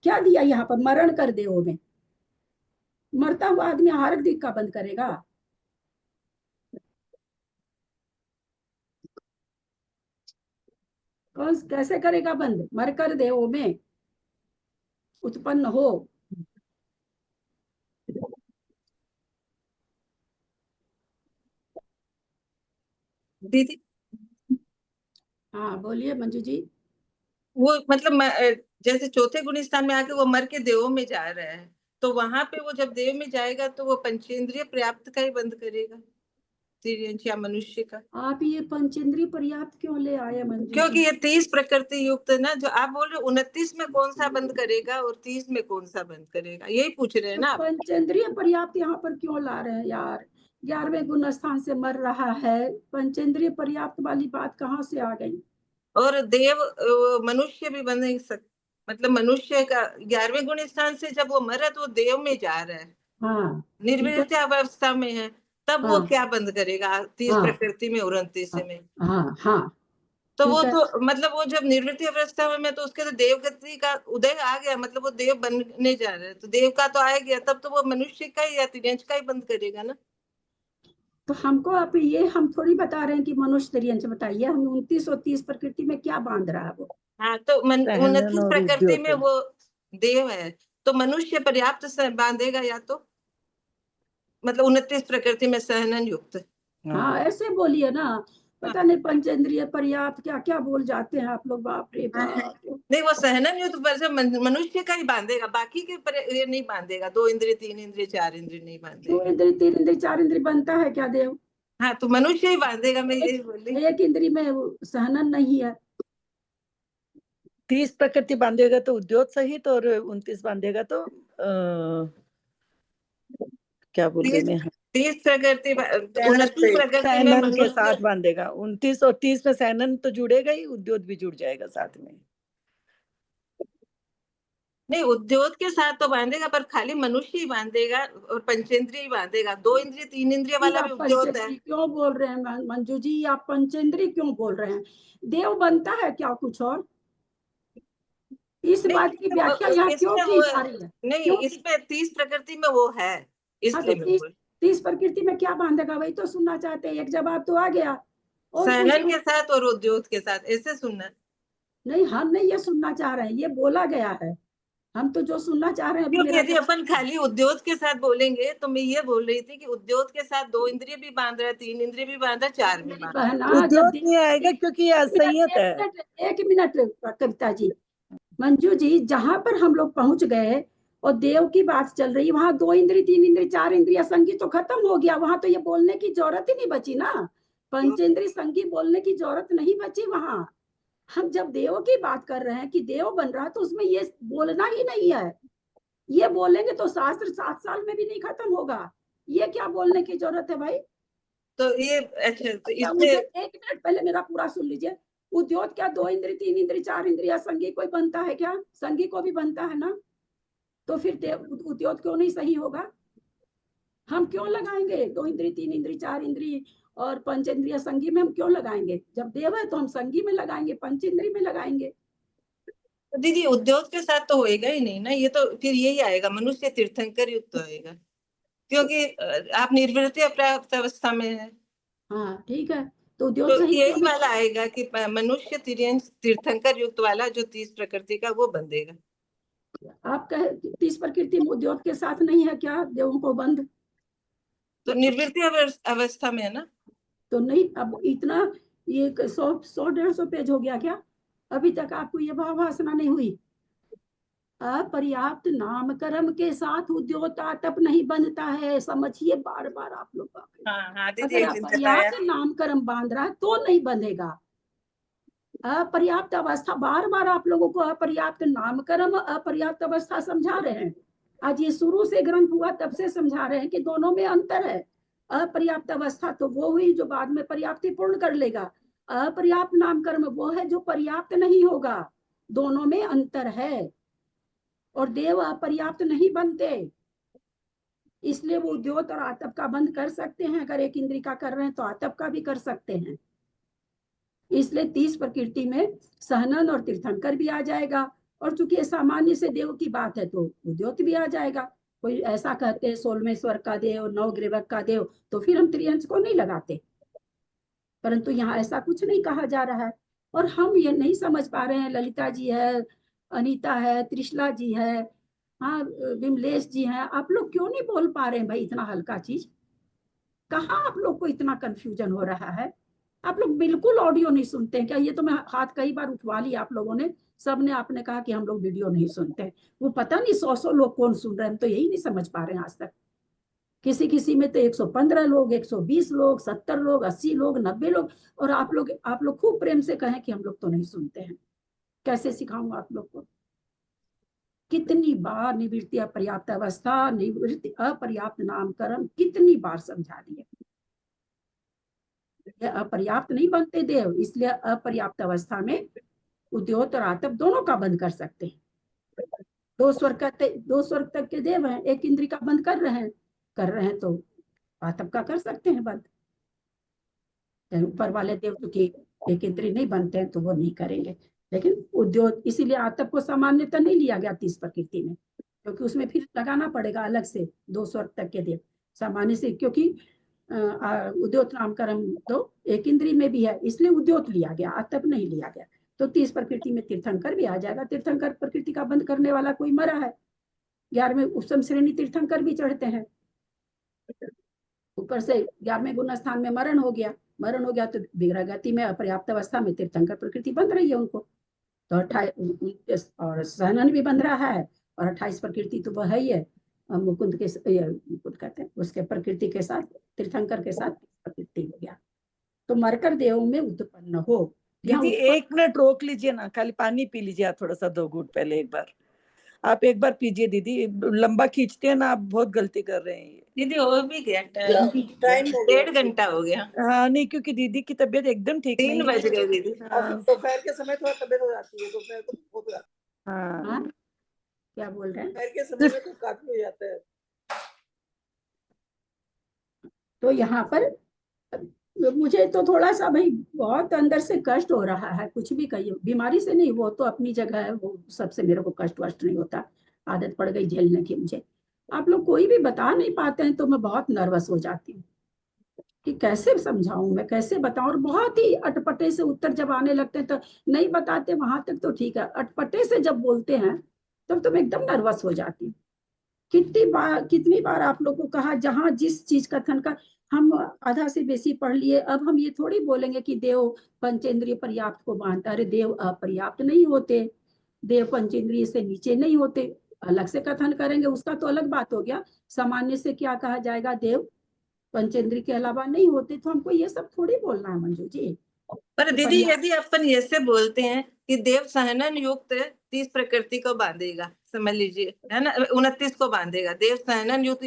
क्या दिया यहाँ पर? मरण कर दे में मरता हुआ आदमी आहारक दिक का बंद करेगा? कौन कैसे करेगा बंद? मर कर दे में उत्पन्न हो। दीदी हाँ बोलिए मंजू जी। वो मतलब जैसे चौथे गुण स्थान में आके वो मर के देवों में जा रहा है, तो वहां पे वो जब देव में जाएगा तो वो पंचेंद्रिय पर्याप्त का ही बंद करेगा, तिर्यंच या मनुष्य का। आप ये पंचेंद्रिय पर्याप्त क्यों ले आए मंजू क्योंकि जी? ये 30 प्रकृति युक्त है ना, जो आप बोल रहे 29 में कौन सा बंद करेगा और 30 में कौन सा बंद करेगा, यही पूछ रहे हैं ना आप। पंचेंद्रिय पर्याप्त यहाँ पर क्यों ला रहे हैं यार? 11वें गुण स्थान से मर रहा है, पंचेंद्रिय पर्याप्त वाली बात कहाँ से आ गई? और देव मनुष्य भी बन नहीं सकता, मतलब मनुष्य का 11वें गुण स्थान से जब वो मरा तो वो देव में जा रहा है, हाँ निर्वृत्त अवस्था में है, तब वो हाँ क्या बंद करेगा 30 हाँ प्रकृति में और 29 में? हाँ हाँ तो ठीक वो है। तो मतलब वो जब निवृत्ति अवस्था में तो उसके तो देवगति का उदय आ गया, मतलब वो देव बनने जा रहे हैं, तो देव का तो आ गया, तब तो वो मनुष्य का या तिर्यंच का ही बंद करेगा ना। तो हमको आप ये हम थोड़ी बता रहे हैं कि मनुष्य तिर्यंच बताइए, हम 29 और 30 प्रकृति में क्या बांध रहा है वो? हाँ तो 29 और प्रकृति में उद्योग। वो देव है, तो मनुष्य पर्याप्त से बांधेगा, या तो मतलब 29 प्रकृति में सहनन युक्त। हाँ ऐसे बोलिए ना, पता नहीं पंचेंद्रिय पर्याप्त क्या क्या बोल जाते हैं आप लोग, बाप रे बाप। नहीं वो सहनन युक्त पर से मनुष्य का ही बांधेगा, बाकी के ये नहीं बांधेगा, 2 इंद्रिय 3 इंद्रिय 4 इंद्रिय नहीं 2 बांधेगा। इंद्री 3 इंद्री 4 इंद्री बनता है क्या देव? हाँ तो मनुष्य ही बांधेगा, मैं यही बोल रही। एक इंद्री में वो सहनन नहीं है। 30 प्रकृति बांधेगा तो उद्योग सहित, और 29 बांधेगा तो क्या बोल रहे मैं? 30 प्रकृति 29 प्रकृति में सैनन के मनुष्य साथ बांधेगा, 29 और 30 में सैनन तो जुड़ेगा ही, उद्योग भी जुड़ जाएगा साथ में। नहीं, उद्योग के साथ तो बांधेगा, पर खाली मनुष्य ही बांधेगा और पंचेंद्रिय ही बांधेगा, 2 इंद्रिय 3 इंद्रिय वाला भी आप उद्योग है। पंचेंद्री क्यों बोल रहे हैं मंजू जी? आप पंचेंद्री क्यों बोल रहे हैं? देव बनता है क्या कुछ और? इस बात की व्याख्या यहाँ क्यों की जा रही है? नहीं, इसमें 30 प्रकृति में वो है, इसलिए मैं बोल 30 प्रकृति में क्या बांधेगा? वही तो सुनना चाहते हैं, एक जवाब तो आ गया। और सहनन के साथ और उद्योग के साथ, ऐसे सुनना। नहीं, हम नहीं ये सुनना चाह रहे हैं, ये बोला गया है, हम तो जो सुनना चाह रहे हैं। क्योंकि यदि अपन खाली उद्योग के साथ बोलेंगे तो मैं ये बोल रही थी कि उद्योग के साथ 2 इंद्रिय भी बांध रहा है, 3 इंद्रिय भी बांध रहा है, 4 भी बांध रहा है। उद्योग नहीं आएगा क्योंकि ये असंयत है। 1 मिनट कविता जी, मंजू जी, जहां पर हम लोग पहुंच गए और देव की बात चल रही, वहां 2 इंद्री 3 इंद्री 4 इंद्रिया संगी तो खत्म हो गया, वहां तो ये बोलने की जरूरत ही नहीं बची ना, पंचेंद्री संगी बोलने की जरूरत नहीं बची वहां। हम जब देव की बात कर रहे हैं कि देव बन रहा है तो उसमें ये बोलना ही नहीं है, ये बोलेंगे तो शास्त्र 7 साल में भी नहीं खत्म होगा, ये क्या बोलने की जरूरत है भाई। तो ये अच्छा, तो अच्छा, इससे एक मिनट पहले मेरा पूरा सुन लीजिए। उद्योग क्या 2 इंद्री 3 इंद्री 4 इंद्रिया संगी कोई बनता है क्या? संगी को भी बनता है ना, तो फिर उद्योग क्यों नहीं सही होगा? हम क्यों लगाएंगे 2 इंद्री 3 इंद्री 4 इंद्री और पंचेंद्रिय संगी में हम क्यों लगाएंगे? जब देव है तो हम संगी में लगाएंगे, पंचेंद्री में लगाएंगे। तो दीदी उद्योग के साथ तो होएगा ही नहीं ना, ये तो फिर यही आएगा, मनुष्य तीर्थंकर युक्त होएगा, क्योंकि आप निर्वृत्ति अप्राप्त अवस्था में है। हाँ ठीक है, तो उद्योग तो सही यही वाला आएगा कि मनुष्य तीर्थंकर युक्त वाला जो 30 प्रकृति का वो बंधेगा। आप कहे 30 प्रकृति उद्योग के साथ नहीं है क्या देवों को बंध? तो निर्वृत्ति अवस्था में है ना। तो नहीं, अब इतना ये 100-150 पेज हो गया क्या? अभी तक आपको ये भाववासना नहीं हुई? अपर्याप्त नामकर्म के साथ उद्योतातप नहीं बनता है, समझिए बार बार आप लोग। हाँ दीदी, अगर एक दिन बताया अपर्याप्त नामकर्म बांध रहा है तो नहीं बंधेगा। अपर्याप्त अवस्था, बार बार आप लोगों को अपर्याप्त नामकर्म अपर्याप्त अवस्था समझा रहे हैं। आज ये शुरू से ग्रंथ हुआ तब से समझा रहे हैं कि दोनों में अंतर है। अपर्याप्त अवस्था तो वो हुई जो बाद में पर्याप्ति पूर्ण कर लेगा, अपर्याप्त नामकर्म वो है जो पर्याप्त नहीं होगा, दोनों में अंतर है। और देव अपर्याप्त नहीं बनते, इसलिए वो उद्योग और आतप का बंद कर सकते हैं। अगर एक इंद्री का कर रहे हैं तो आतप का भी कर सकते हैं। इसलिए 30 प्रकृति में सहनन और तीर्थंकर भी आ जाएगा, और चूंकि सामान्य से देव की बात है तो उद्योग भी आ जाएगा। कोई ऐसा कहते हैं 16वें स्वर्ग का देव, 9 ग्रीवक का देव, तो फिर हम त्रियंश को नहीं लगाते, परंतु यहाँ ऐसा कुछ नहीं कहा जा रहा है। और हम ये नहीं समझ पा रहे हैं, ललिता जी है, अनीता है, त्रिशला जी है, हाँ विमलेश जी हैं, आप लोग क्यों नहीं बोल पा रहे हैं भाई? इतना हल्का चीज कहाँ आप लोग को इतना कंफ्यूजन हो रहा है? आप लोग बिल्कुल ऑडियो नहीं सुनते हैं क्या? ये तो मैं हाथ कई बार उठवा लिया आप लोगों ने, सबने आपने कहा कि हम लोग वीडियो नहीं सुनते। वो पता नहीं 100 लोग कौन सुन रहे हैं, हम तो यही नहीं समझ पा रहे हैं आज तक। किसी किसी में तो 115 लोग, 120 लोग, 70 लोग, 80 लोग, 90 लोग, और आप लोग खूब प्रेम से कहें कि हम लोग तो नहीं सुनते हैं। कैसे सिखाऊं आप लोग को? कितनी बार निवृत्ति अपर्याप्त अवस्था, निवृत्ति अपर्याप्त नामकरण कितनी बार समझा दिए। अपर्याप्त नहीं बनते देव, इसलिए अपर्याप्त अवस्था में उद्योग और आतप दोनों का बंद कर सकते हैं। 2 स्वर्ग तक के देव हैं, एक इंद्री का बंद कर रहे हैं तो आतप का कर सकते हैं बंद। ऊपर वाले देव क्योंकि एक इंद्री नहीं बनते हैं तो वो नहीं करेंगे, लेकिन उद्योग, इसीलिए आतप को सामान्यता नहीं लिया गया 30 प्रकृति में, क्योंकि उसमें फिर लगाना पड़ेगा अलग से 2 स्वर्ग तक के देव सामान्य से, क्योंकि उद्योत नामकर्म तो एक इंद्री में भी है, इसलिए उद्योत लिया गया, आतप नहीं लिया गया। तो 30 प्रकृति में तीर्थंकर भी आ जाएगा। तीर्थंकर प्रकृति का बंद करने वाला कोई मरा है, 11वें उपसम श्रेणी तीर्थंकर भी चढ़ते हैं। ऊपर से 11वें गुण स्थान में मरण हो गया तो विग्रह गति में अपर्याप्त अवस्था में तीर्थंकर प्रकृति बंध रही है उनको, तो 28 और सहनन भी बंध रहा है, और 28 प्रकृति तो वह है ही है, मुकुंद कहते हैं उसके प्रकृति के साथ, तीर्थंकर के साथ प्रकृति हो गया। तो मरकर देव में उत्पन्न हो। दीदी 1 मिनट रोक लीजिए ना, खाली पानी पी लीजिए आप, थोड़ा सा 2 घूंट पहले एक बार आप एक बार पीजिए दीदी, लंबा खींचते हैं ना आप, बहुत गलती कर रहे हैं दीदी। हो भी गया टाइम, 1.5 घंटा हो गया। हाँ नहीं, क्योंकि दीदी की तबीयत एकदम ठीक नहीं 3 बज गए दीदी। दोपहर के समय थोड़ा तबीयत हो जाती है, दोपहर को बहुत हो जाता है। हाँ क्या बोल रहे हैं? दोपहर के समय में तो काफी हो जाता है। तो यहाँ पर मुझे तो थोड़ा सा भाई बहुत अंदर से कष्ट हो रहा है, कुछ भी कहिए, बीमारी से नहीं, वो तो अपनी जगह है, वो सबसे मेरे को कष्ट वष्ट नहीं होता, आदत पड़ गई झेलने की मुझे। आप लोग कोई भी बता नहीं पाते हैं तो मैं बहुत नर्वस हो जाती हूँ कि कैसे समझाऊं मैं, कैसे बताऊं। और बहुत ही अटपटे से उत्तर जब आने लगते हैं तो नहीं बताते, वहां तक तो ठीक है, अटपटे से जब बोलते हैं तब तो मैं एकदम नर्वस हो जाती हूँ। कितनी बार आप लोग को कहा, जहां जिस चीज कथन का हम आधा से बेसी पढ़ लिए, अब हम ये थोड़ी बोलेंगे कि देव पंचेंद्रिय पर्याप्त को बांधता। अरे देव अपर्याप्त नहीं होते, देव पंचेंद्रिय से नीचे नहीं होते, अलग से कथन करेंगे उसका तो अलग बात हो गया। सामान्य से क्या कहा जाएगा, देव पंचेंद्रिय के अलावा नहीं होते, तो हमको ये सब थोड़ी बोलना है मंजू जी। पर दीदी यदि अपन ऐसे बोलते हैं कि देव सहनन युक्त 30 प्रकृति को बांधेगा, समझ लीजिए, है ना, 29 को बांधेगा, देव सहनन युक्त,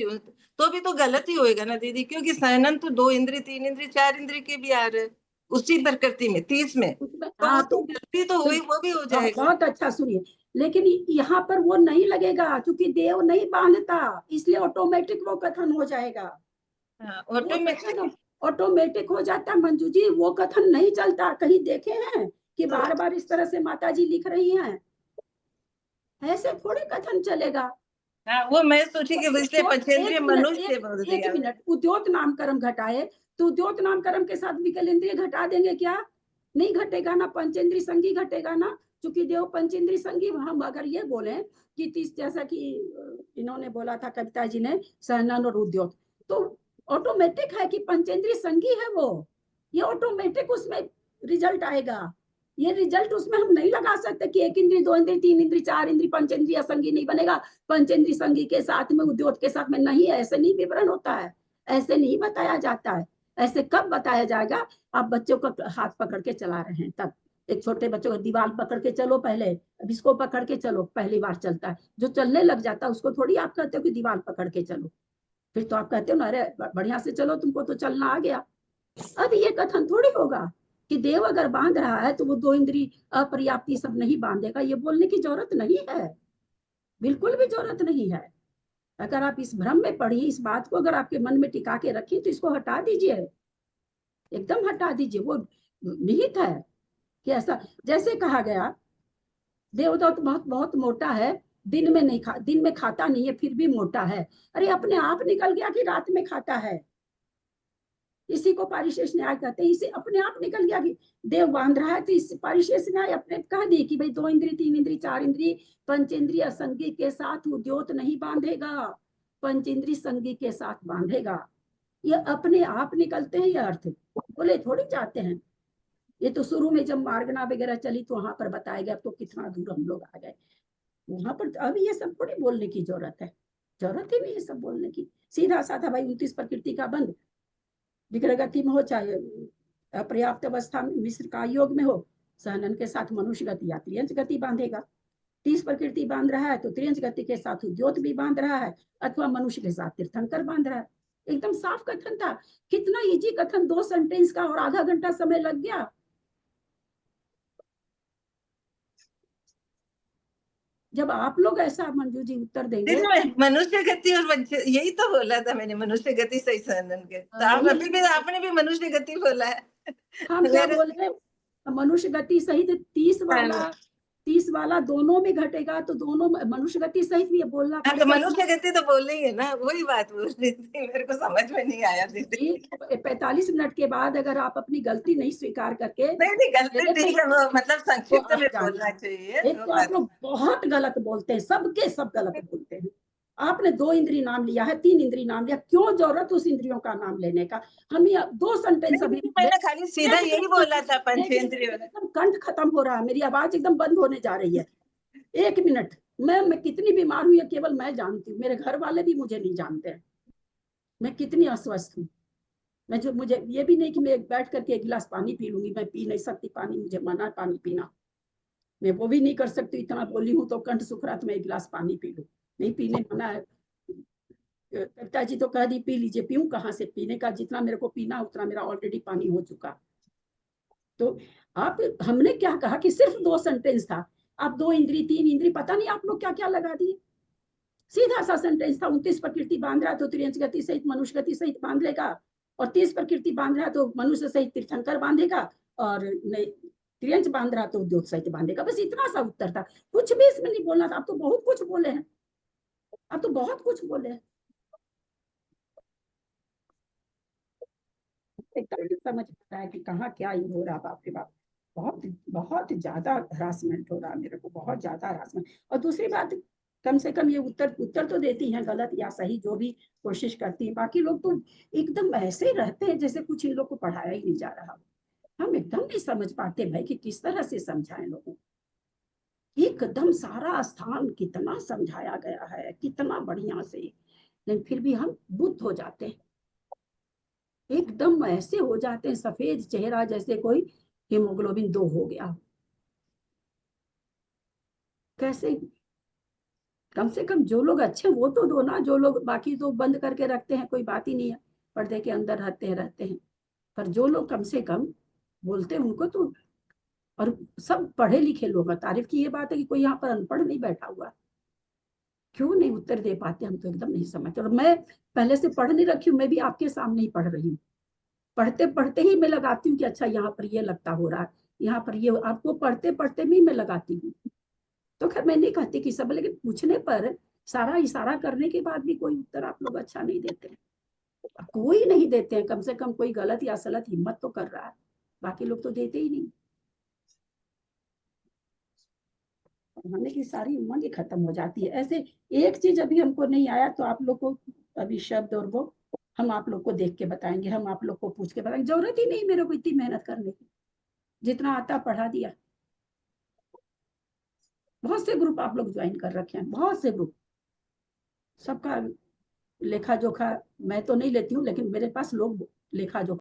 तो भी तो गलत ही होएगा ना दीदी, क्योंकि सहनन तो 2 इंद्रिय 3 इंद्रिय 4 इंद्रिय के भी आ रहे उसी प्रकृति में 30 में, तो हाँ, वो तो गलती तो हुई, वो भी हो जाएगा। बहुत अच्छा सुनिए, लेकिन यहाँ पर वो नहीं लगेगा क्योंकि देव नहीं बांधता, इसलिए ऑटोमेटिक वो कथन हो जाएगा। ऑटोमेटिक हो जाता मंजू जी, वो कथन नहीं चलता। कहीं देखे हैं कि बार बार इस तरह से माता जी लिख रही हैं? ऐसे थोड़े कथन चलेगा। हाँ, वो मैं सोची कि इसलिए पंचेंद्रिय मनुष्य बोल दिया। एक मिनट, उद्योत नाम कर्म घटाए तो उद्योत नाम कर्म के साथ विकल इंद्रिय घटा देंगे क्या? नहीं घटेगा ना, पंचेंद्रिय संगी घटेगा ना, क्योंकि देव पंचेंद्रिय संगी। हम अगर ये बोले कि 30, जैसा कि इन्होंने बोला था कविता जी ने, सहनन और उद्योत, तो ऑटोमेटिक है कि पंचेंद्रिय संगी है वो, ये ऑटोमेटिक उसमें रिजल्ट आएगा। ये रिजल्ट उसमें हम नहीं लगा सकते कि 1 इंद्रिय 2 इंद्रिय 3 इंद्रिय 4 इंद्रिय पंचेंद्रिय असंगी नहीं बनेगा, पंचेंद्रिय संगी के साथ में उद्योत के साथ में नहीं है। ऐसे नहीं विवरण होता है, ऐसे नहीं बताया जाता है। ऐसे कब बताया जाएगा? आप बच्चों को हाथ पकड़ के चला रहे हैं तब। एक छोटे बच्चों को दीवार पकड़ के चलो पहले, अब इसको पकड़ के चलो, पहली बार चलता है। जो चलने लग जाता है उसको थोड़ी आप कहते हो कि दीवार पकड़ के चलो, फिर तो आप कहते हो ना, अरे बढ़िया से चलो, तुमको तो चलना आ गया। अब ये कथन थोड़ी होगा कि देव अगर बांध रहा है तो वो 2 इंद्रिय अपर्याप्ति सब नहीं बांधेगा। ये बोलने की जरूरत नहीं है, बिल्कुल भी जरूरत नहीं है। अगर आप इस भ्रम में पढ़िए, इस बात को अगर आपके मन में टिका के रखिए तो इसको हटा दीजिए, एकदम हटा दीजिए। वो निहित है कि ऐसा, जैसे कहा गया देवदत्त बहुत बहुत मोटा है, दिन में खाता नहीं है फिर भी मोटा है। अरे अपने आप निकल गया कि रात में खाता है, इसी को पारिशेष न्याय कहते हैं। इसे अपने आप निकल गया कि देव बांध रहा है, तो इस पारिशेष न्याय अपने कह दी कि भाई 2 इंद्रिय 3 इंद्रिय 4 इंद्रिय पंचेंद्रिय असंगी के साथ उद्योत नहीं बांधेगा, पंचेंद्रिय संगी के साथ बांधेगा। ये अपने आप निकलते हैं, ये अर्थ बोले थोड़ी जाते हैं। ये तो शुरू में जब मार्गना वगैरह चली तो वहां पर बताया गया, तो कितना दूर हम लोग आ गए वहां पर। अब ये सब थोड़ी बोलने की जरूरत है, जरूरत ही नहीं है सब बोलने की। सीधा साधा भाई 29 प्रकृति का बंद, विग्रह गति में हो चाहे अपर्याप्त अवस्था में मिश्र का योग में हो, सहनन के साथ मनुष्य गति या त्रियंश गति बांधेगा। 30 प्रकृति बांध रहा है तो त्रियंश गति के साथ उद्योत भी बांध रहा है, अथवा मनुष्य के साथ तीर्थंकर बांध रहा है। एकदम साफ कथन था, कितना इजी कथन, 2 सेंटेंस का, और आधा घंटा समय लग गया। जब आप लोग ऐसा मंजू जी उत्तर देंगे, मनुष्य गति और यही तो बोला था मैंने, मनुष्य गति सही सहनन के, तो आप अभी भी आपने भी मनुष्य गति बोला है। हम क्या बोल रहे, मनुष्य गति सहित 30 वाला दोनों में घटेगा, तो दोनों मनुष्य गति सहित भी बोलना पड़ेगा। मनुष्य गति तो बोल रही है ना, वही बात बोल रही थी, मेरे को समझ में नहीं आया दीदी। 45 मिनट के बाद अगर आप अपनी गलती नहीं स्वीकार करके, नहीं गलती ठीक है, वो मतलब संक्षिप्त में बोलना चाहिए। एक तो आप लोग बहुत गलत बोलते हैं, सबके सब गलत बोलते हैं। आपने 2 इंद्रिय नाम लिया है, 3 इंद्रिय नाम लिया, क्यों जरूरत उस इंद्रियों का नाम लेने का? हम 2 सेंटेंस अभी मैंने खाली सीधा यही बोला था, पंचेंद्रिय। एकदम कंठ खत्म हो रहा है, मेरी आवाज एकदम बंद होने जा रही है। 1 मिनट, मैं कितनी बीमार हुई है केवल मैं जानती हूँ, मेरे घर वाले भी मुझे नहीं जानते हैं मैं कितनी अस्वस्थ हूँ। मुझे ये भी नहीं कि मैं बैठ करके 1 गिलास पानी पी लूंगी, मैं पी नहीं सकती पानी, मुझे मना है पानी पीना, मैं वो भी नहीं कर सकती। इतना बोली हूँ तो कंठ सुख रहा तो मैं 1 गिलास पानी पी लूं, नहीं पीने मना है। कविता जी तो कह दी पी लीजिए, पीऊं कहाँ से? पीने का जितना मेरे को पीना उतना मेरा ऑलरेडी पानी हो चुका। तो हमने क्या कहा कि सिर्फ 2 सेंटेंस था, आप 2 इंद्रिय 3 इंद्रिय पता नहीं आप लोग क्या क्या लगा दिए। सीधा सा सेंटेंस था, 29 प्रकृति बांध रहा तो त्रियंश गति सहित मनुष्य गति सहित बांध लेगा, और 30 प्रकृति बांध रहा तो मनुष्य सहित तीर्थंकर बांधेगा, और त्रियंश बांध रहा तो उद्योग सहित बांधेगा। बस इतना सा उत्तर था, कुछ भी इसमें नहीं बोलना था। आप तो बहुत कुछ बोले हैं, आप तो बहुत कुछ बोले हैं। समझ आता है कि कहाँ क्या ही हो रहा। बाप रे बाप, बहुत बहुत ज्यादा हरासमेंट हो रहा मेरे को, बहुत ज्यादा हरासमेंट। और दूसरी बात, कम से कम ये उत्तर तो देती हैं, गलत या सही जो भी कोशिश करती हैं। बाकी लोग तो एकदम ऐसे रहते हैं जैसे कुछ इन लोग को पढ़ाया ही नहीं जा रहा। हम एकदम नहीं समझ पाते भाई कि किस तरह से समझाएं लोगों को। एकदम सारा स्थान कितना समझाया गया है, कितना बढ़िया से, लेकिन फिर भी हम बुद्ध हो जाते हैं, एकदम ऐसे हो जाते हैं, सफेद चेहरा जैसे कोई हीमोग्लोबिन 2 हो गया। कैसे? कम से कम जो लोग अच्छे वो तो दो ना, जो लोग बाकी तो बंद करके रखते हैं, कोई बात ही नहीं है, पर्दे के अंदर रहते हैं, पर जो लोग कम से कम बोलते हैं उनको तो, और सब पढ़े लिखे लोग। तारीफ की ये बात है कि कोई यहाँ पर अनपढ़ नहीं बैठा हुआ, क्यों नहीं उत्तर दे पाते, हम तो एकदम नहीं समझते। और मैं पहले से पढ़ नहीं रखी हूँ, मैं भी आपके सामने ही पढ़ रही हूँ, पढ़ते पढ़ते ही मैं लगाती हूँ कि अच्छा यहाँ पर ये लगता हो रहा है, यहाँ पर ये, आपको पढ़ते पढ़ते भी मैं लगाती हूँ। तो खैर मैं नहीं कहती कि सब, लेकिन पूछने पर सारा इशारा करने के बाद भी कोई उत्तर आप लोग अच्छा नहीं देते हैं, कोई नहीं देते हैं, कम से कम कोई गलत या सलत हिम्मत तो कर रहा है, बाकी लोग तो देते ही नहीं। पढ़ाने की सारी उम्र ही खत्म हो जाती है। ऐसे एक चीज अभी हमको नहीं आया तो आप लोग को अभी शब्द और वो हम आप लोग को देख के बताएंगे, हम आप लोग को पूछ के बताएंगे, जरूरत ही नहीं मेरे को इतनी मेहनत करने की, जितना आता पढ़ा दिया। बहुत से ग्रुप आप लोग ज्वाइन कर रखे हैं, बहुत से ग्रुप, सबका लेखा जोखा मैं तो नहीं लेती हूँ, लेकिन मेरे पास लोग लेखा जोखा